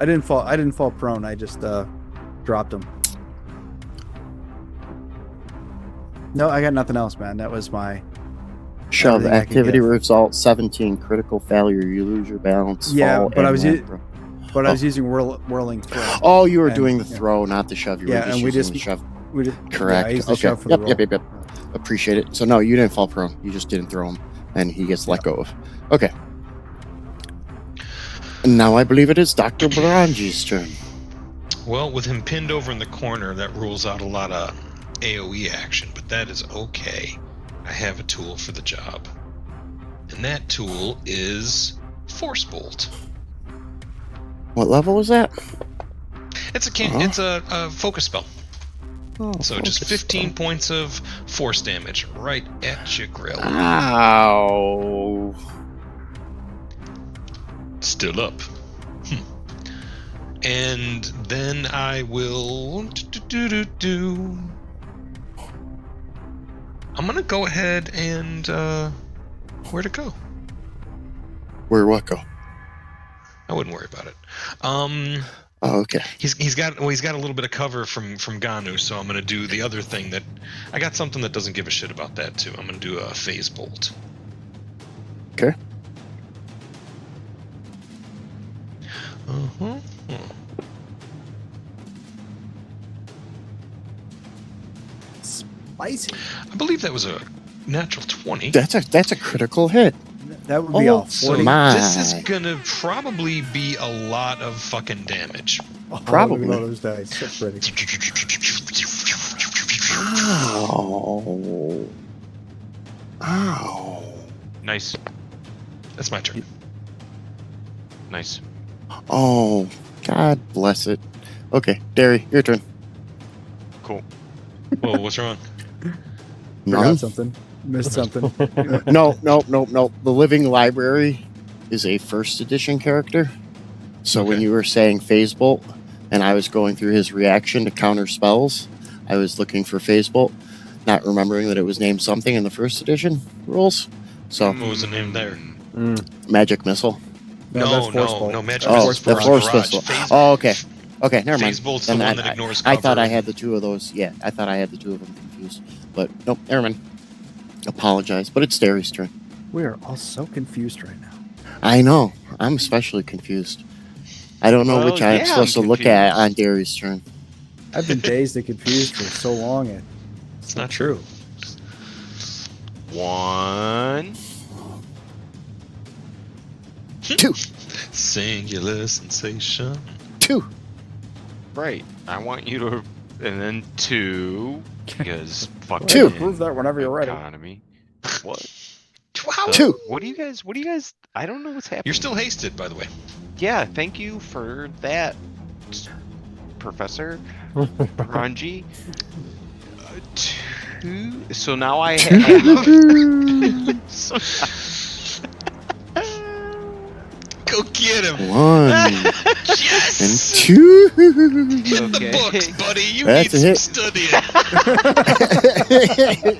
Speaker 5: I didn't fall. I didn't fall prone. I just dropped him. No, I got nothing else, man. That was my.
Speaker 1: Shove
Speaker 5: Everything I could
Speaker 1: activity
Speaker 5: give.
Speaker 1: result 17 critical failure. You lose your balance.
Speaker 5: Yeah,
Speaker 1: fall,
Speaker 5: but
Speaker 1: and
Speaker 5: I was
Speaker 1: land
Speaker 5: But I was using whirling throw.
Speaker 1: Oh, you were
Speaker 5: And-
Speaker 1: doing the
Speaker 5: yeah.
Speaker 1: throw, not the shove. You
Speaker 5: Yeah,
Speaker 1: were just
Speaker 5: and we
Speaker 1: using
Speaker 5: just-
Speaker 1: the shove.
Speaker 5: We did,
Speaker 1: Correct.
Speaker 5: Yeah, I used the
Speaker 1: Okay.
Speaker 5: shove for the
Speaker 1: Yep.
Speaker 5: roll.
Speaker 1: Appreciate it. So no, you didn't fall prone. You just didn't throw him, and he gets let go of. Okay. And now I believe it is Dr. Baranji's turn.
Speaker 2: Well, with him pinned over in the corner, that rules out a lot of AoE action, but that is okay. I have a tool for the job. And that tool is Force Bolt.
Speaker 1: What level is that?
Speaker 2: It's a
Speaker 1: Uh-huh.
Speaker 2: it's a focus spell.
Speaker 1: Oh,
Speaker 2: So just
Speaker 1: focus
Speaker 2: 15
Speaker 1: spell.
Speaker 2: points of force damage right at your grill.
Speaker 1: Ow.
Speaker 6: Still up.
Speaker 2: And then I will I'm gonna go ahead and where'd it go?
Speaker 1: Where what go?
Speaker 2: I wouldn't worry about it.
Speaker 1: Oh, okay.
Speaker 2: He's got a little bit of cover from Ganu, so I'm gonna do the other thing that I got something that doesn't give a shit about that too. I'm gonna do a phase bolt.
Speaker 1: Okay.
Speaker 2: Uh-huh.
Speaker 5: Spicy.
Speaker 2: I believe that was a natural 20.
Speaker 1: That's a critical hit.
Speaker 5: That would be
Speaker 1: Oh,
Speaker 5: all
Speaker 2: So
Speaker 5: 40.
Speaker 1: my.
Speaker 2: this is gonna probably be a lot of fucking damage.
Speaker 5: Oh,
Speaker 1: Probably.
Speaker 5: look at all those dice. So pretty.
Speaker 1: Ow. Ow.
Speaker 3: Nice.
Speaker 2: That's my turn.
Speaker 3: Nice.
Speaker 1: Oh, God bless it. Okay, Derry, your turn.
Speaker 3: Cool.
Speaker 2: Whoa, what's wrong?
Speaker 1: None?
Speaker 5: Forgot something. Missed something.
Speaker 1: No. The Living Library is a first edition character. So when
Speaker 2: Okay.
Speaker 1: you were saying Phase Bolt, and I was going through his reaction to counter spells, I was looking for Phase Bolt, not remembering that it was named something in the first edition rules. So
Speaker 2: What was the name there?
Speaker 1: Magic Missile.
Speaker 5: that's Force Bolt.
Speaker 2: no, Magic
Speaker 1: Oh,
Speaker 2: Missile's
Speaker 1: the
Speaker 2: for
Speaker 1: Force
Speaker 2: Barrage.
Speaker 1: Pistol.
Speaker 2: Phase,
Speaker 1: Oh, okay. Okay, never mind.
Speaker 2: Phase Bolt's the
Speaker 1: Then
Speaker 2: one that ignores
Speaker 1: I
Speaker 2: cover.
Speaker 1: thought I had the two of those. Yeah, I thought I had the two of them confused. But nope, never mind. Apologize, but it's Derry's turn.
Speaker 5: We are all so confused right now.
Speaker 1: I know. I'm especially confused. I don't know
Speaker 3: Well,
Speaker 1: which I'm
Speaker 3: yeah,
Speaker 1: supposed
Speaker 3: I'm
Speaker 1: to look at
Speaker 3: confused.
Speaker 1: on Derry's turn.
Speaker 5: I've been dazed and confused for so long.
Speaker 2: It's not true.
Speaker 3: 1.
Speaker 1: Two.
Speaker 2: Singular sensation.
Speaker 1: 2.
Speaker 3: Right. I want you to, and then 2, because fucking
Speaker 1: Two.
Speaker 5: Prove that whenever you're ready.
Speaker 3: economy. What?
Speaker 2: Wow.
Speaker 1: Two.
Speaker 3: What do you guys? I don't know what's happening.
Speaker 2: You're still hasted, by the way.
Speaker 3: Yeah, thank you for that, Professor Ranji. 2. So now I have. So
Speaker 2: Go get him.
Speaker 1: 1
Speaker 2: Yes.
Speaker 1: and 2.
Speaker 2: Hit the
Speaker 3: Okay.
Speaker 2: books, buddy. You
Speaker 1: That's
Speaker 2: need
Speaker 1: a
Speaker 2: some
Speaker 1: hit.
Speaker 2: studying.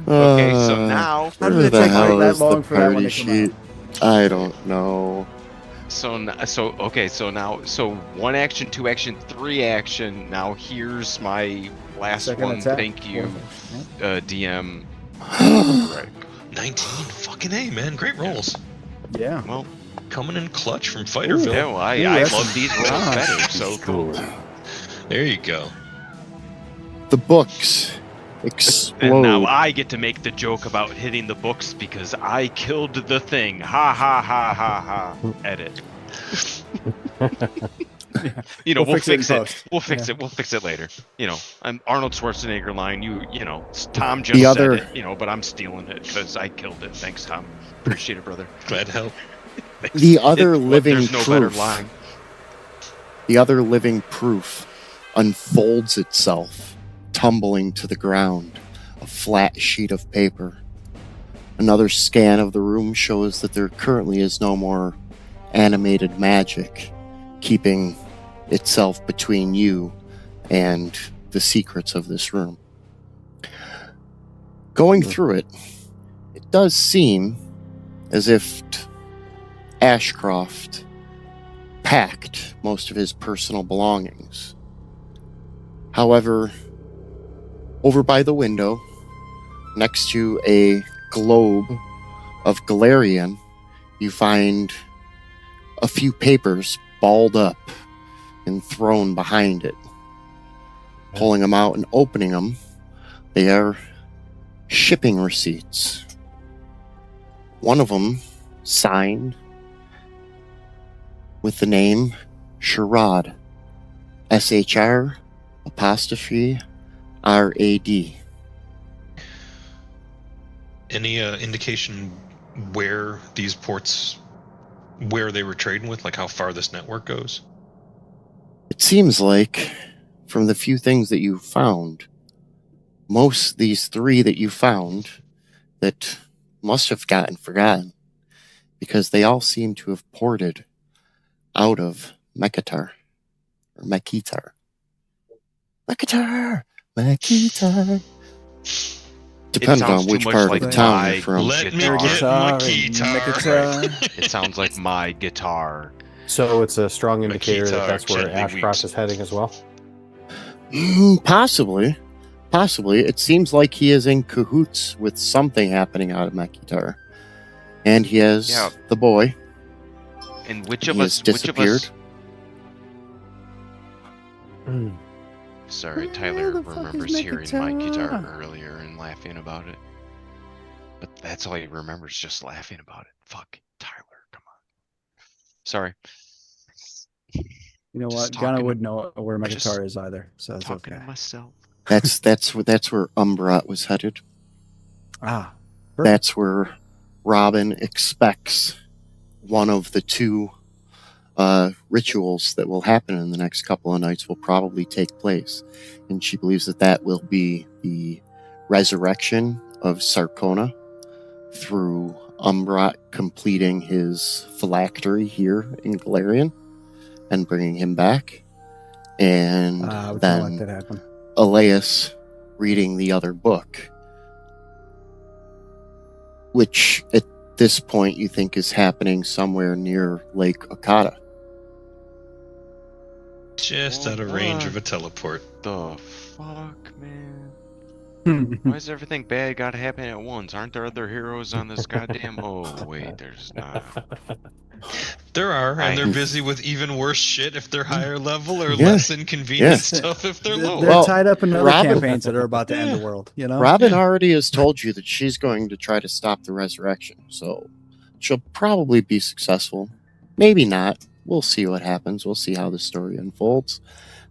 Speaker 3: Okay, so now,
Speaker 5: How did
Speaker 1: where
Speaker 5: it
Speaker 1: the
Speaker 5: take
Speaker 1: hell
Speaker 5: that
Speaker 1: is
Speaker 5: long
Speaker 1: the
Speaker 5: for that one
Speaker 1: party
Speaker 5: to come
Speaker 1: sheet? I don't know.
Speaker 3: so now, so 1 action, 2 action, 3 action. Now here's my last
Speaker 5: Second
Speaker 3: one.
Speaker 5: attack.
Speaker 3: Thank you, DM. Right.
Speaker 2: 19. Fucking A, man. Great rolls.
Speaker 5: Yeah.
Speaker 3: Well,
Speaker 2: Coming in clutch from Fighterville.
Speaker 3: yeah, well, I
Speaker 5: Ooh,
Speaker 3: I
Speaker 5: that's
Speaker 3: love these rolls
Speaker 5: nice.
Speaker 3: better. So cool.
Speaker 2: There you go.
Speaker 1: The books
Speaker 3: And
Speaker 1: explode.
Speaker 3: now I get to make the joke about hitting the books because I killed the thing. Ha ha ha ha ha. Edit. You know,
Speaker 5: We'll
Speaker 3: we'll
Speaker 5: fix it in
Speaker 3: fix it.
Speaker 5: post.
Speaker 3: We'll fix
Speaker 5: Yeah.
Speaker 3: it. We'll fix it later. You know, I'm Arnold Schwarzenegger line. You know, Tom just
Speaker 1: The
Speaker 3: said
Speaker 1: other-
Speaker 3: it. You know, but I'm stealing it because I killed it. Thanks, Tom. Appreciate it, brother.
Speaker 2: Glad to help.
Speaker 1: The other living
Speaker 3: There's no better
Speaker 1: proof.
Speaker 3: line.
Speaker 1: The other living proof unfolds itself, tumbling to the ground, a flat sheet of paper. Another scan of the room shows that there currently is no more animated magic, keeping itself between you and the secrets of this room. Going through it, it does seem as if Ashcroft packed most of his personal belongings. However, over by the window, next to a globe of Galarian, you find a few papers balled up and thrown behind it. Pulling them out and opening them, they are shipping receipts. One of them signed with the name Sherrod. SHR apostrophe RAD.
Speaker 2: Any indication where these ports, where they were trading with, like how far this network goes?
Speaker 1: It seems like, from the few things that you found, these 3 that you found that must have gotten forgotten, because they all seem to have ported out of Mekatar. Or Mekitar. Mekatar! Mekitar! Depending on
Speaker 3: sounds too
Speaker 1: which
Speaker 3: much
Speaker 1: part of
Speaker 3: like
Speaker 1: the town
Speaker 3: my
Speaker 1: you're from.
Speaker 2: Let me
Speaker 3: guitar.
Speaker 2: get
Speaker 5: Guitar
Speaker 2: my
Speaker 5: and
Speaker 2: guitar.
Speaker 5: Mekatar.
Speaker 3: It sounds like my guitar.
Speaker 4: So it's a strong indicator that
Speaker 2: guitar
Speaker 4: that's where
Speaker 2: gently
Speaker 4: Ashcroft
Speaker 2: weeps.
Speaker 4: is heading as well.
Speaker 1: Possibly. It seems like he is in cahoots with something happening out of Mekitar. And he has
Speaker 3: Yeah.
Speaker 1: the boy.
Speaker 3: And which
Speaker 1: He
Speaker 3: of
Speaker 1: has
Speaker 3: us? Which of
Speaker 1: disappeared.
Speaker 3: us?
Speaker 4: Hmm.
Speaker 3: Sorry,
Speaker 5: Where
Speaker 3: Tyler
Speaker 5: the fuck is
Speaker 3: remembers
Speaker 5: my
Speaker 3: hearing my guitar
Speaker 5: guitar?
Speaker 3: earlier and laughing about it. But that's all he remembers, just laughing about it. Fuck, Tyler, come on. Sorry.
Speaker 5: You know
Speaker 3: Just
Speaker 5: what? Gunna
Speaker 3: talking-
Speaker 5: wouldn't know where my
Speaker 3: just
Speaker 5: guitar is either, so that's
Speaker 3: Talking
Speaker 5: okay.
Speaker 3: to myself.
Speaker 1: That's where Umbrat was headed.
Speaker 5: Ah,
Speaker 1: That's where Robin expects one of the 2 rituals that will happen in the next couple of nights will probably take place. And she believes that will be the resurrection of Sarkona through Umbrat completing his phylactery here in Galarian and bringing him back. And
Speaker 5: we can't let
Speaker 1: then
Speaker 5: that happen.
Speaker 1: Elias reading the other book, which at this point you think is happening somewhere near Lake Okata.
Speaker 2: Just out of range of a teleport.
Speaker 3: The fuck, man? Why is everything bad gotta happen at once? Aren't there other heroes on this goddamn? Oh wait, there's not.
Speaker 2: There are, and they're
Speaker 1: I-
Speaker 2: busy with even worse shit if they're higher level, or
Speaker 1: Yeah.
Speaker 2: less inconvenient
Speaker 1: Yeah.
Speaker 2: stuff if they're
Speaker 5: They're
Speaker 2: low.
Speaker 1: Well,
Speaker 5: tied up in other
Speaker 1: Robin-
Speaker 5: campaigns that are about to end the world. You know,
Speaker 1: Robin
Speaker 2: Yeah.
Speaker 1: already has told you that she's going to try to stop the resurrection, so she'll probably be successful. Maybe not. we'll see what happens. We'll see how the story unfolds.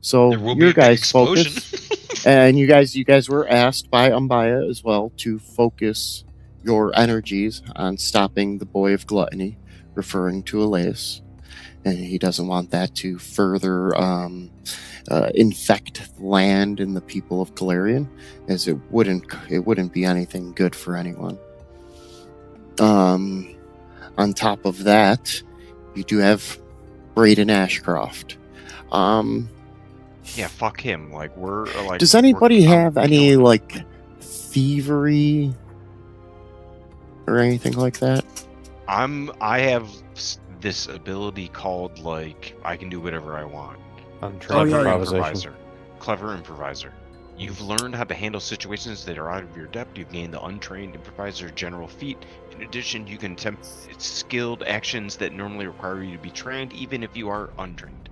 Speaker 1: So
Speaker 2: There will be
Speaker 1: your
Speaker 2: a big
Speaker 1: guys
Speaker 2: explosion.
Speaker 1: focus, and you guys were asked by Umbaya as well to focus your energies on stopping the Boy of Gluttony, referring to Elias, and he doesn't want that to further infect land and the people of Galarian, as it wouldn't be anything good for anyone. On top of that, you do have Braden Ashcroft.
Speaker 3: Yeah, fuck him. Like we're like.
Speaker 1: Does anybody have any
Speaker 3: killing him.
Speaker 1: like thievery or anything like that?
Speaker 3: I have this ability called like I can do whatever I want.
Speaker 4: Untrained
Speaker 5: yeah,
Speaker 4: improvisation.
Speaker 3: Clever improviser. You've learned how to handle situations that are out of your depth. You've gained the untrained improviser general feat. In addition, you can attempt skilled actions that normally require you to be trained, even if you are untrained.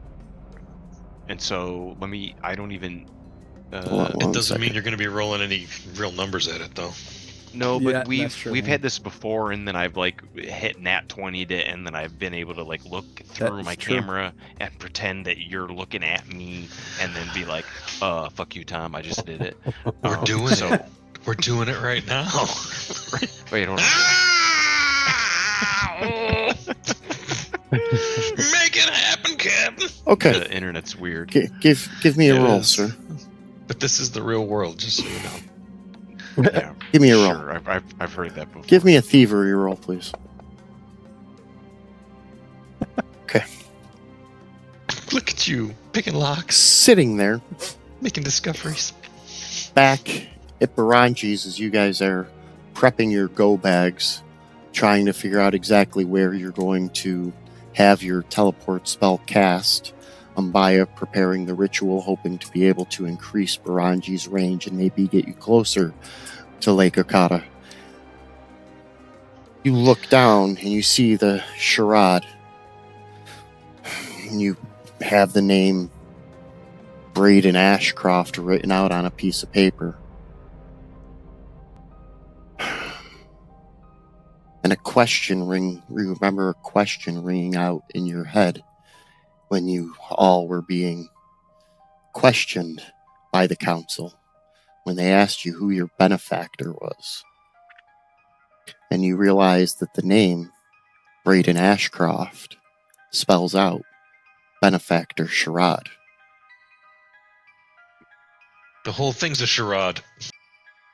Speaker 3: And so, I don't even.
Speaker 2: It doesn't mean you're going to be rolling any real numbers at it, though.
Speaker 3: No,
Speaker 5: Yeah,
Speaker 3: but
Speaker 5: that's true,
Speaker 3: we've
Speaker 5: man.
Speaker 3: had this before, and then I've like hit nat 20'd it, and then I've been able to like look through
Speaker 5: That's
Speaker 3: my
Speaker 5: true.
Speaker 3: camera and pretend that you're looking at me, and then be like, fuck you, Tom, I just did it.
Speaker 2: We're doing
Speaker 3: so,
Speaker 2: it. We're doing it right now.
Speaker 3: Wait, hold on.
Speaker 2: Make it happen, Captain.
Speaker 1: Okay,
Speaker 3: The internet's weird.
Speaker 1: give me a
Speaker 2: It
Speaker 1: roll,
Speaker 2: is.
Speaker 1: sir.
Speaker 2: But this is the real world, just so you know.
Speaker 3: Yeah,
Speaker 1: Give me a roll.
Speaker 3: sure. I've heard that before.
Speaker 1: Give me a thievery roll, please.
Speaker 2: Look at you, picking locks,
Speaker 1: Sitting there,
Speaker 2: making discoveries.
Speaker 1: back at Barangi's, as you guys are prepping your go bags, trying to figure out exactly where you're going to have your teleport spell cast. Umbaya preparing the ritual, hoping to be able to increase Barangi's range and maybe get you closer to Lake Okata. You look down and you see the charade. And you have the name Braden Ashcroft written out on a piece of paper. And you remember a question ringing out in your head when you all were being questioned by the council, when they asked you who your benefactor was. And you realized that the name, Braden Ashcroft, spells out benefactor charade.
Speaker 2: The whole thing's a charade.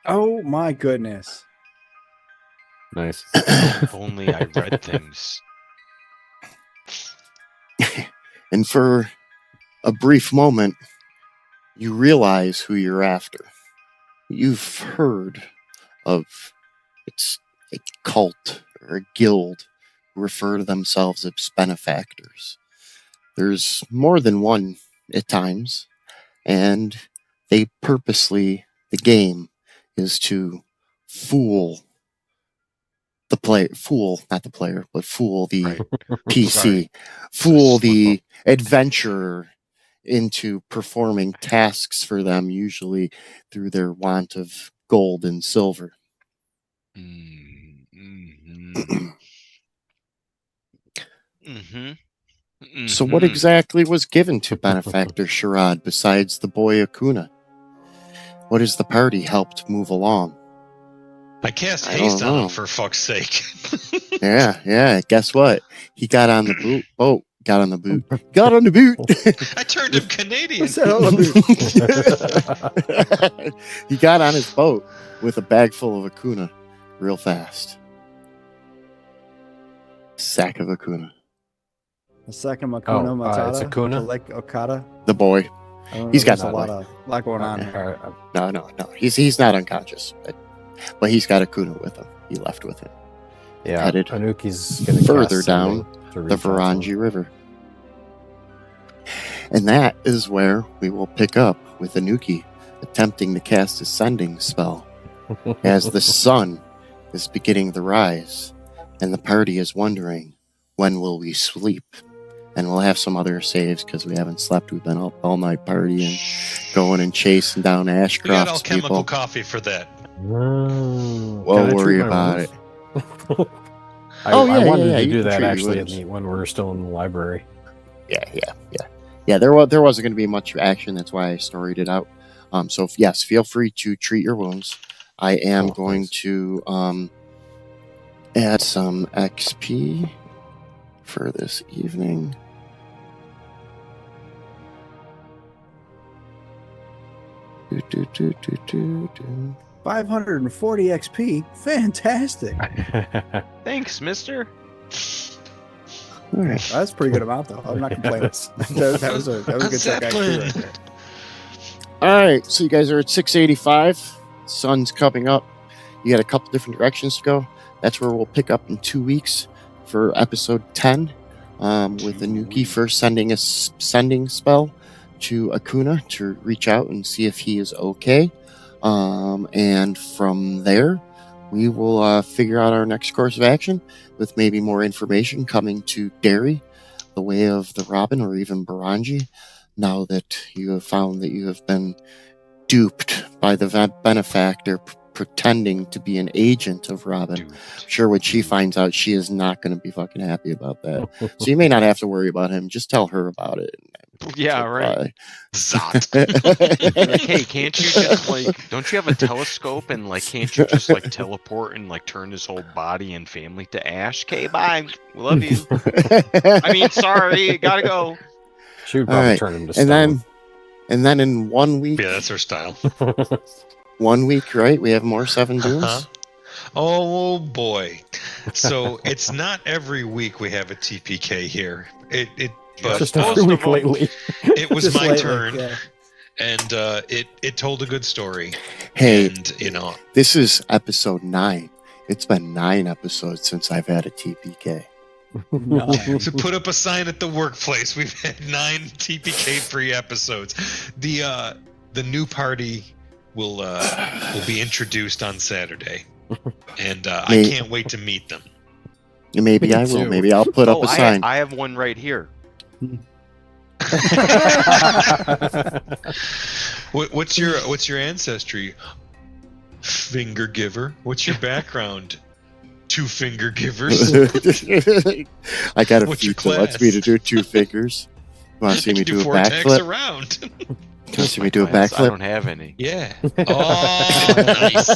Speaker 5: Oh my goodness.
Speaker 4: Nice.
Speaker 3: If only I read things.
Speaker 1: And for a brief moment, you realize who you're after. You've heard of it's a cult or a guild who refer to themselves as benefactors. There's more than one at times, and the game is to fool the
Speaker 3: Right.
Speaker 1: PC,
Speaker 3: Sorry.
Speaker 1: fool
Speaker 3: Slip
Speaker 1: the adventurer into performing tasks for them, usually through their want of gold and silver. So what exactly was given to Benefactor Sharad besides the boy Akuna? What has the party helped move along?
Speaker 2: I cast
Speaker 1: I
Speaker 2: haste
Speaker 1: don't
Speaker 2: on
Speaker 1: know.
Speaker 2: him, for fuck's sake.
Speaker 1: Yeah. Guess what? He got on the boat. Got on the boot.
Speaker 2: I turned him Canadian.
Speaker 5: What's that all about?
Speaker 1: He got on his boat with a bag full of Akuna real fast. Sack of Akuna.
Speaker 5: The second Makuna
Speaker 4: Oh,
Speaker 5: Matata.
Speaker 4: it's Akuna?
Speaker 5: Like Okada.
Speaker 1: The boy.
Speaker 5: I don't know,
Speaker 1: He's got
Speaker 5: there's a
Speaker 1: that
Speaker 5: lot going on.
Speaker 1: No. He's not unconscious. But he's got Akuna with him. He left with him.
Speaker 4: Yeah,
Speaker 1: Headed
Speaker 4: Anuki's going to
Speaker 1: further down the Varangi River. And that is where we will pick up with Anuki attempting to cast a sending spell as the sun is beginning to rise and the party is wondering, when will we sleep? And we'll have some other saves because we haven't slept. We've been up all night partying, going and chasing down
Speaker 2: We got
Speaker 1: Ashcroft's
Speaker 2: alchemical
Speaker 1: people.
Speaker 2: coffee for that.
Speaker 1: Won't
Speaker 4: Can I
Speaker 1: worry
Speaker 4: treat my
Speaker 1: about
Speaker 4: wounds?
Speaker 1: it.
Speaker 4: I
Speaker 1: Oh, yeah,
Speaker 4: wanted
Speaker 1: yeah,
Speaker 4: to
Speaker 1: you
Speaker 4: do
Speaker 1: can
Speaker 4: that
Speaker 1: treat your
Speaker 4: actually
Speaker 1: wounds.
Speaker 4: when we were still in the library.
Speaker 1: Yeah. There wasn't going to be much action. That's why I storied it out. So yes, feel free to treat your wounds. I am going to add some XP for this evening. Do.
Speaker 5: 540 XP. Fantastic.
Speaker 3: Thanks, mister.
Speaker 1: All right.
Speaker 5: That's a pretty good amount, though. I'm not complaining. that was a good check XP right there.
Speaker 1: All right, so you guys are at 685. Sun's coming up. You got a couple different directions to go. That's where we'll pick up in 2 weeks for episode 10, with Anuki first sending a sending spell to Akuna to reach out and see if he is okay. And from there, we will figure out our next course of action with maybe more information coming to Derry, the way of the Robin, or even Baranji. Now that you have found that you have been duped by the benefactor pretending to be an agent of Robin. I'm sure when she finds out, she is not going to be fucking happy about that. So you may not have to worry about him. Just tell her about it.
Speaker 3: Yeah, right.
Speaker 2: Zot.
Speaker 3: Like, hey, can't you just don't you have a telescope and can't you just teleport and turn his whole body and family to ash? Okay, bye. We love you. I mean, sorry, gotta go.
Speaker 4: She would probably turn him to stone.
Speaker 1: And then in 1 week.
Speaker 2: Yeah, that's her style.
Speaker 1: 1 week, right? We have more Seven Dooms.
Speaker 2: Uh-huh. Oh boy! So it's not every week we have a TPK here. But
Speaker 4: just every week lately.
Speaker 2: It was
Speaker 5: Just
Speaker 2: my
Speaker 5: lately,
Speaker 2: turn,
Speaker 5: yeah.
Speaker 2: and it told a good story.
Speaker 1: Hey,
Speaker 2: and
Speaker 1: this is episode 9. It's been 9 episodes since I've had a TPK.
Speaker 2: To put up a sign at the workplace, we've had 9 TPK free episodes. The new party will be introduced on Saturday, and I can't wait to meet them.
Speaker 1: Maybe I will. Maybe I'll put up a sign.
Speaker 3: I have one right here.
Speaker 2: What's your ancestry? Finger giver. What's your background? 2 finger givers.
Speaker 1: I got a
Speaker 2: What's your
Speaker 1: feat that lets me to
Speaker 2: class?
Speaker 1: do 2 fingers. You want to see me do a backflip?
Speaker 2: Around.
Speaker 1: Can you see me do a
Speaker 3: I
Speaker 1: backflip?
Speaker 3: don't have any.
Speaker 2: Yeah. Oh, nice.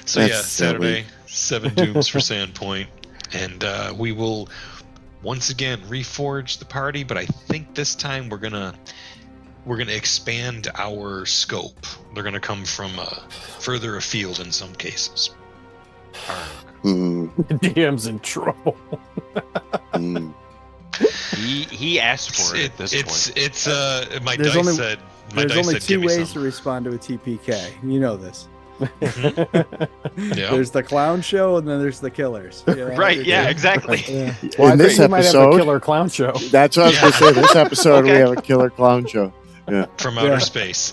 Speaker 2: So yeah,
Speaker 1: That's
Speaker 2: Saturday, 7 Dooms for Sandpoint, and we will once again reforge the party. But I think this time we're gonna expand our scope. They're gonna come from further afield in some cases.
Speaker 4: DM's in trouble.
Speaker 3: He asked for it at this point.
Speaker 2: It's my
Speaker 5: There's
Speaker 2: dice
Speaker 5: only-
Speaker 2: said. My
Speaker 5: There's
Speaker 2: dice
Speaker 5: only
Speaker 2: said,
Speaker 5: 2
Speaker 2: "Give me
Speaker 5: ways to
Speaker 2: some."
Speaker 5: respond to a TPK. You know this.
Speaker 2: Yeah.
Speaker 5: There's the clown show, and then there's the killers. You know?
Speaker 3: Right? Yeah, exactly.
Speaker 5: Yeah.
Speaker 4: Well,
Speaker 1: In
Speaker 4: I
Speaker 1: this
Speaker 4: think we might have a
Speaker 1: episode,
Speaker 4: killer clown show.
Speaker 1: that's what I was going to say. This episode, we
Speaker 3: Okay.
Speaker 1: have a killer clown show.
Speaker 2: From outer space.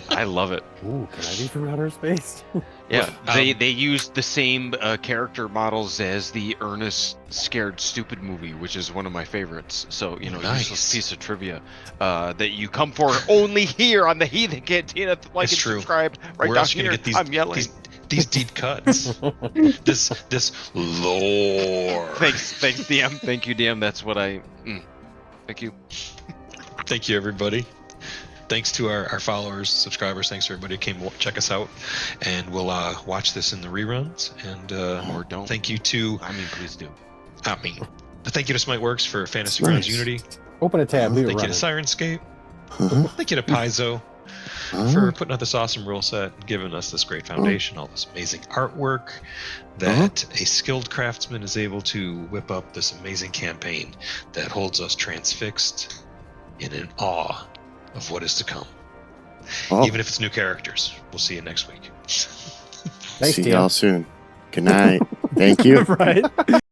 Speaker 3: I love it.
Speaker 4: Ooh, can I be from outer space?
Speaker 3: Yeah,
Speaker 2: Well,
Speaker 3: they used the same character models as the Ernest Scared Stupid movie, which is one of my favorites. So
Speaker 2: Nice.
Speaker 3: useless piece of trivia that you come for only here on the Heathen Cantina. Like
Speaker 2: It's
Speaker 3: and
Speaker 2: true.
Speaker 3: subscribe right
Speaker 2: Where
Speaker 3: down
Speaker 2: else you
Speaker 3: here.
Speaker 2: gonna get
Speaker 3: I'm yelling.
Speaker 2: these deep cuts? this lore.
Speaker 3: Thanks, DM. Thank you, DM. That's what I. Thank you.
Speaker 2: Thank you, everybody. Thanks to our followers, subscribers. Thanks to everybody who came to check us out. And we'll watch this in the reruns. And
Speaker 3: Or don't.
Speaker 2: thank you to,
Speaker 3: Please do.
Speaker 2: thank you to Smiteworks for Fantasy
Speaker 1: Nice.
Speaker 2: Grounds Unity.
Speaker 4: Open a tab, leave it
Speaker 2: Thank you
Speaker 4: running.
Speaker 2: to Sirenscape.
Speaker 1: Uh-huh.
Speaker 2: Thank you to Paizo for putting out this awesome rule set and giving us this great foundation, all this amazing artwork that a skilled craftsman is able to whip up this amazing campaign that holds us transfixed in an awe of what is to come.
Speaker 1: Oh,
Speaker 2: Even if it's new characters. We'll see you next week.
Speaker 4: Thanks,
Speaker 1: see
Speaker 4: DM.
Speaker 1: y'all soon. Good night. Thank you.
Speaker 4: Right.